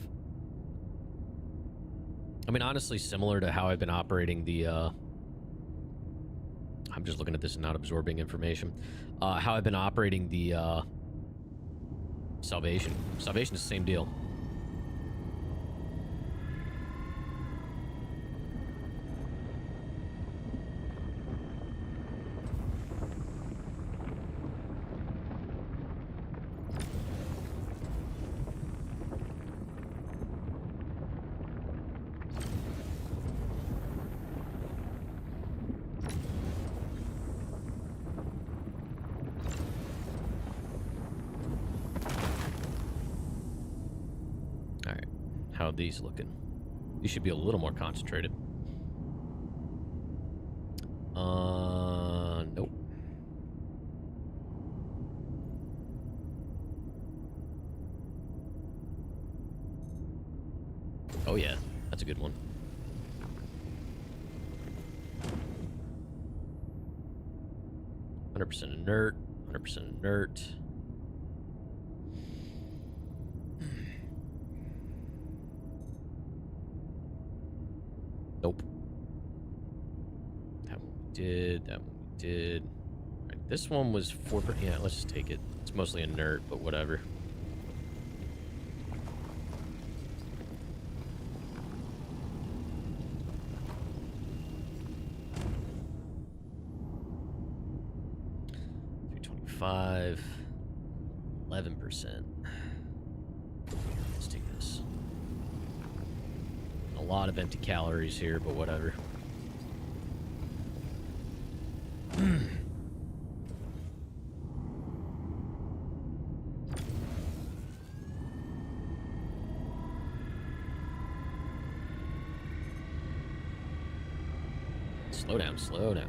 I mean, honestly, similar to how I've been operating the, I'm just looking at this and not absorbing information. How I've been operating the, Salvation. Salvation is the same deal. How are these looking? You should be a little more concentrated. Nope. Oh yeah, that's a good one. %, inert, 100% inert. Nope. That one we did. That one we did. All right, this one was 4%. Yeah, let's just take it. It's mostly inert, but whatever. $325. 11%. Let's take this. A lot of empty calories here, but whatever. Slow down, slow down.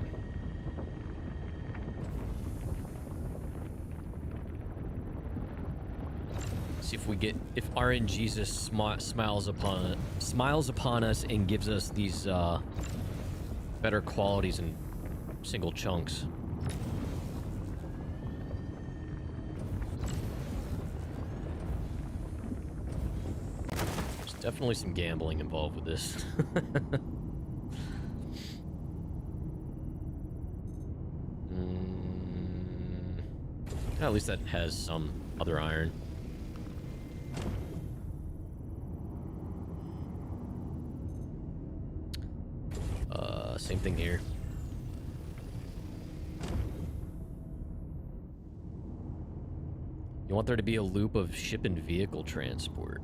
See if we get, if RNGesus smiles upon us and gives us these better qualities in single chunks. There's definitely some gambling involved with this. At least that has some other iron. Same thing here. You want there to be a loop of ship and vehicle transport.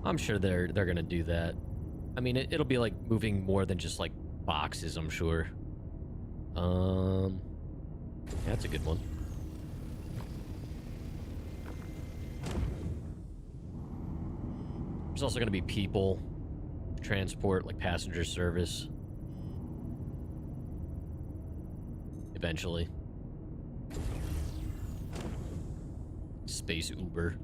I'm sure they're gonna do that. I mean, it'll be like moving more than just like boxes, I'm sure. Yeah, that's a good one. There's also gonna be people transport, like passenger service. Eventually. Space Uber.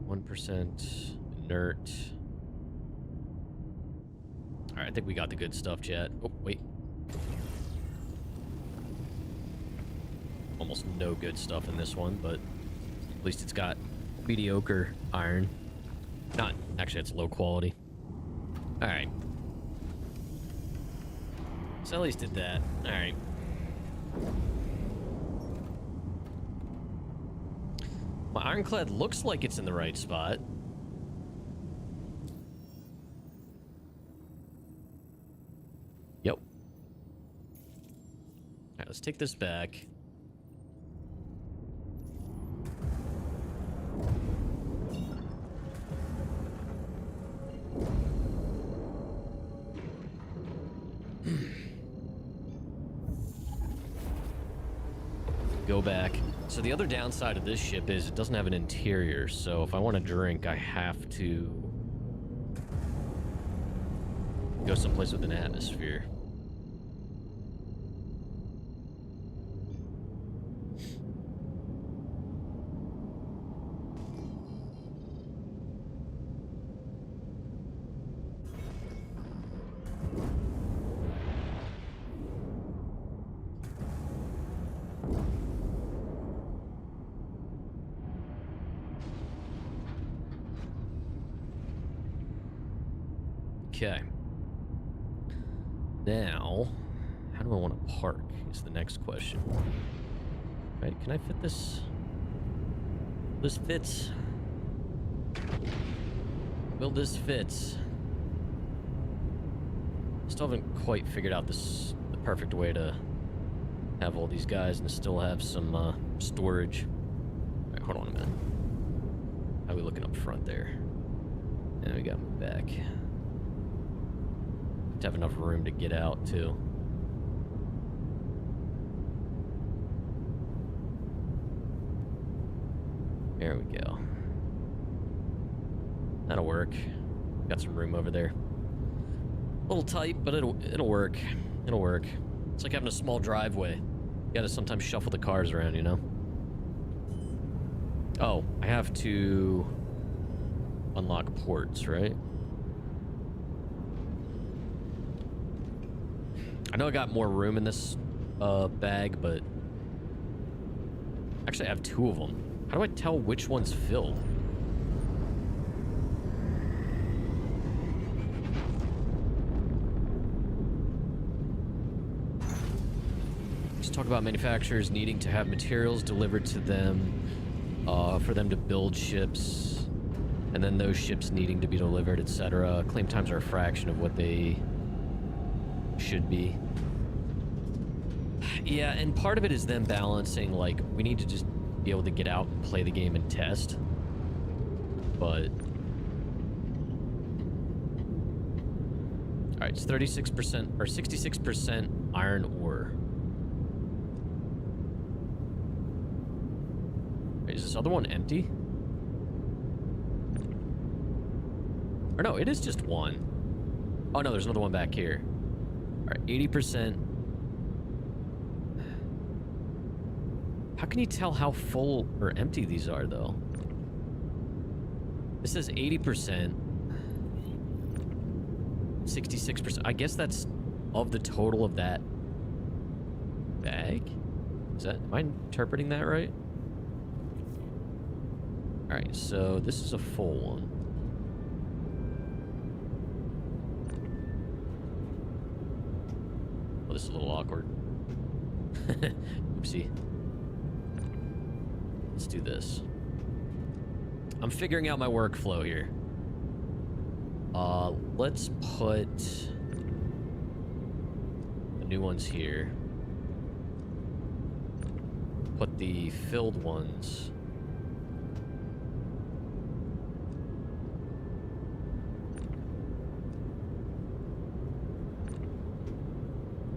%, inert. Alright, I think we got the good stuff, chat. Oh, wait. Almost no good stuff in this one, but at least it's got mediocre iron. Not, actually, it's low quality. Alright. So at least did that. Alright. My Ironclad looks like it's in the right spot. Yep. Alright, let's take this back. Go back. So the other downside of this ship is it doesn't have an interior, so if I want to drink, I have to go someplace with an atmosphere. Okay. Now, how do I want to park is the next question. Right, can I fit this? This fits. Will this fit? Still haven't quite figured out the perfect way to have all these guys and still have some storage. Right, hold on a minute. How are we looking up front there? And we got moved back. To have enough room to get out too. There we go. That'll work. Got some room over there. A little tight, but it'll work. It'll work. It's like having a small driveway. You gotta sometimes shuffle the cars around, you know? Oh, I have to unlock ports, right? I know I got more room in this bag, but actually I have 2 of them. How do I tell which one's filled? Let's talk about manufacturers needing to have materials delivered to them for them to build ships, and then those ships needing to be delivered, etc. Claim times are a fraction of what they should be. Yeah, and part of it is them balancing, like, we need to just be able to get out and play the game and test. But alright, it's 36% or 66% iron ore. Wait, is this other one empty? Or no, it is just one. Oh no, there's another one back here. Alright, 80%. How can you tell how full or empty these are, though? This says 80%. 66%. I guess that's of the total of that bag? Is that... Am I interpreting that right? Alright, so this is a full one. Oh, this is a little awkward. Oopsie. Let's do this. I'm figuring out my workflow here. Let's put the new ones here. Put the filled ones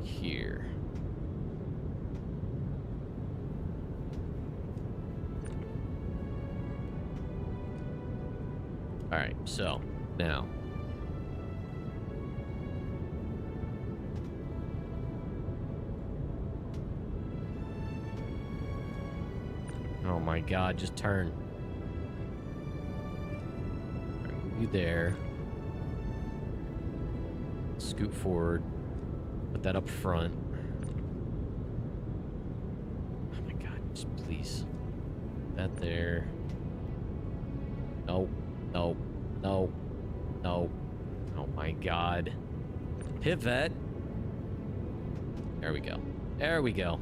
here. Alright, so, now. Oh my god, just turn. Alright, move you there. Scoot forward. Put that up front. Oh my god, just please. That there. Nope. No, no, no. Oh my god. Pivot. There we go. There we go.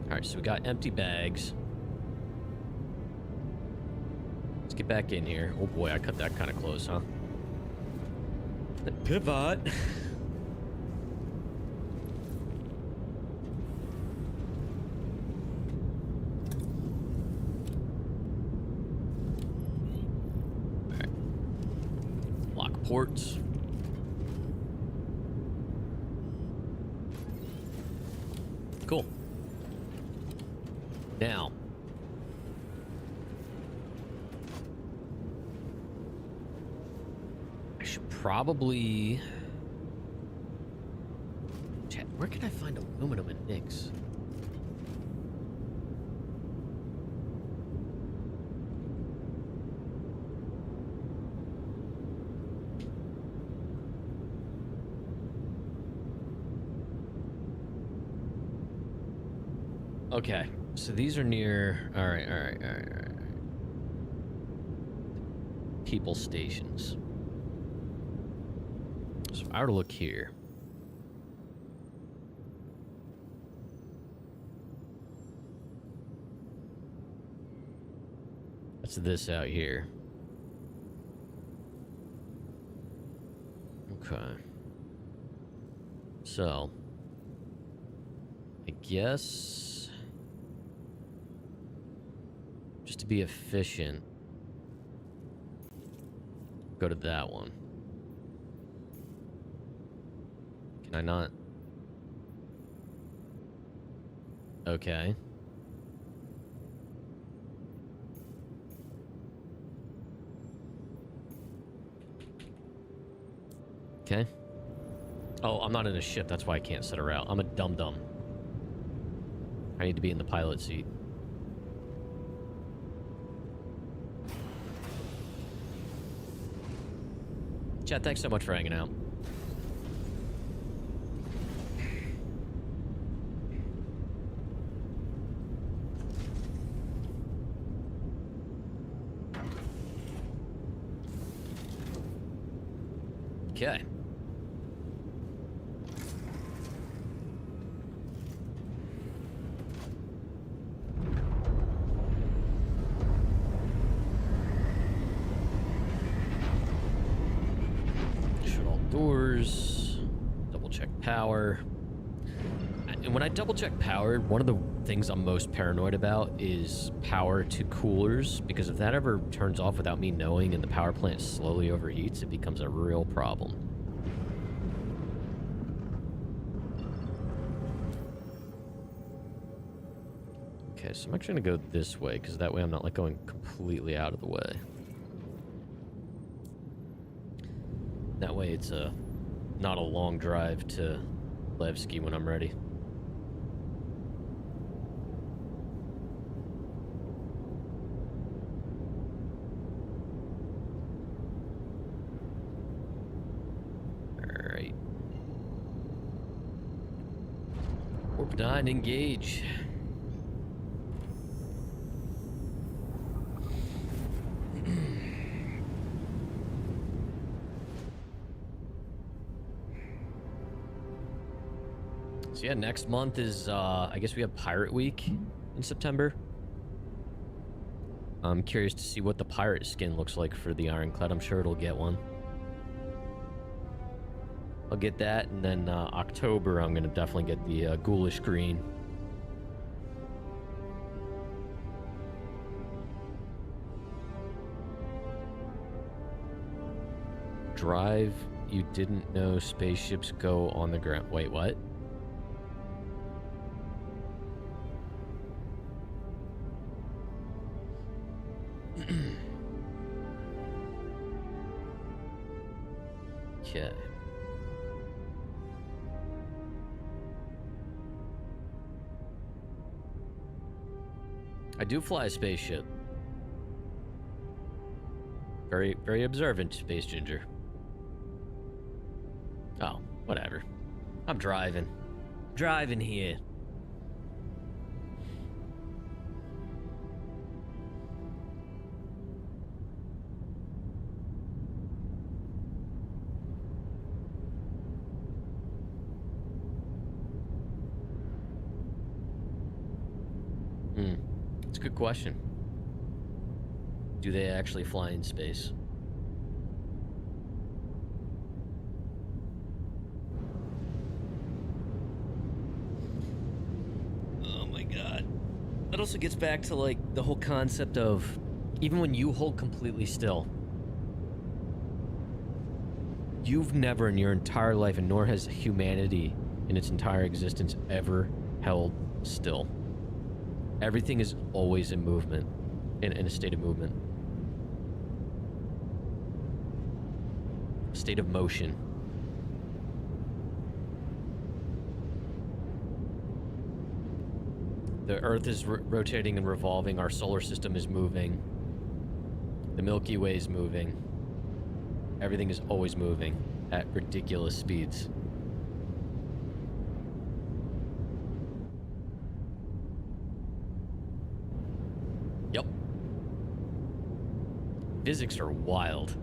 Alright, so we got empty bags. Let's get back in here. Oh boy, I cut that kind of close, huh? Pivot. Ports. Cool. Now, I should probably... Chat, where can I find aluminum and nicks? Okay, so these are near... All right. People stations. So if I were to look here... That's this out here. Okay. So... I guess... Just to be efficient, go to that one. Can I not? Okay. Okay. Oh, I'm not in a ship. That's why I can't set a route. I'm a dum-dum. I need to be in the pilot seat. Chat, thanks so much for hanging out. Okay. Shut all doors. Double check power. And when I double check power, one of the things I'm most paranoid about is power to coolers, because if that ever turns off without me knowing and the power plant slowly overheats, it becomes a real problem. Okay, so I'm actually gonna go this way, because that way I'm not like going completely out of the way. That way it's not a long drive to Levski when I'm ready. Alright. Warp 9, engage. So yeah, next month is, I guess we have Pirate Week in September. I'm curious to see what the pirate skin looks like for the Ironclad. I'm sure it'll get one. I'll get that, and then October I'm gonna definitely get the ghoulish green. Drive, you didn't know spaceships go on the ground. Wait, what? Okay. I do fly a spaceship. Very, very observant, Space Ginger. Oh, whatever. I'm driving. Driving here. It's a good question. Do they actually fly in space? Oh my god. That also gets back to like the whole concept of even when you hold completely still, you've never in your entire life, and nor has humanity in its entire existence, ever held still. Everything is always in movement, in a state of movement. State of motion. The Earth is rotating and revolving. Our solar system is moving. The Milky Way is moving. Everything is always moving at ridiculous speeds. Yep. Physics are wild.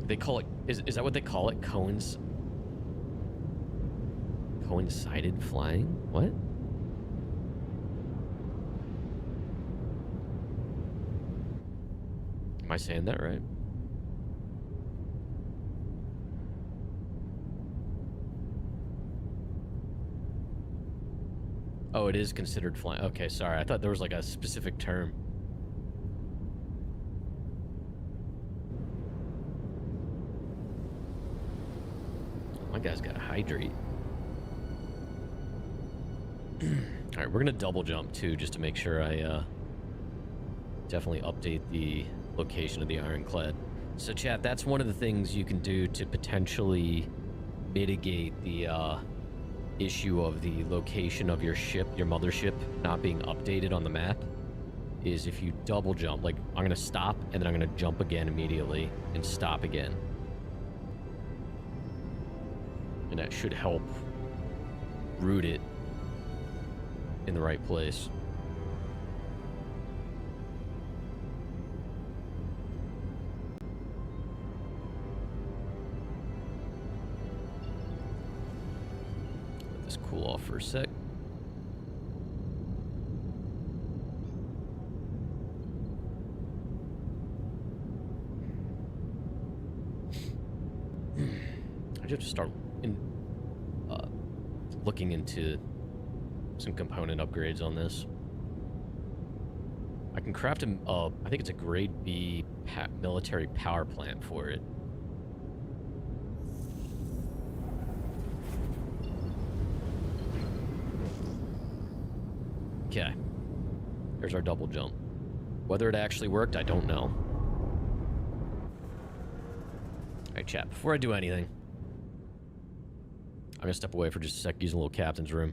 They call it, is that what they call it? Coincided flying? What? Am I saying that right? Oh, it is considered flying. Okay, sorry. I thought there was like a specific term. My guy's got to hydrate. All right, we're gonna double jump too, just to make sure I definitely update the location of the Ironclad. So chat, that's one of the things you can do to potentially mitigate the issue of the location of your ship, your mothership, not being updated on the map, is if you double jump. Like, I'm going to stop, and then I'm going to jump again immediately, and stop again. And that should help route it in the right place. Let this cool off for a sec. I just have to start looking into some component upgrades on this. I can craft I think it's a grade B military power plant for it. Okay. There's our double jump. Whether it actually worked, I don't know. Alright, chat, before I do anything, I'm gonna step away for just a sec, use a little captain's room.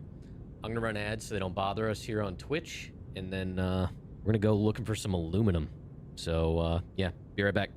I'm gonna run ads so they don't bother us here on Twitch, and then we're gonna go looking for some aluminum. So yeah, be right back.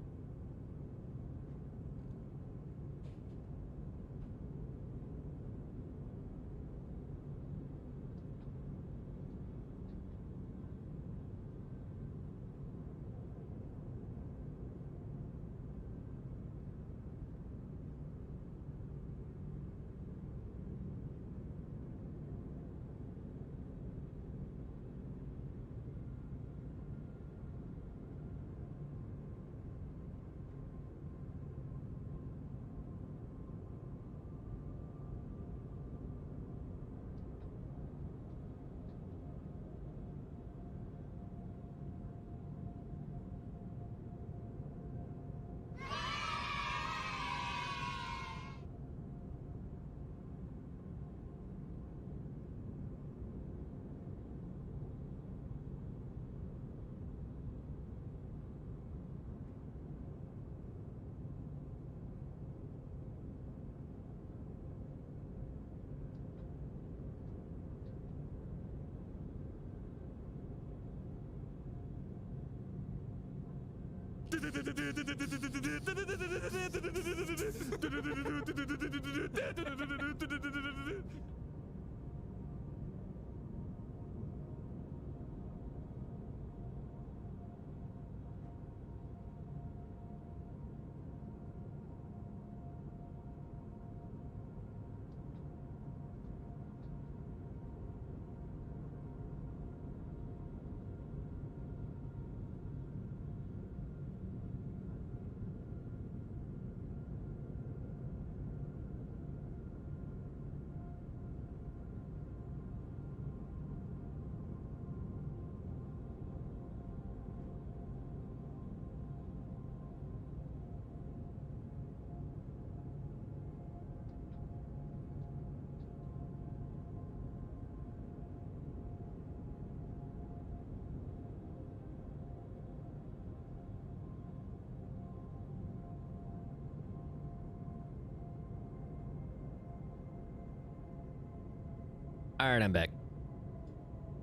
All right, I'm back.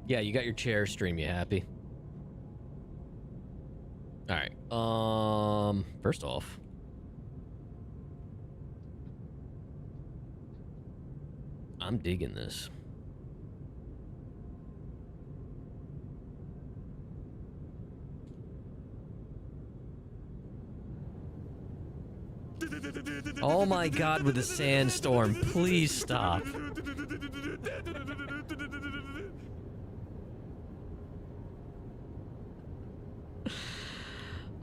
Yeah, you got your chair stream. You happy? All right. First off, I'm digging this. Oh my God, with the sandstorm. Please stop.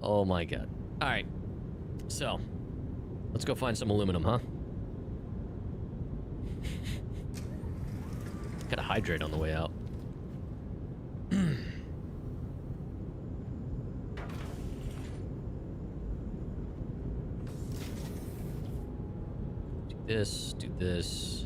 Oh my God. All right. So, let's go find some aluminum, huh? Gotta hydrate on the way out. Do this, do this.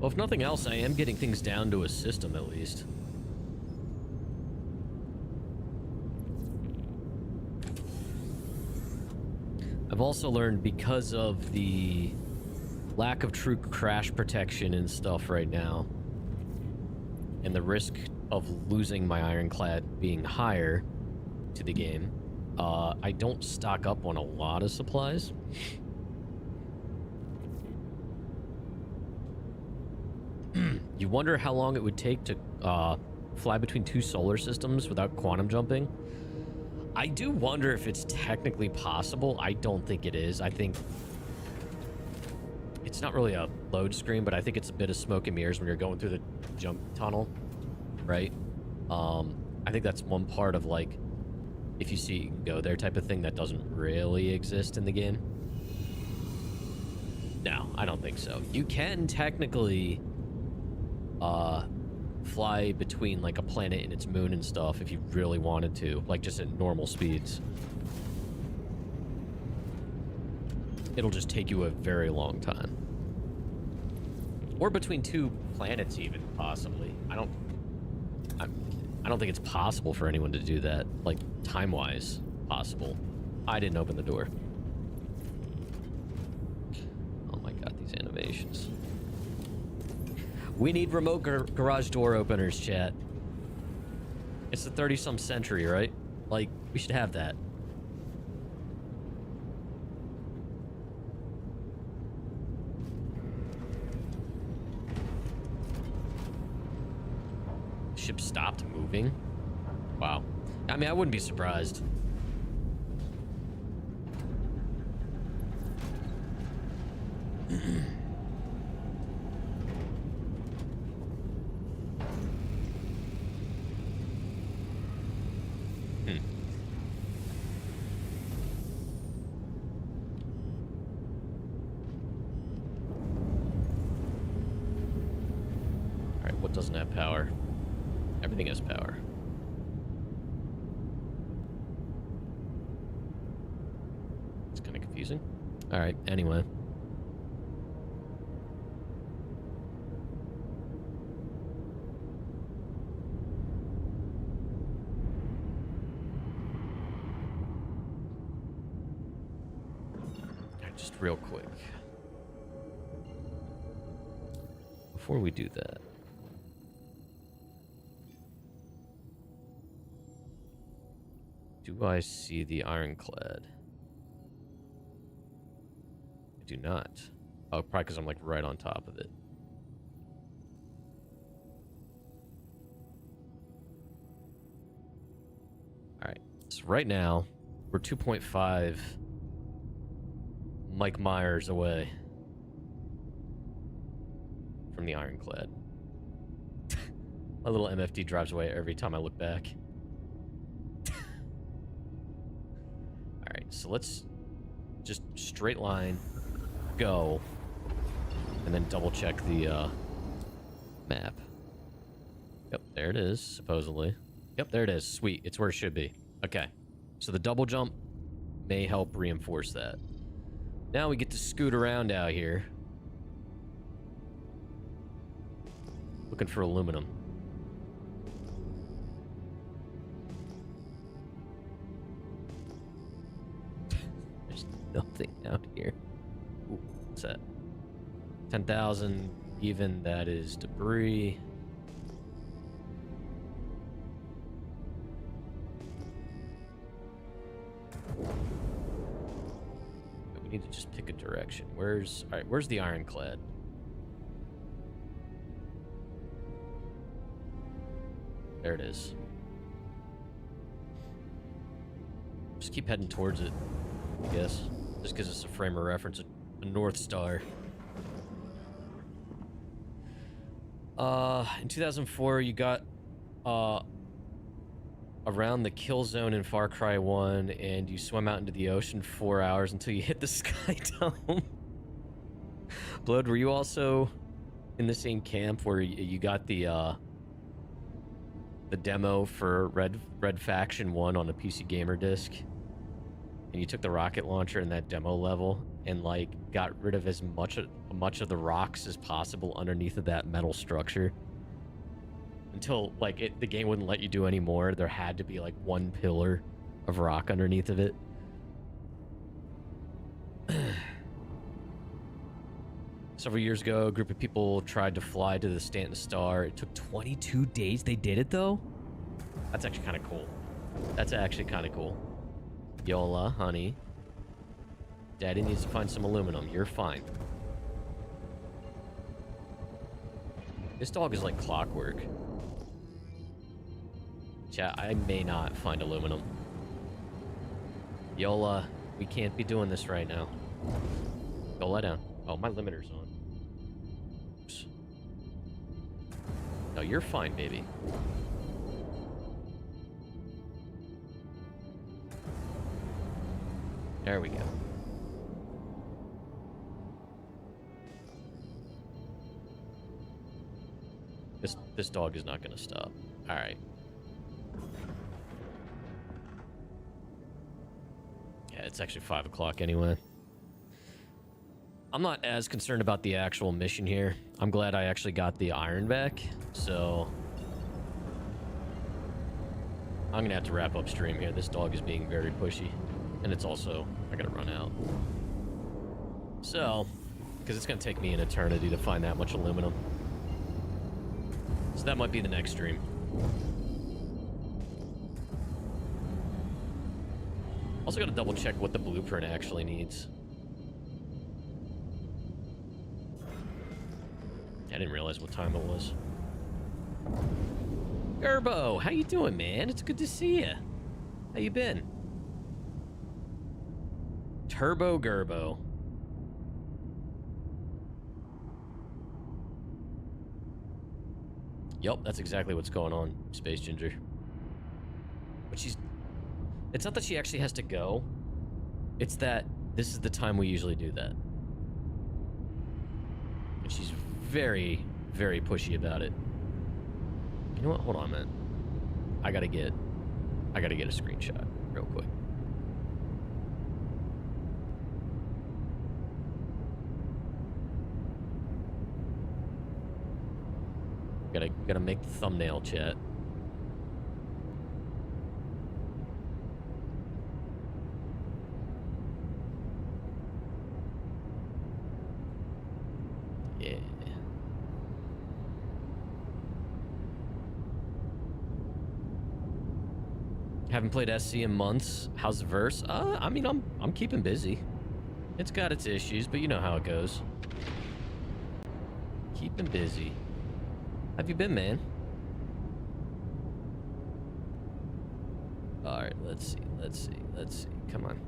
Well, if nothing else, I am getting things down to a system at least. I've also learned, because of the lack of true crash protection and stuff right now, and the risk of losing my Ironclad being higher to the game, I don't stock up on a lot of supplies. You wonder how long it would take to fly between 2 solar systems without quantum jumping? I do wonder if it's technically possible. I don't think it is. I think it's not really a load screen, but I think it's a bit of smoke and mirrors when you're going through the jump tunnel, right? I think that's one part of, like, if you see you can go there type of thing that doesn't really exist in the game. No, I don't think so. You can technically fly between, like, a planet and its moon and stuff if you really wanted to, like, just at normal speeds. It'll just take you a very long time. Or between 2 planets even, possibly. I don't think it's possible for anyone to do that, like, time-wise possible. I didn't open the door. Oh my god, these animations. We need remote garage door openers, chat. It's the 30-some century, right? Like, we should have that. Ship stopped moving? Wow. I mean, I wouldn't be surprised. Alright, what doesn't have power? Everything has power. It's kind of confusing. Alright, anyway. Alright, just real quick. Before we do that, do I see the Ironclad? I do not. Oh, probably because I'm, like, right on top of it. Alright, so right now, we're 2.5 Mike Myers away from the Ironclad. My little MFD drives away every time I look back. So let's just straight line, go, and then double check the map. Yep, there it is, supposedly. Yep, there it is. Sweet, it's where it should be. Okay, so the double jump may help reinforce that. Now we get to scoot around out here. Looking for aluminum. Nothing out here. Ooh, what's that? 10,000 even. That is debris. We need to just pick a direction. Where's... Alright, where's the Ironclad? There it is. Just keep heading towards it, I guess. Just gives us a frame of reference, a North Star. In 2004, you got around the kill zone in Far Cry 1, and you swim out into the ocean 4 hours until you hit the Sky Dome. Blood, were you also in the same camp where you got the demo for Red Faction 1 on a PC Gamer disc? And you took the rocket launcher in that demo level, and like got rid of as much of the rocks as possible underneath of that metal structure. Until like the game wouldn't let you do any more. There had to be like one pillar of rock underneath of it. Several years ago, a group of people tried to fly to the Stanton Star. It took 22 days. They did it though. That's actually kind of cool. That's actually kind of cool. Yola, honey. Daddy needs to find some aluminum. You're fine. This dog is like clockwork. Chat, I may not find aluminum. Yola, we can't be doing this right now. Go lie down. Oh, my limiter's on. Oops. No, you're fine, baby. There we go. This dog is not going to stop. All right. Yeah, it's actually 5 o'clock anyway. I'm not as concerned about the actual mission here. I'm glad I actually got the iron back, so I'm gonna have to wrap up stream here. This dog is being very pushy, and it's also, I gotta run out. So, because it's gonna take me an eternity to find that much aluminum. So that might be the next stream. Also gotta double check what the blueprint actually needs. I didn't realize what time it was. Gerbo, how you doing, man? It's good to see you. How you been? Turbo Gerbo. Yup, that's exactly what's going on, Space Ginger. But it's not that she actually has to go. It's that this is the time we usually do that. And she's very, very pushy about it. You know what? Hold on, man. I gotta get a screenshot real quick. Gotta make the thumbnail, chat. Yeah. Haven't played SC in months. How's the verse? I mean, I'm keeping busy. It's got its issues, but you know how it goes. Keeping busy. How have you been, man? All right, let's see. Come on.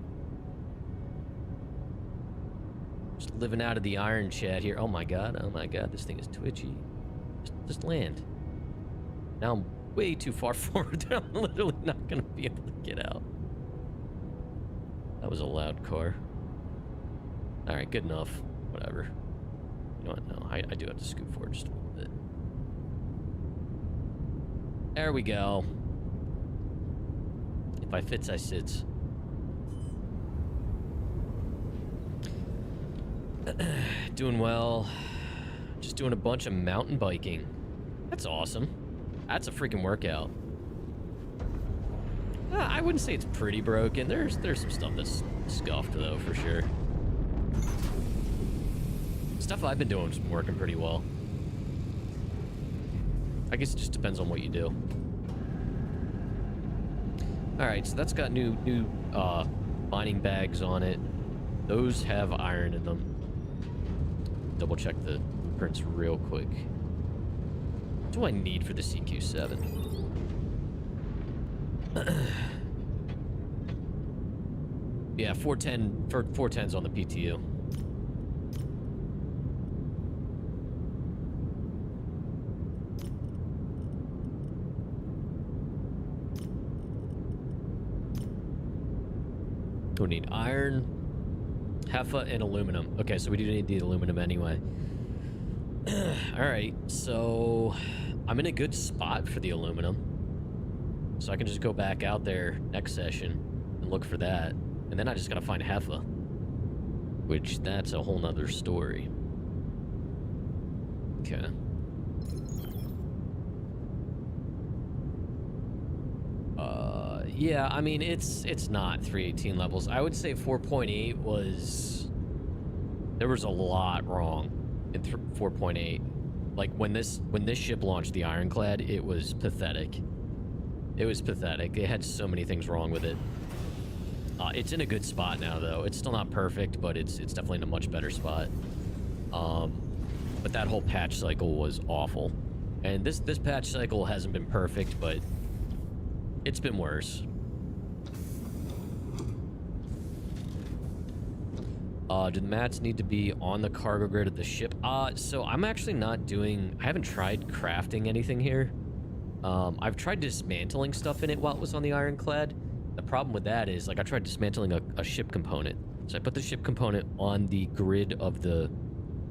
Just living out of the iron chat here. Oh my god, this thing is twitchy. Just land. Now I'm way too far forward. I'm literally not gonna be able to get out. That was a loud car. All right, good enough. Whatever. You know what? No, I do have to scoot forward just a little bit. There we go. If I fits, I sits. Doing well. Just doing a bunch of mountain biking. That's awesome. That's a freaking workout. I wouldn't say it's pretty broken. There's some stuff that's scuffed though, for sure. Stuff I've been doing is working pretty well. I guess it just depends on what you do. All right, so that's got new mining bags on it. Those have iron in them. Double check the blueprints real quick. What do I need for the CQ7? Yeah, 410's on the PTU. We need iron, Heffa, and aluminum. Okay, so we do need the aluminum anyway. Alright, so I'm in a good spot for the aluminum. So I can just go back out there next session and look for that. And then I just gotta find Heffa, which that's a whole nother story. Okay. Yeah, I mean, it's not 318 levels. I would say 4.8 was... There was a lot wrong in 4.8. Like, when this ship launched, the Ironclad, it was pathetic. It was pathetic. They had so many things wrong with it. It's in a good spot now, though. It's still not perfect, but it's definitely in a much better spot. But that whole patch cycle was awful. And this patch cycle hasn't been perfect, but it's been worse. Do the mats need to be on the cargo grid of the ship? So I'm actually not doing... I haven't tried crafting anything here. I've tried dismantling stuff in it while it was on the Ironclad. The problem with that is, like, I tried dismantling a ship component. So I put the ship component on the grid of the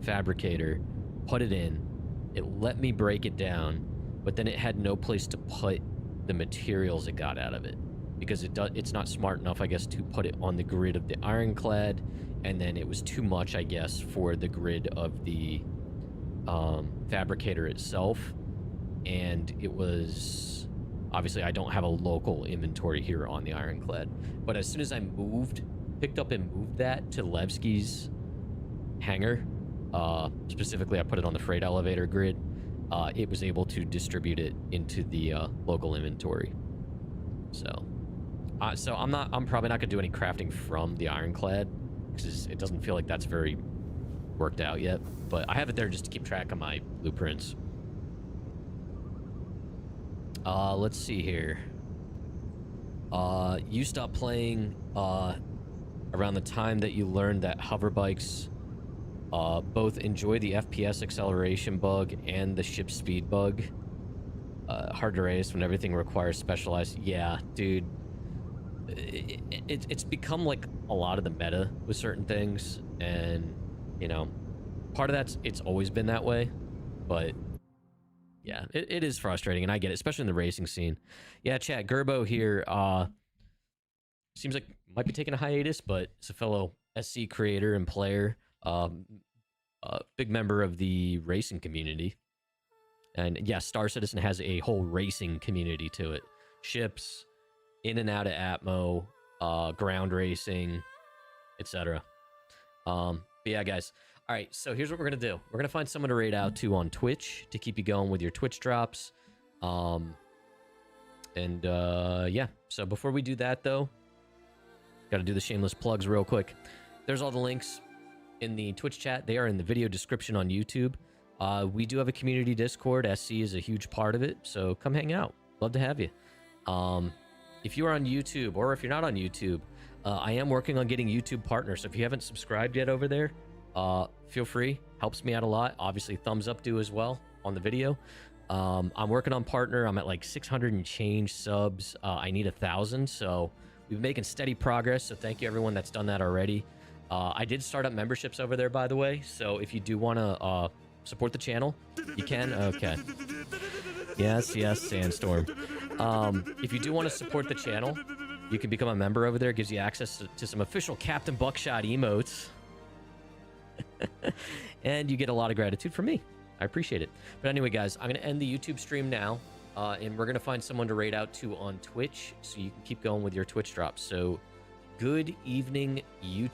fabricator, put it in. It let me break it down, but then it had no place to put the materials it got out of it. Because it's not smart enough, I guess, to put it on the grid of the Ironclad, and then it was too much, I guess, for the grid of the fabricator itself. And it was... Obviously, I don't have a local inventory here on the Ironclad. But as soon as I picked up and moved that to Levski's hangar, specifically I put it on the freight elevator grid, it was able to distribute it into the local inventory. So I'm probably not gonna do any crafting from the Ironclad, because it doesn't feel like that's very worked out yet. But I have it there just to keep track of my blueprints. Let's see here. You stopped playing around the time that you learned that hover bikes both enjoy the FPS acceleration bug and the ship speed bug. Hard to race when everything requires specialized... Yeah, dude. It's become like a lot of the meta with certain things, and, you know, part of that's... It's always been that way, but... Yeah, it is frustrating, and I get it, especially in the racing scene. Yeah, chat, Gerbo here, seems like might be taking a hiatus, but it's a fellow SC creator and player, big member of the racing community. And yeah, Star Citizen has a whole racing community to it. Ships, in and out of Atmo, ground racing, etc. But yeah, guys. All right, so here's what we're going to do. We're going to find someone to raid out to on Twitch to keep you going with your Twitch drops. Yeah, so before we do that, though, got to do the shameless plugs real quick. There's all the links in the Twitch chat. They are in the video description on YouTube. We do have a community Discord. SC is a huge part of it, so come hang out. Love to have you. If you are on YouTube, or if you're not on YouTube, I am working on getting YouTube partners. So if you haven't subscribed yet over there, feel free. Helps me out a lot. Obviously, thumbs up do as well on the video. I'm working on partner. I'm at like 600 and change subs. I need 1,000, so we've been making steady progress. So thank you everyone that's done that already. I did start up memberships over there, by the way. So if you do want to support the channel, you can. Okay. Yes, Sandstorm. If you do want to support the channel, you can become a member over there. It gives you access to some official Captain Buckshot emotes. And you get a lot of gratitude from me. I appreciate it. But anyway, guys, I'm going to end the YouTube stream now. And we're going to find someone to raid out to on Twitch so you can keep going with your Twitch drops. So good evening, YouTube.